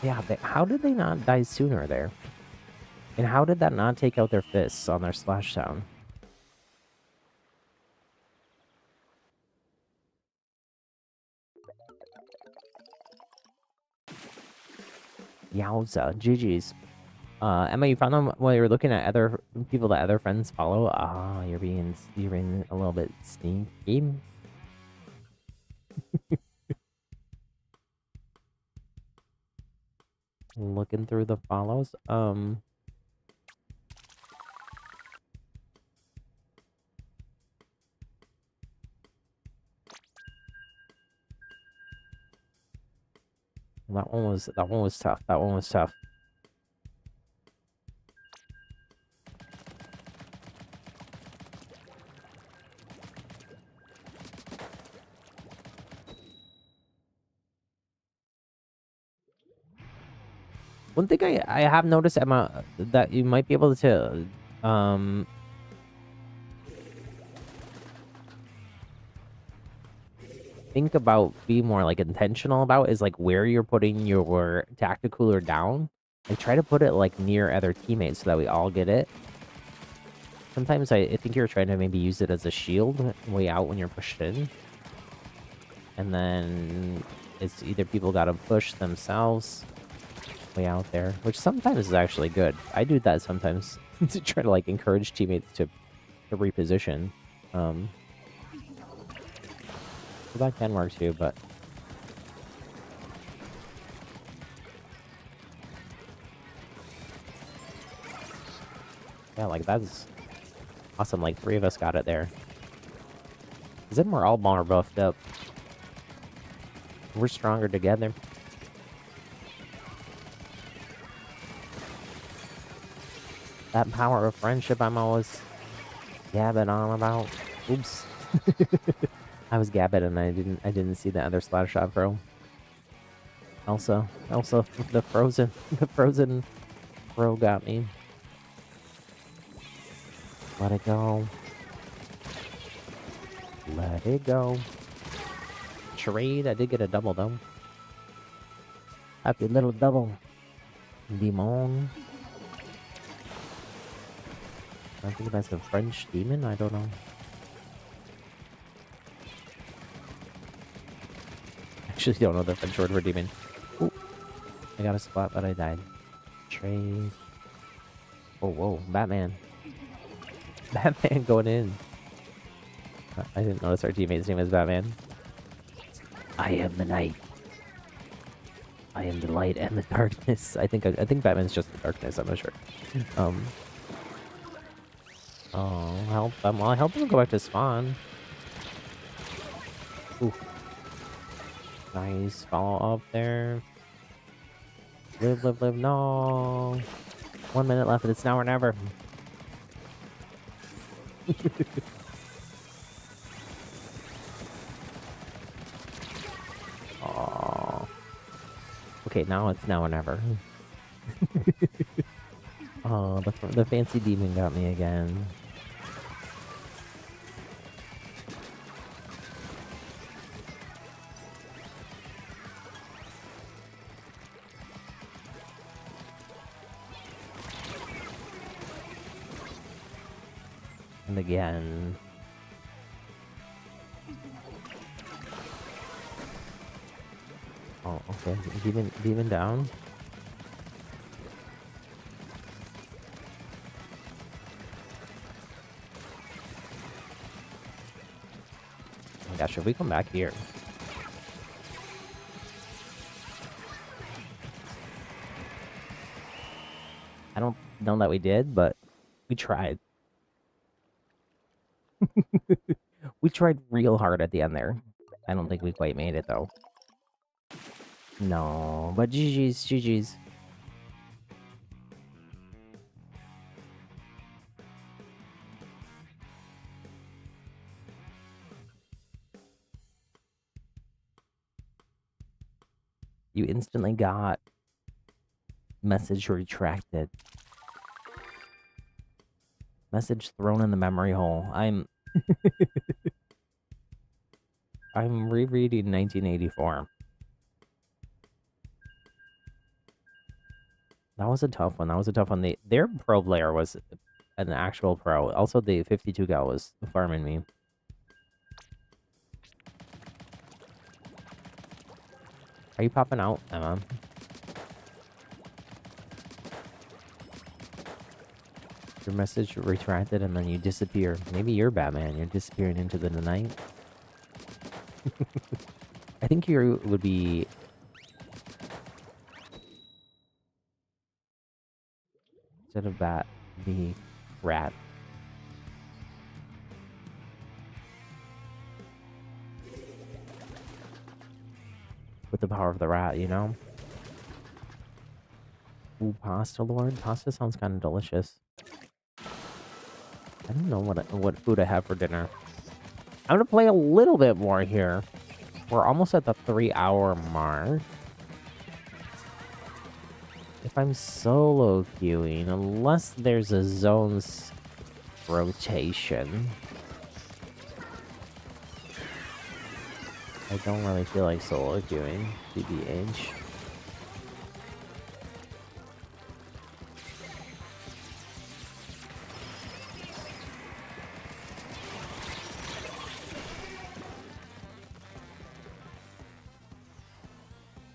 Yeah, how did they not die sooner there? And how did that not take out their fists on their splashdown? Yowza, GG's. Emma, you found them while you were looking at other people that other friends follow. Ah, you're being a little bit sneaky. Looking through the follows. That one was tough. That one was tough. One thing I have noticed, Emma, that you might be able to think about, be more like intentional about is like where you're putting your tactical cooler down. Like try to put it like near other teammates so that we all get it. Sometimes I think you're trying to maybe use it as a shield way out when you're pushed in. And then it's either people gotta push themselves way out there, which sometimes is actually good. I do that sometimes to try to like encourage teammates to reposition. So that can work too, but yeah, like that's awesome. Like 3 of us got it there. Cause then we're all more buffed up. We're stronger together. That power of friendship I'm always gabbing on about. Oops. I was gabbing and I didn't see the other splatter shot throw. Also the frozen throw got me. Let it go. Let it go. Trade. I did get a double though. Happy little double. Demon. I think that's a French demon. I don't know. Actually, don't know the French word for demon. Ooh. I got a spot, but I died. Trade. Oh, whoa. Batman. Batman going in. I didn't notice our teammate's name is Batman. I am the night. I am the light and the darkness. I think Batman's just the darkness. I'm not sure. Oh, help them! Well, I help them go back to spawn. Ooh. Nice follow up there. Live, live, live. No. 1 minute left, and it's now or never. Oh. Okay, now it's now or never. Oh, the fancy demon got me again. And again. Oh, okay. Demon down. Oh my gosh, should we come back here? I don't know that we did, but we tried. We tried real hard at the end there. I don't think we quite made it though. No, but GG's, GG's. You instantly got message retracted. Message thrown in the memory hole. I'm rereading 1984. That was a tough one. That was a tough one. Their pro player was an actual pro. Also, the 52 gal was farming me. Are you popping out, Emma? Your message retracted and then you disappear. Maybe you're Batman. You're disappearing into the night. I think you would be... Instead of bat, the rat. With the power of the rat, you know? Ooh, pasta, Lord. Pasta sounds kind of delicious. I don't know what food I have for dinner. I'm gonna play a little bit more here. We're almost at the 3-hour mark. If I'm solo queuing, unless there's a zones rotation, I I don't really feel like solo queuing, TBH.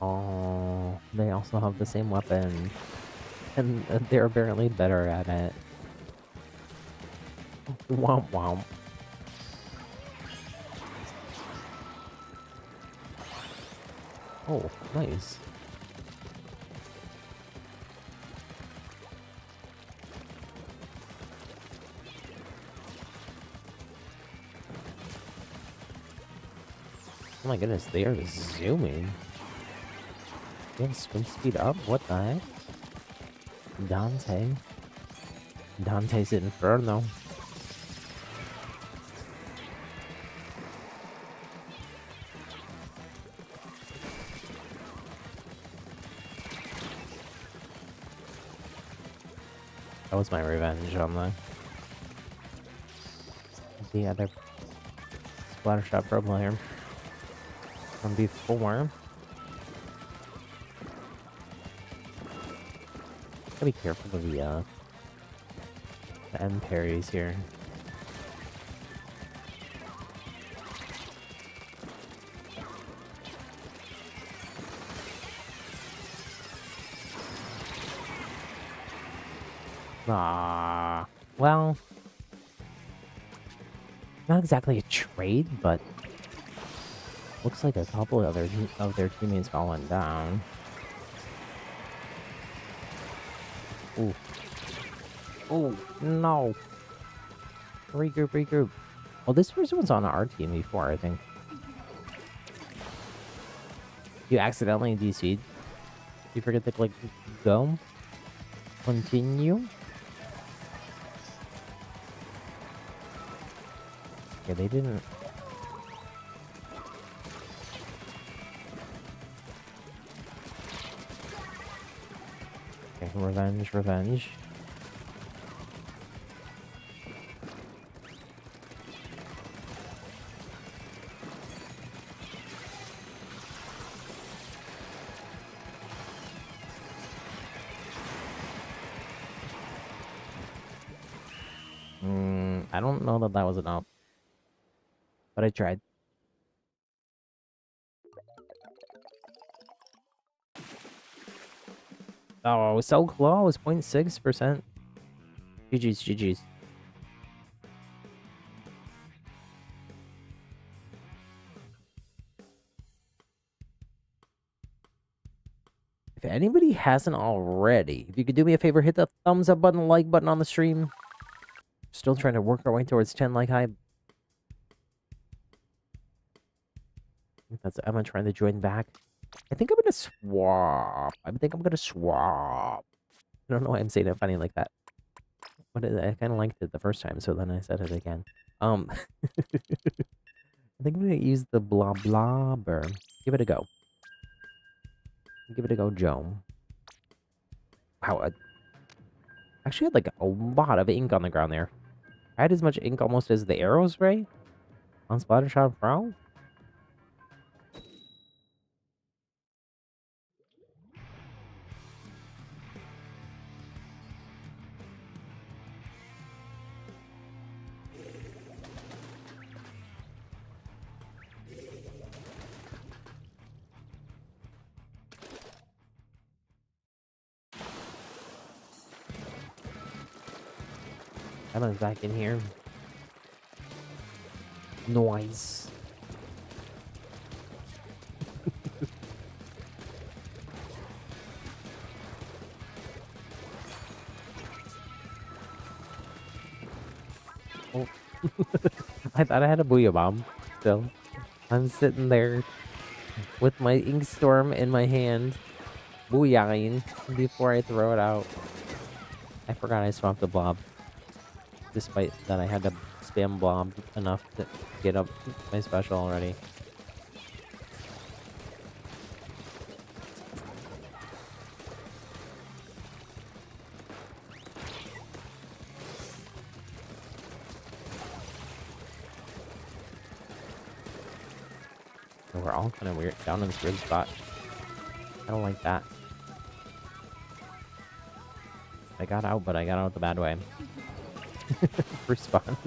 Oh, they also have the same weapon. And they're apparently better at it. Womp womp. Oh, nice. Oh my goodness, they are zooming. They have swim speed up? What the heck? Dante. Dante's Inferno. That was my revenge on the other Splattershot Pro player from before. Gotta be careful of the end parries here. Ah, well, not exactly a trade, but looks like a couple of their teammates falling down. Ooh. Oh, no. Regroup, regroup. Well, this person was on our team before, I think. You accidentally DC'd. You forget to click go. Continue. Yeah, they didn't. Okay, revenge, revenge. I don't know that was enough, but I tried. Oh, so close, 0.6%. GG's, GG's. If anybody hasn't already, if you could do me a favor, hit the thumbs up button, like button on the stream. Still trying to work our way towards 10 like high. That's Emma trying to join back. I think I'm gonna swap. I think I'm gonna swap. I don't know why I'm saying it funny like that. But I kind of liked it the first time, so then I said it again. I think I'm gonna use the blah blobber. Give it a go. Give it a go, Joe. Wow, I actually had like a lot of ink on the ground there. I had as much ink almost as the arrow spray on Splattershot Pro. Emma's back in here. Noise. Oh. I thought I had a booyah bomb. So I'm sitting there with my ink storm in my hand, booyahing before I throw it out. I forgot I swapped the blob. Despite that I had to spam blob enough to get up my special already. And we're all kind of weird down in this weird spot. I don't like that. I got out, but I got out the bad way. Respawn.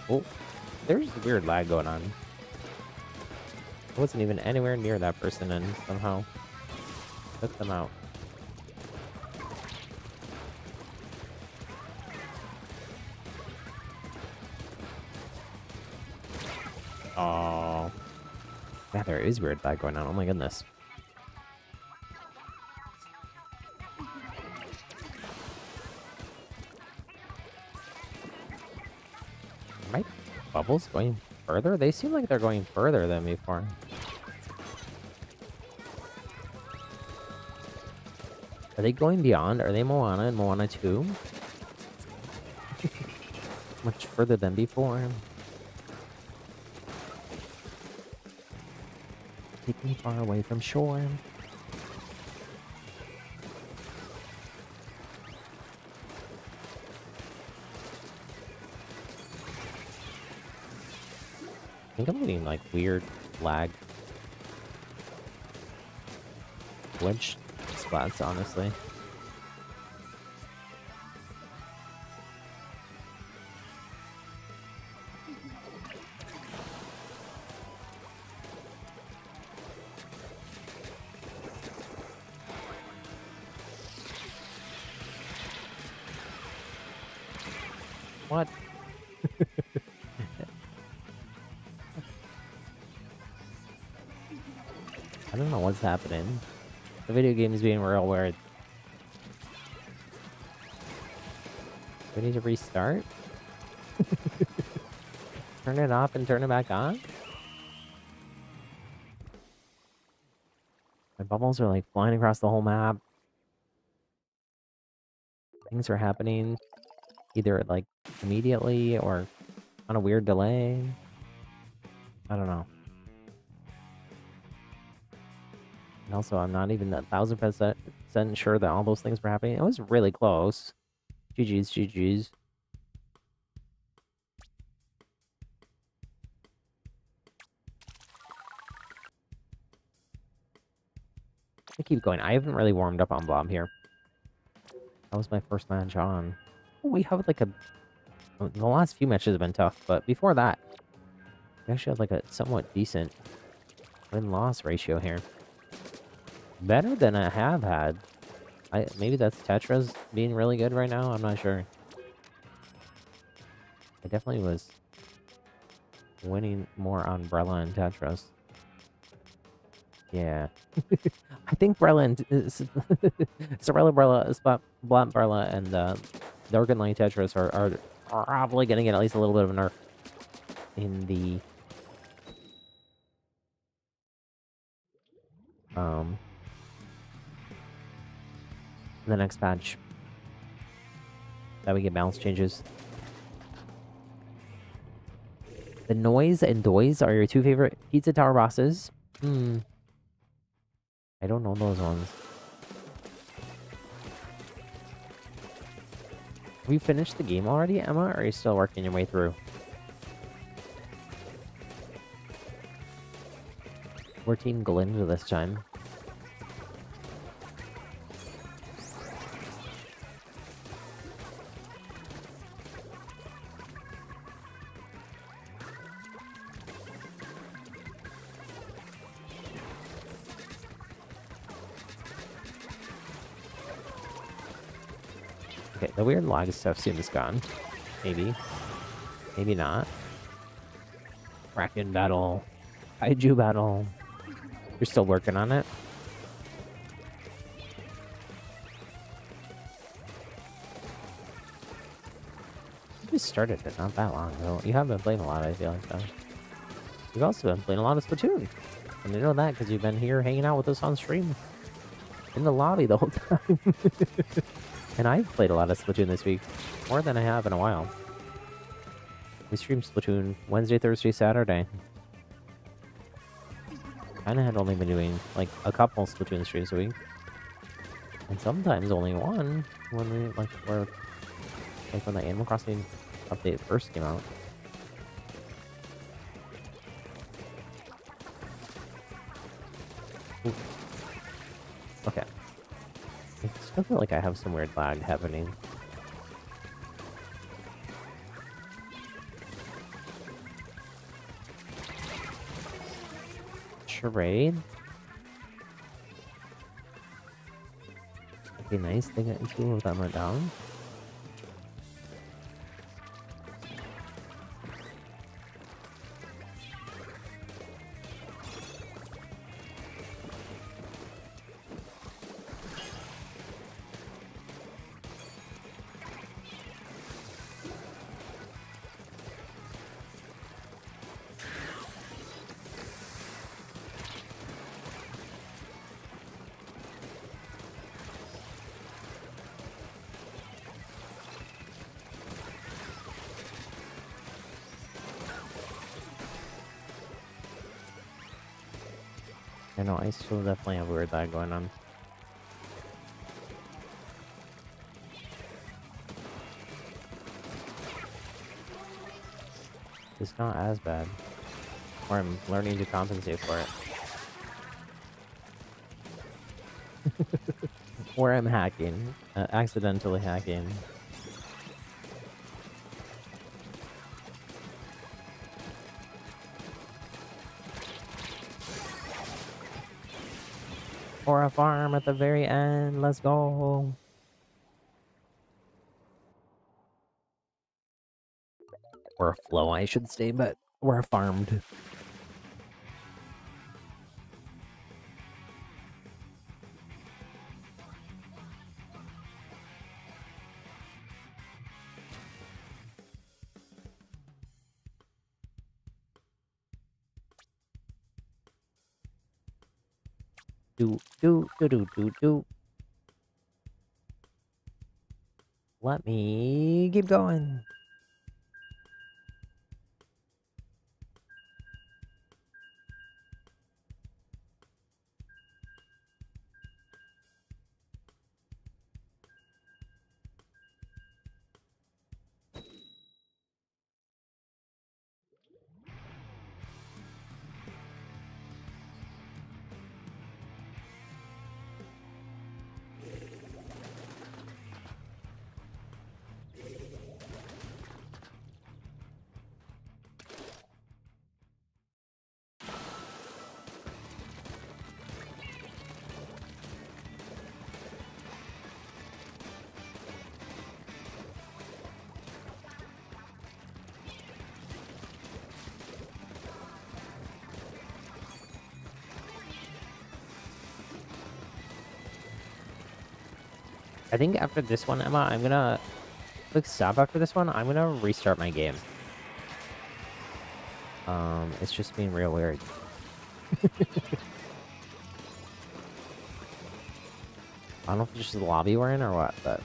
Oh, there's weird lag going on. I wasn't even anywhere near that person and somehow took them out. Oh. Yeah, there is weird lag going on. Oh my goodness. Are my bubbles going further? They seem like they're going further than before. Are they going beyond? Are they Moana and Moana 2? Much further than before. Take me far away from shore. I think I'm getting like weird lag. Glitch splats, honestly. What? I don't know what's happening. The video game is being real weird. We need to restart? Turn it off and turn it back on? My bubbles are like flying across the whole map. Things are happening either like immediately or on a weird delay. I don't know. And also, I'm not even 1,000% sure that all those things were happening. It was really close. GG's, GG's. I keep going. I haven't really warmed up on Blob here. That was my first match on. We have like a... The last few matches have been tough, but before that, we actually have like a somewhat decent win-loss ratio here. Better than I have had. Maybe that's Tetra's being really good right now. I'm not sure. I definitely was winning more on Brella and Tetris. Yeah. I think Brella and... Sorella Brella, Blunt Brella, and the Organ Line Tetris are probably going to get at least a little bit of a nerf in the next patch. That we get balance changes. The Noise and Doys are your two favorite Pizza Tower bosses. I don't know those ones. Have you finished the game already, Emma, or are you still working your way through? We're Team Glinda this time. Okay, the weird lag stuff seems gone. Maybe. Maybe not. Kraken battle. Kaiju battle. You're still working on it? You just started it not that long ago. You have been playing a lot, I feel like, though. You've also been playing a lot of Splatoon. And I know that because you've been here hanging out with us on stream. In the lobby the whole time. And I've played a lot of Splatoon this week. More than I have in a while. We stream Splatoon Wednesday, Thursday, Saturday. Kinda had only been doing like a couple Splatoon streams a week. And sometimes only one when we're Like when the Animal Crossing update first came out. Ooh. Okay. I still feel like I have some weird lag happening. Charade? Okay, nice. They got two of them went down. I know, I still definitely have weird lag going on. It's not as bad. Or I'm learning to compensate for it. Or I'm hacking. Accidentally hacking. Or a farm at the very end. Let's go. Or a flow, I should say, but we're farmed. Do. Let me keep going. I think after this one, Emma, I'm gonna quick stop after this one. I'm gonna restart my game. It's just being real weird. I don't know if it's just the lobby we're in or what, but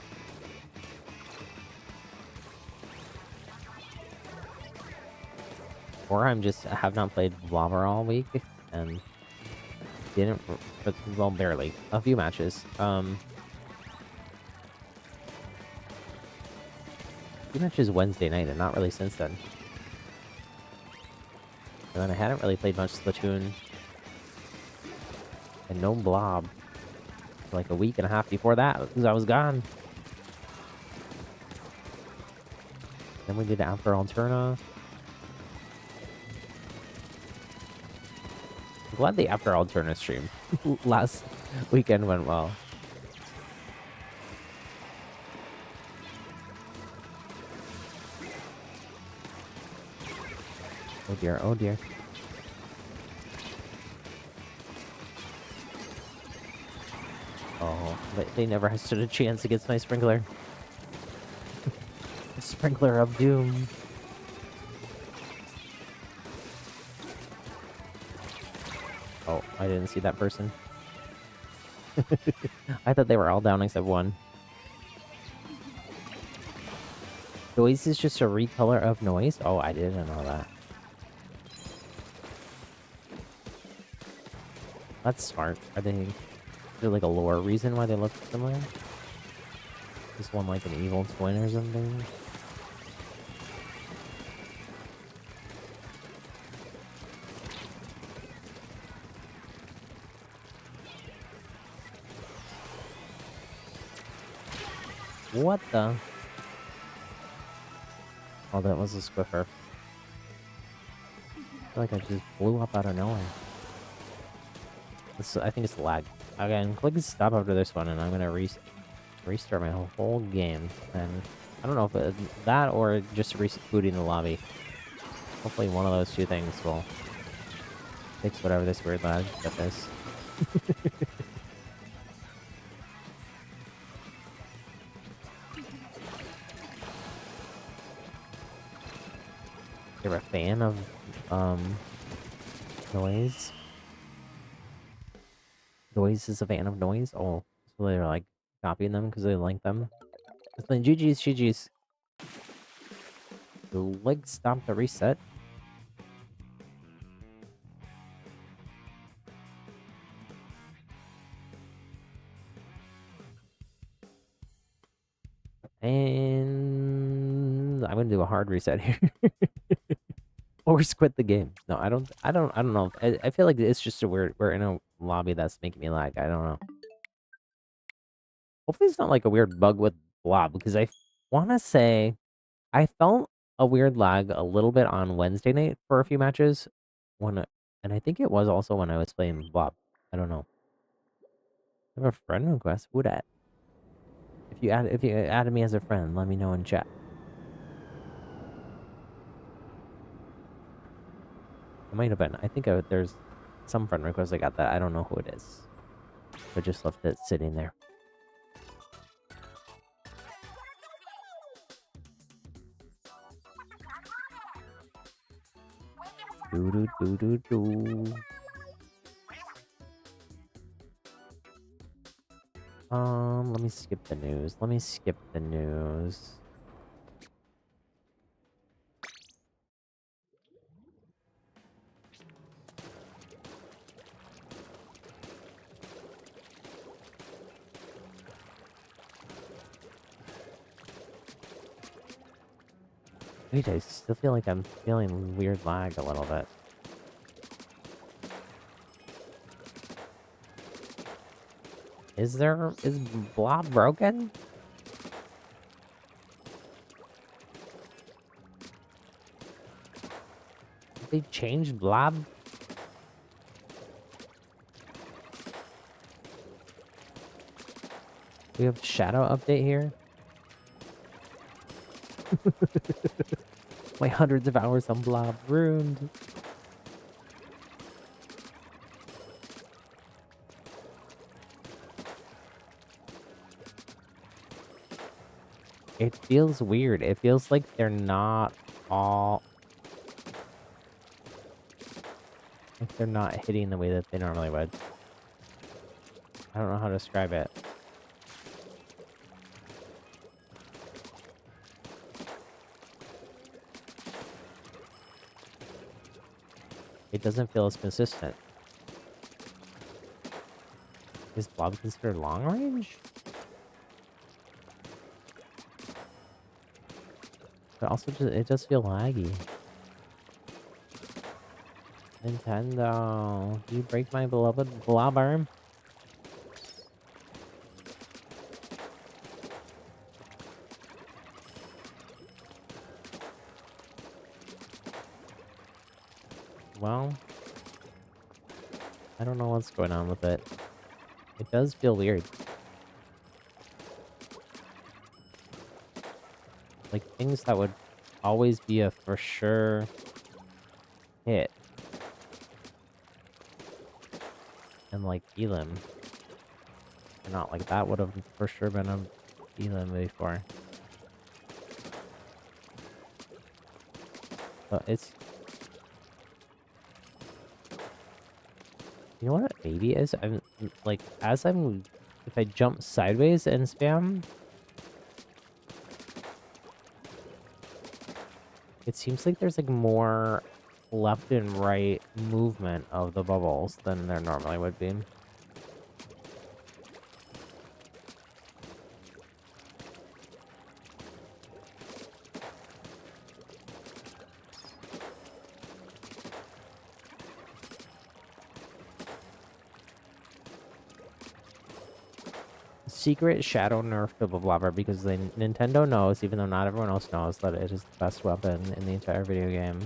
or I'm just have not played Lava all week and didn't, but well, barely a few matches. Few matches Wednesday night, and not really since then. And then I hadn't really played much Splatoon and no Blob for like a week and a half before that because I was gone. Then we did After Alterna. I'm glad the After Alterna stream last weekend went well. Oh dear, oh dear. Oh, but they never stood a chance against my sprinkler. The sprinkler of doom. Oh, I didn't see that person. I thought they were all down except one. Noise is just a recolor of noise? Oh, I didn't know that. That's smart. Are they... Is there like a lore reason why they look similar? This one like an evil twin or something? What the? Oh, that was a Swiffer. I feel like I just blew up out of nowhere. I think it's the lag. Again, click stop after this one, and I'm gonna restart my whole game. And I don't know if it's that or just rebooting the lobby. Hopefully one of those two things will fix whatever this weird lag stuff is. You're a fan of noise? Noise is a fan of noise? Oh, so they're like copying them because they like them. It's been GG's. The leg stop to reset. And I'm gonna do a hard reset here. Or just quit the game. No, I don't know. I feel like it's just we're in a lobby that's making me lag. I don't know. Hopefully it's not like a weird bug with Blob, because I wanna say I felt a weird lag a little bit on Wednesday night for a few matches and I think it was also when I was playing Blob. I don't know. I have a friend request. Who dat? If you added me as a friend, let me know in chat. It might have been. I think there's some friend request I got that. I don't know who it is. I just left it sitting there. Do do do do do. Let me skip the news. Wait, I still feel like I'm feeling weird lag a little bit. Is Blob broken? Did they changed Blob? We have shadow update here. My hundreds of hours on Blob ruined. It feels weird. It feels like they're not all... like they're not hitting the way that they normally would. I don't know how to describe it. It doesn't feel as consistent. Is Blob considered long range? But also, it does feel laggy. Nintendo, you break my beloved Blob arm? Well, I don't know what's going on with it. It does feel weird. Like things that would always be a for sure hit. And like Elim. Or not like that would have for sure been a Elim before. But it's... You know what it maybe is? I'm like, if I jump sideways and spam, it seems like there's like more left and right movement of the bubbles than there normally would be. secret shadow nerf to Blobber because Nintendo knows, even though not everyone else knows, that it is the best weapon in the entire video game.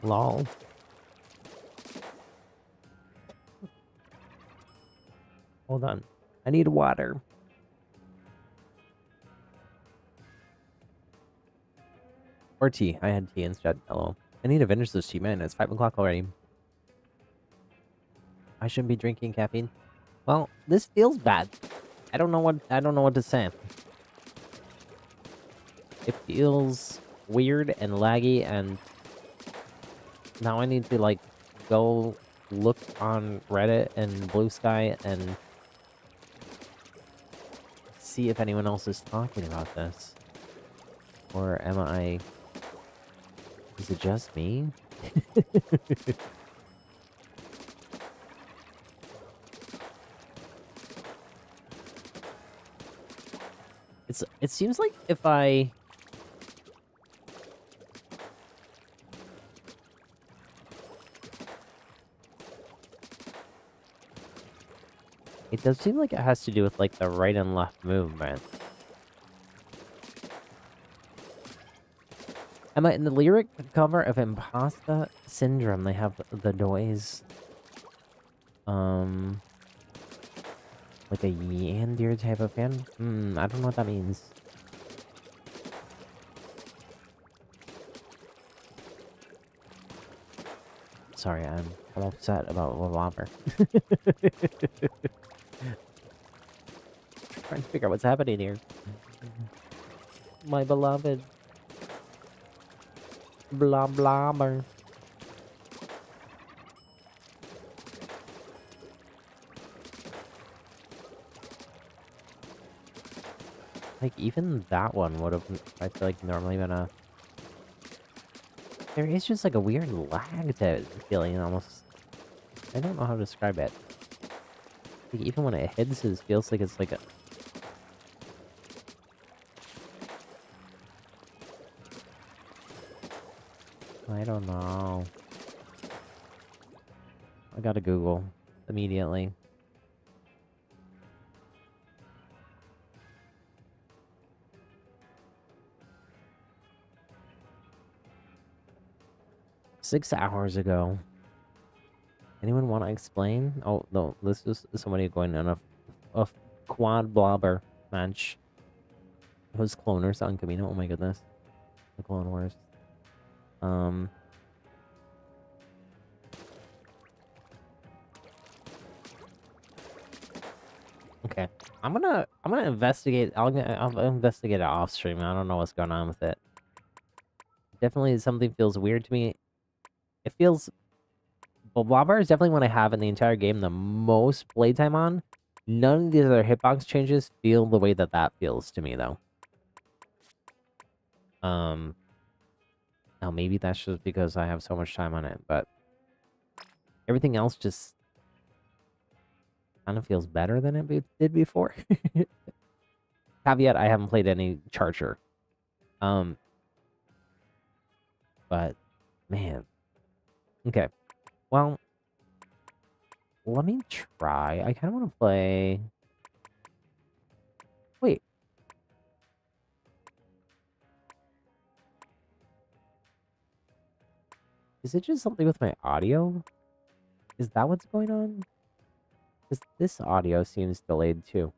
Lol. Hold on. I need water. Or tea. I had tea instead. Hello. I need to finish this tea, man. It's 5 o'clock already. I shouldn't be drinking caffeine. Well, this feels bad. I don't know what to say. It feels weird and laggy, and now I need to like go look on Reddit and Blue Sky and see if anyone else is talking about this. Or am I... Is it just me? It seems like if I... It does seem like it has to do with like the right and left movement. Am I in the lyric cover of Imposter Syndrome? They have the noise. Like a Yandir type of fan? I don't know what that means. Sorry, I'm upset about Lobber. Trying to figure out what's happening here. My beloved. Blah blobber. Like, even that one would have, I feel like, normally been a... There is just, like, a weird lag to it, feeling almost... I don't know how to describe it. Like, even when it hits, it feels like it's like a... I don't know. I gotta Google immediately. Six hours ago. Anyone want to explain? Oh, no, this is somebody going on a quad blobber match. It was Cloners on Camino. Oh my goodness. The Clone Wars. Okay. I'm gonna investigate. I'll investigate it off stream. I don't know what's going on with it. Definitely something feels weird to me. It feels... Well, Blobber is definitely one I have in the entire game the most playtime on. None of these other hitbox changes feel the way that that feels to me, though. Now maybe that's just because I have so much time on it, but everything else just kind of feels better than it did before. Caveat, I haven't played any Charger. But, man. Okay. Well, let me try. I kind of want to play... Wait. Is it just something with my audio? Is that what's going on? Because this audio seems delayed too.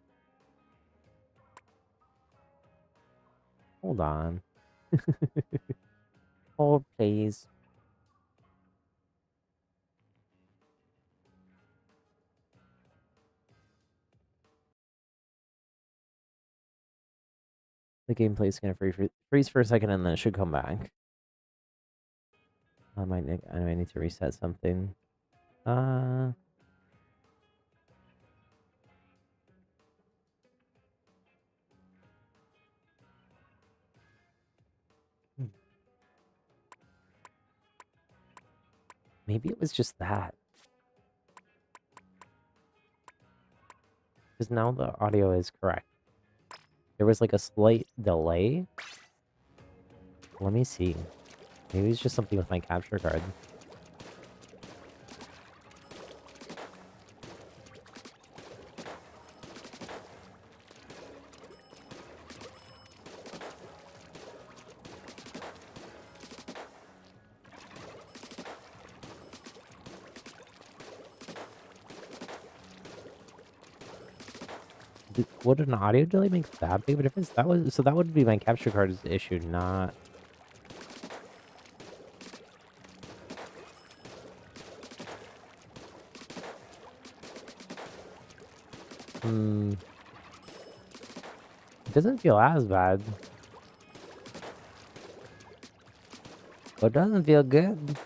Hold on. Hold, please. The gameplay is going to freeze for a second and then it should come back. I might need to reset something. Maybe it was just that. Because now the audio is correct. There was like a slight delay. Let me see. Maybe it's just something with my capture card. Would an audio delay make that big of a difference? That would be my capture card's issue, not. It doesn't feel as bad. But it doesn't feel good.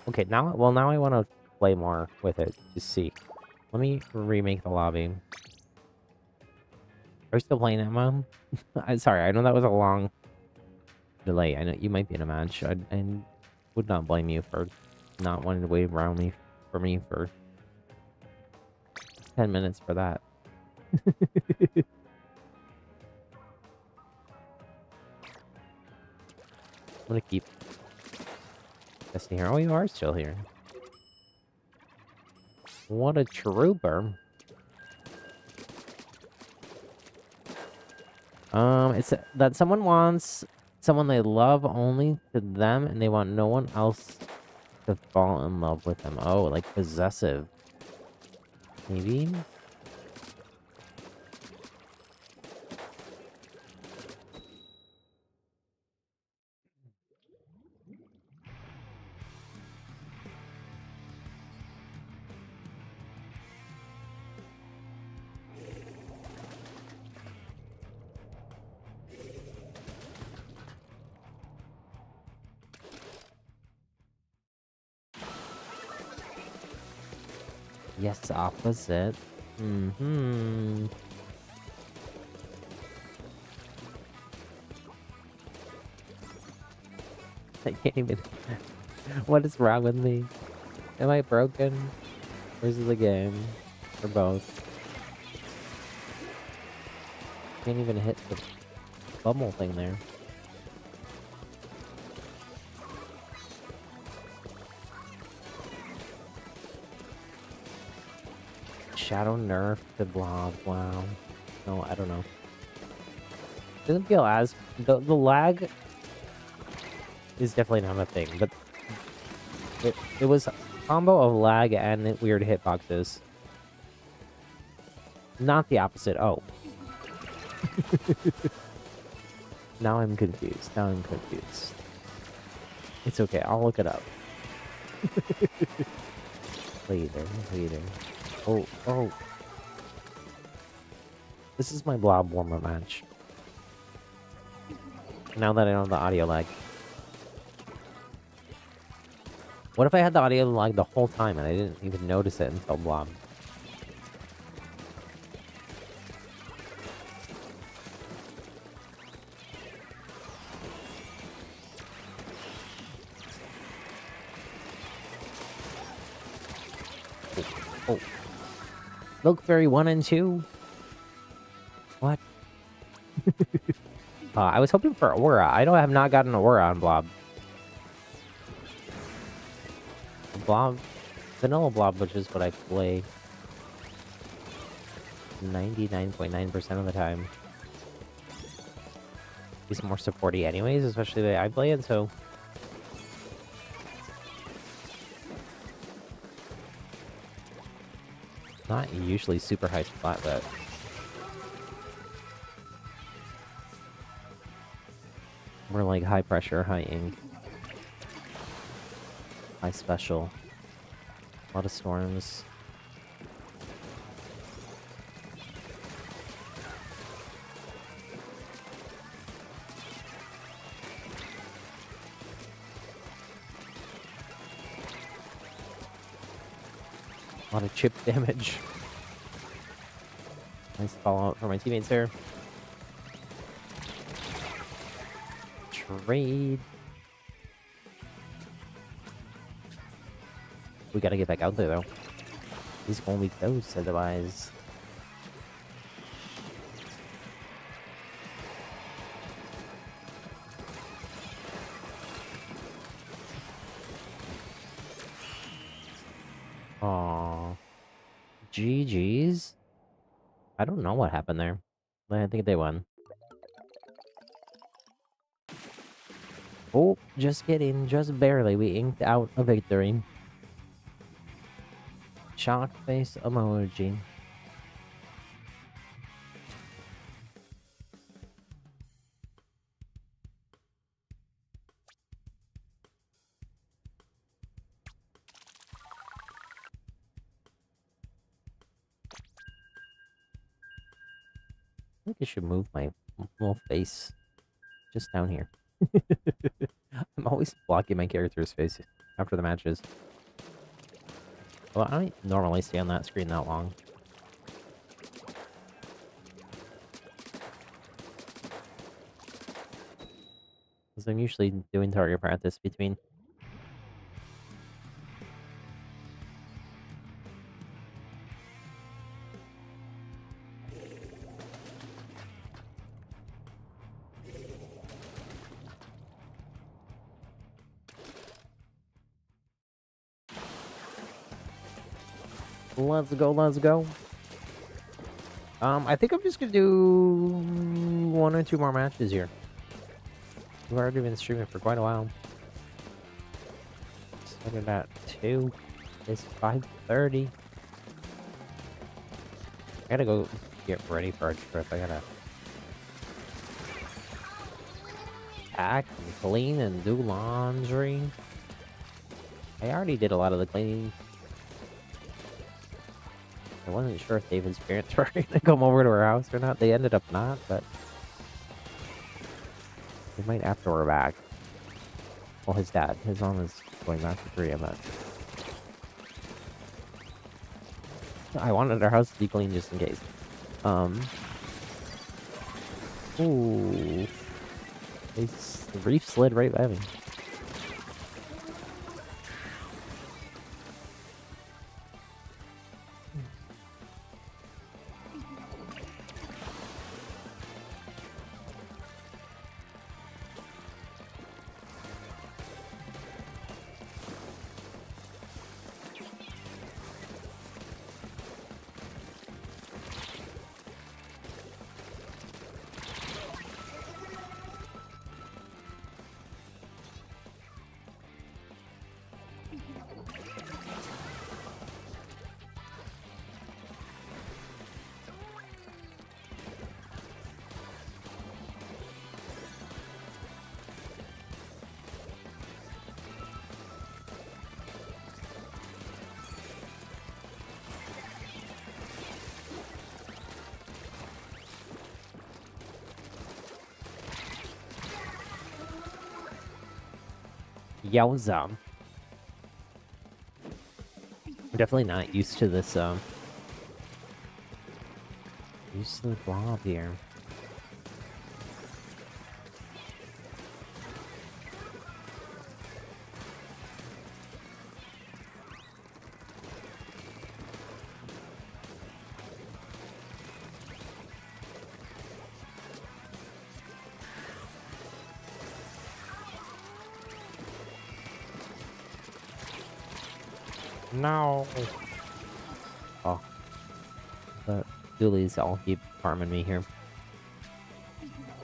Okay, now I want to play more with it to see. Let me remake the lobby. Are we still playing that, Mom? I'm sorry, I know that was a long delay. I know you might be in a match. I would not blame you for not wanting to wait around me for 10 minutes for that. I'm gonna keep testing here. Oh, you are still here. What a trooper. It's that someone wants someone they love only to them, and they want no one else to fall in love with them. Oh, like possessive. Maybe? Yes, opposite. Mm-hmm. I can't even... What is wrong with me? Am I broken? Or is it the game? Or both? Can't even hit the bubble thing there. Shadow nerf to blob. Wow. No, I don't know. Doesn't feel as... The lag is definitely not a thing, but it was a combo of lag and weird hitboxes. Not the opposite. Oh. Now I'm confused. It's okay. I'll look it up. Later. Oh. This is my blob warm-up match. Now that I know the audio lag. What if I had the audio lag the whole time and I didn't even notice it until blob? Oh. Look, Fairy 1 and 2. What? I was hoping for Aura. I have not gotten Aura on Blob. Blob, vanilla Blob, which is what I play 99.9% of the time. He's more supporty anyways, especially the way I play it, so... Not usually super high splat, but... More like high pressure, high ink. High special. A lot of storms. A lot of chip damage. Nice fallout for my teammates there. Trade. We gotta get back out there, though. He's gonna be close, otherwise. Aww. GG's? I don't know what happened there. I think they won. Oh, just kidding. Just barely. We inked out a victory. Shock face emoji. think I should move my little face just down here. I'm always blocking my character's face after the matches. Well, I don't normally stay on that screen that long. Because I'm usually doing target practice between. Let's go, let's go. I think I'm just gonna do 1 or 2 more matches here. We've already been streaming for quite a while. Started at 2. It's 5:30. I gotta go get ready for a trip. I gotta pack and clean and do laundry. I already did a lot of the cleaning. I wasn't sure if David's parents were gonna come over to our house or not. They ended up not, but they might after we're back. Well, his dad. His mom is going back to Korea, but I wanted our house to be clean just in case. Ooh. The reef slid right by me. Yowza. I'm definitely not used to this, used to the blob here. No. Oh. The doolies all keep farming me here.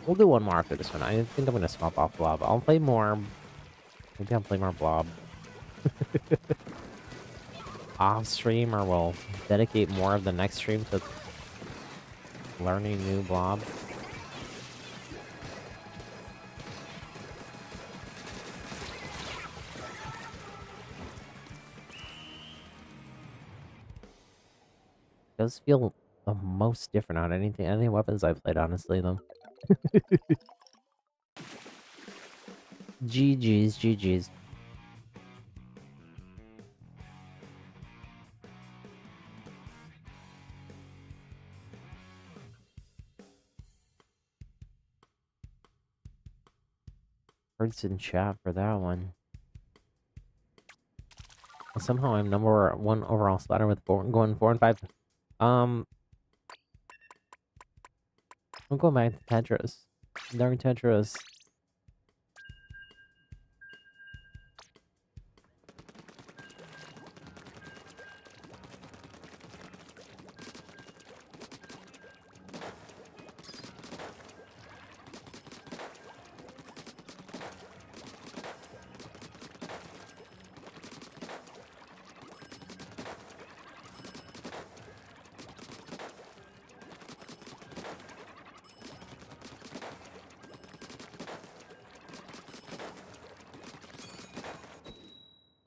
We'll do one more after this one. I think I'm gonna swap off Blob. I'll play more. Maybe I'll play more Blob off stream, or we'll dedicate more of the next stream to learning new Blob. It does feel the most different on any weapons I've played, honestly, though. GG's, GG's. Hearts in chat for that one. Somehow I'm number 1 overall splatter with going 4 and 5. I'm going back to Tetris. Darn Tetris.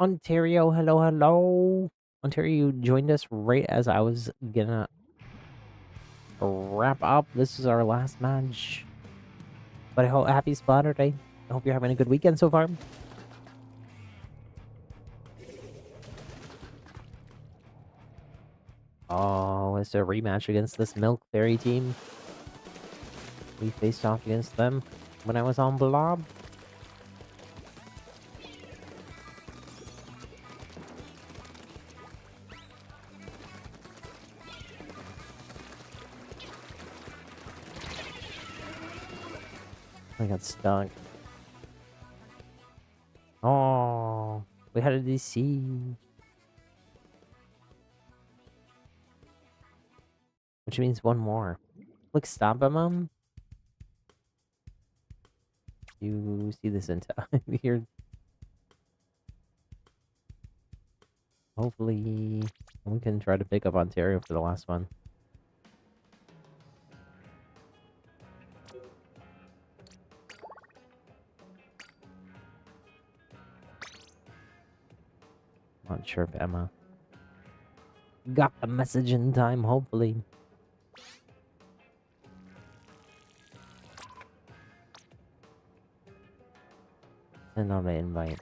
Ontario, hello, hello. Ontario, you joined us right as I was gonna wrap up. This is our last match. But I hope happy Splatterday. I hope you're having a good weekend so far. Oh, it's a rematch against this Milk Fairy team. We faced off against them when I was on Blob. I got stuck. Oh, we had a DC. Which means one more. Look, stop him. You see this in here. Hopefully, we can try to pick up Ontario for the last one. Not sure if Emma got the message in time, hopefully. Send out an invite.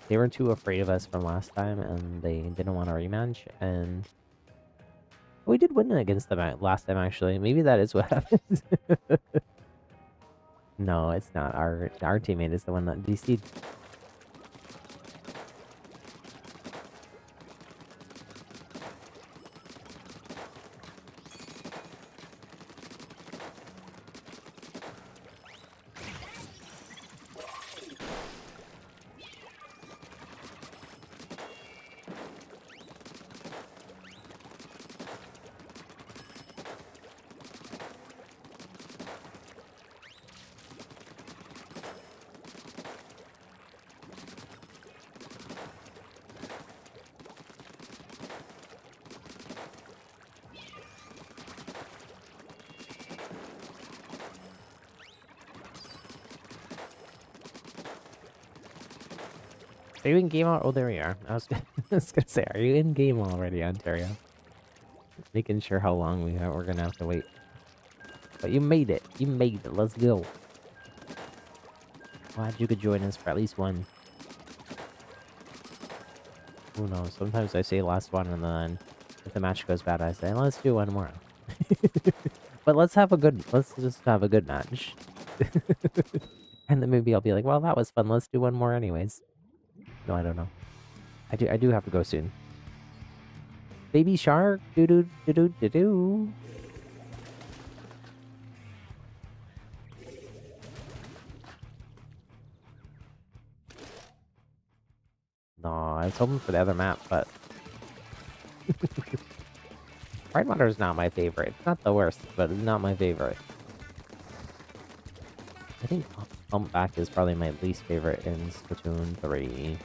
They were too afraid of us from last time, and they didn't want a rematch, and we did win against them last time, actually. Maybe that is what happened. No, it's not. Our teammate is the one that DC'd. Are you in game already? Oh, there we are. I was gonna say, are you in game already, Ontario? Making sure how long we're gonna have to wait. But you made it. You made it. Let's go. Glad you could join us for at least one. Who knows? Sometimes I say last one, and then if the match goes bad, I say let's do one more. But let's just have a good match. And then maybe I'll be like, well, that was fun. Let's do one more anyways. No, I don't know. I do have to go soon. Baby shark, doo doo doo doo doo doo. No, I was hoping for the other map, but Pride Water is not my favorite. It's not the worst, but it's not my favorite. I think Humpback is probably my least favorite in Splatoon 3.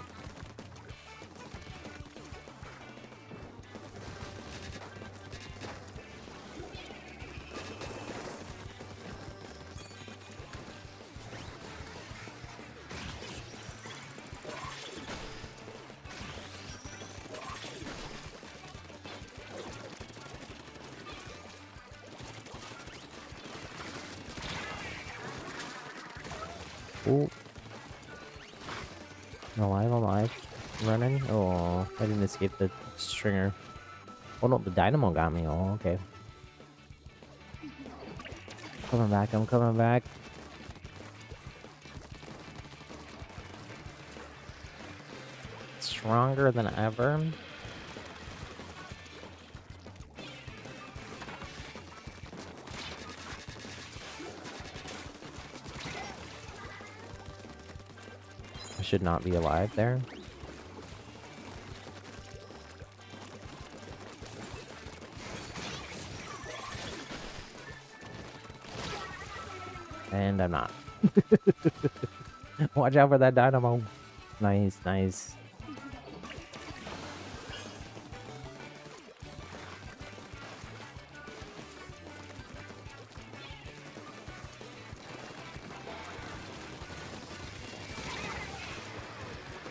Oh. Alive. Running. Oh, I didn't escape the stringer. Oh no, the dynamo got me. Oh, okay. I'm coming back. Stronger than ever. I should not be alive there. And I'm not. Watch out for that dynamo. Nice, nice.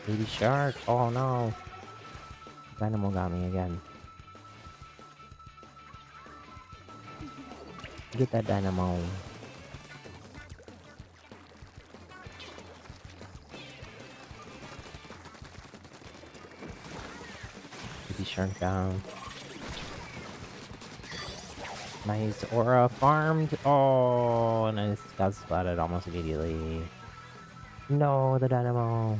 Baby shark. Oh no. Dynamo got me again. Get that dynamo. Baby shark down. Nice aura farmed. Oh, and I got splatted almost immediately. No, the dynamo.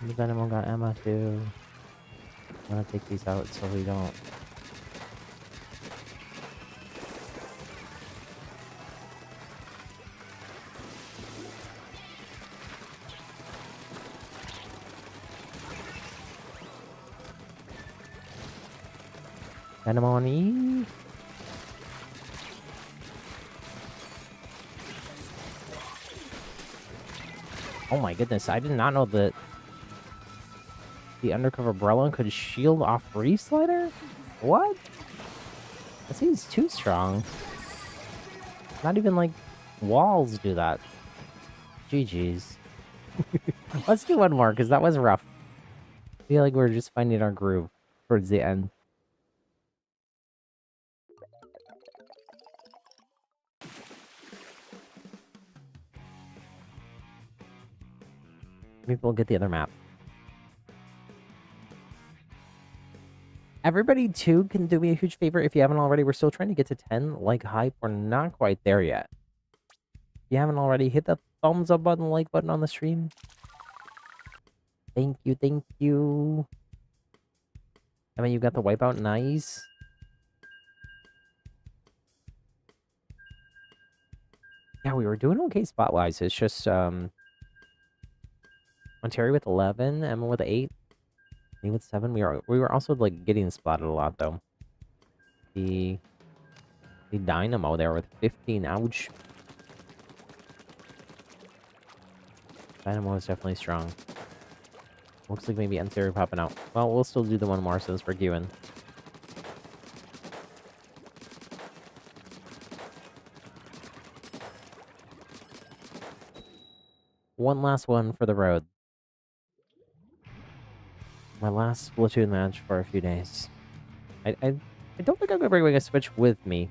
The dynamo got Emma too. I'm gonna take these out so we don't. Dynamo on E. Oh my goodness, I did not know that the undercover Brella could shield off Reef Slider? What? That seems too strong. Not even like walls do that. GG's. Let's do one more, because that was rough. I feel like we're just finding our groove towards the end. Maybe we'll get the other map. Everybody, too, can do me a huge favor if you haven't already. We're still trying to get to 10 like hype. We're not quite there yet. If you haven't already, hit the thumbs up button, like button on the stream. Thank you, thank you. I mean, you got the wipeout, nice. Yeah, we were doing okay spot-wise. It's just, Ontario with 11, Emma with 8, me with 7. We were also, like, getting spotted a lot, though. The Dynamo there with 15, ouch. Dynamo is definitely strong. Looks like maybe Ontario popping out. Well, we'll still do the one more since we're queuing. One last one for the road. My last Splatoon match for a few days. I don't think I'm gonna bring a Switch with me.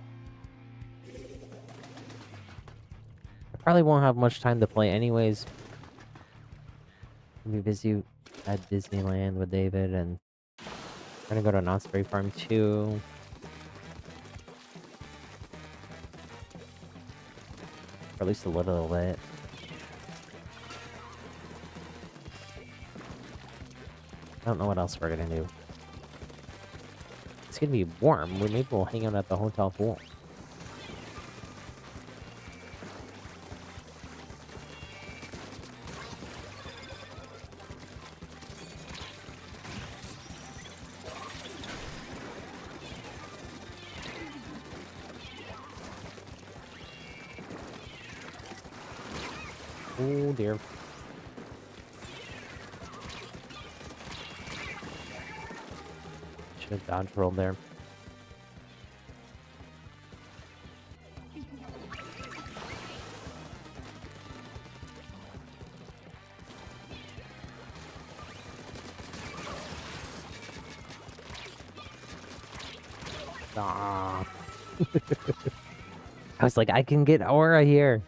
I probably won't have much time to play anyways. I'll be busy at Disneyland with David, and I'm gonna go to Knott's Berry Farm too. Or at least a little bit. I don't know what else we're gonna do. It's gonna be warm. Maybe we'll hang out at the hotel pool. Oh dear. Should have dodge rolled there. Ah. I was like, I can get aura here.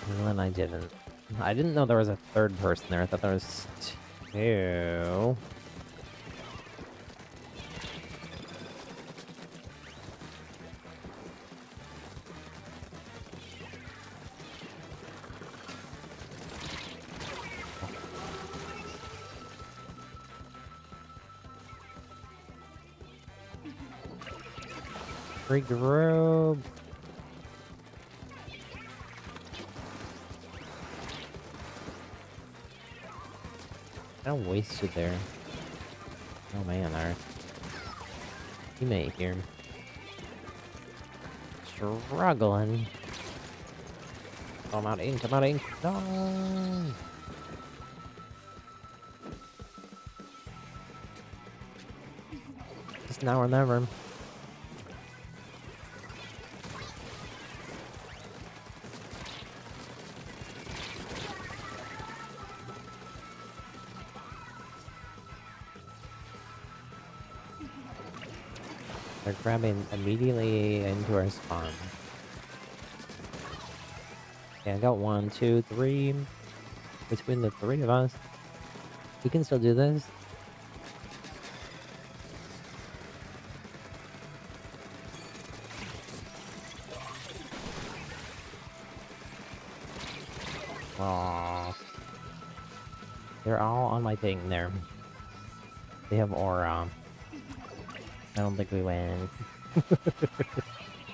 And then I didn't. I didn't know there was a third person there. I thought there was two. Regroup. Kind of wasted there. Oh man, our teammate here. Struggling. Come out in, come out in. No! It's now or never. They're grabbing immediately into our spawn. Yeah, I got 1, 2, 3. Between the 3 of us. We can still do this. Aww. They're all on my thing there. They have aura. I don't think we win.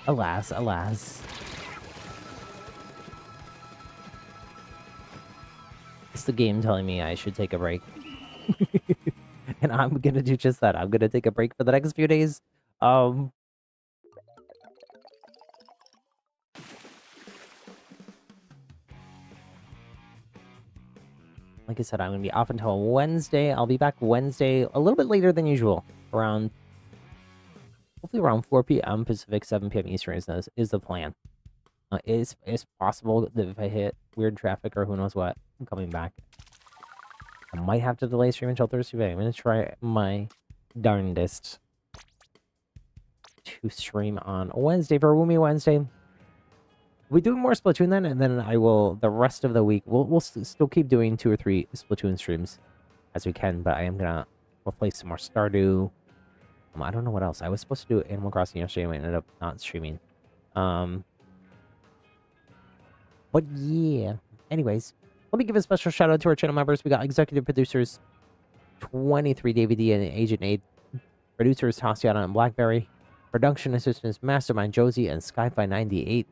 Alas, alas. It's the game telling me I should take a break. And I'm gonna do just that. I'm gonna take a break for the next few days. Like I said, I'm gonna be off until Wednesday. I'll be back Wednesday a little bit later than usual. Hopefully around 4 p.m. Pacific, 7 p.m. Eastern is the plan. It's possible that if I hit weird traffic or who knows what, I'm coming back. I might have to delay stream until Thursday, but I'm going to try my darndest to stream on Wednesday for Woomy Wednesday. We do more Splatoon then, and then I will, the rest of the week, we'll still keep doing 2 or 3 Splatoon streams as we can, but I am going to play some more Stardew. I don't know what else. I was supposed to do Animal Crossing yesterday, and I ended up not streaming. But yeah, anyways, let me give a special shout out to our channel members. We got executive producers 23 DVD and Agent 8, producers Tatiana and Blackberry, production assistants Mastermind Josie and Skyfi 98.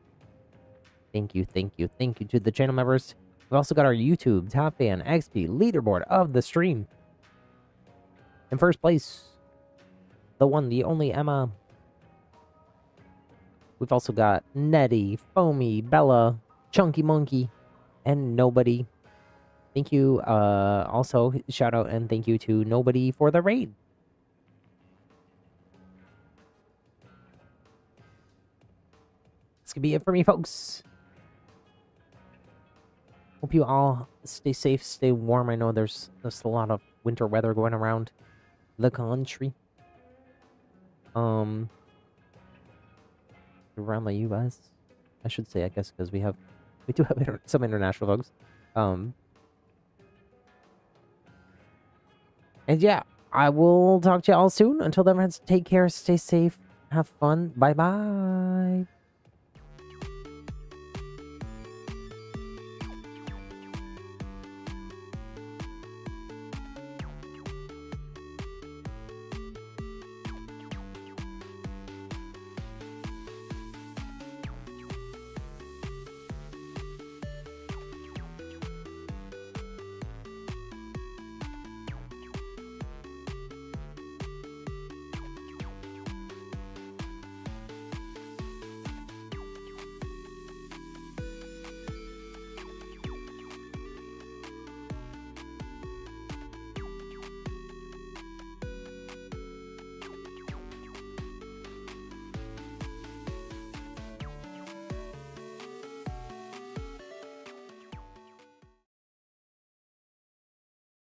Thank you to the channel members. We've also got our YouTube Top Fan XP leaderboard of the stream. In first place, the one, the only Emma. We've also got Nettie, Foamy, Bella, Chunky Monkey, and Nobody. Thank you. Also, shout out and thank you to Nobody for the raid. This could be it for me, folks. Hope you all stay safe, stay warm. I know there's a lot of winter weather going around the country. Around the U.S. I should say, I guess, because we do have some international folks. And yeah, I will talk to y'all soon. Until then, friends, take care, stay safe, have fun. Bye-bye.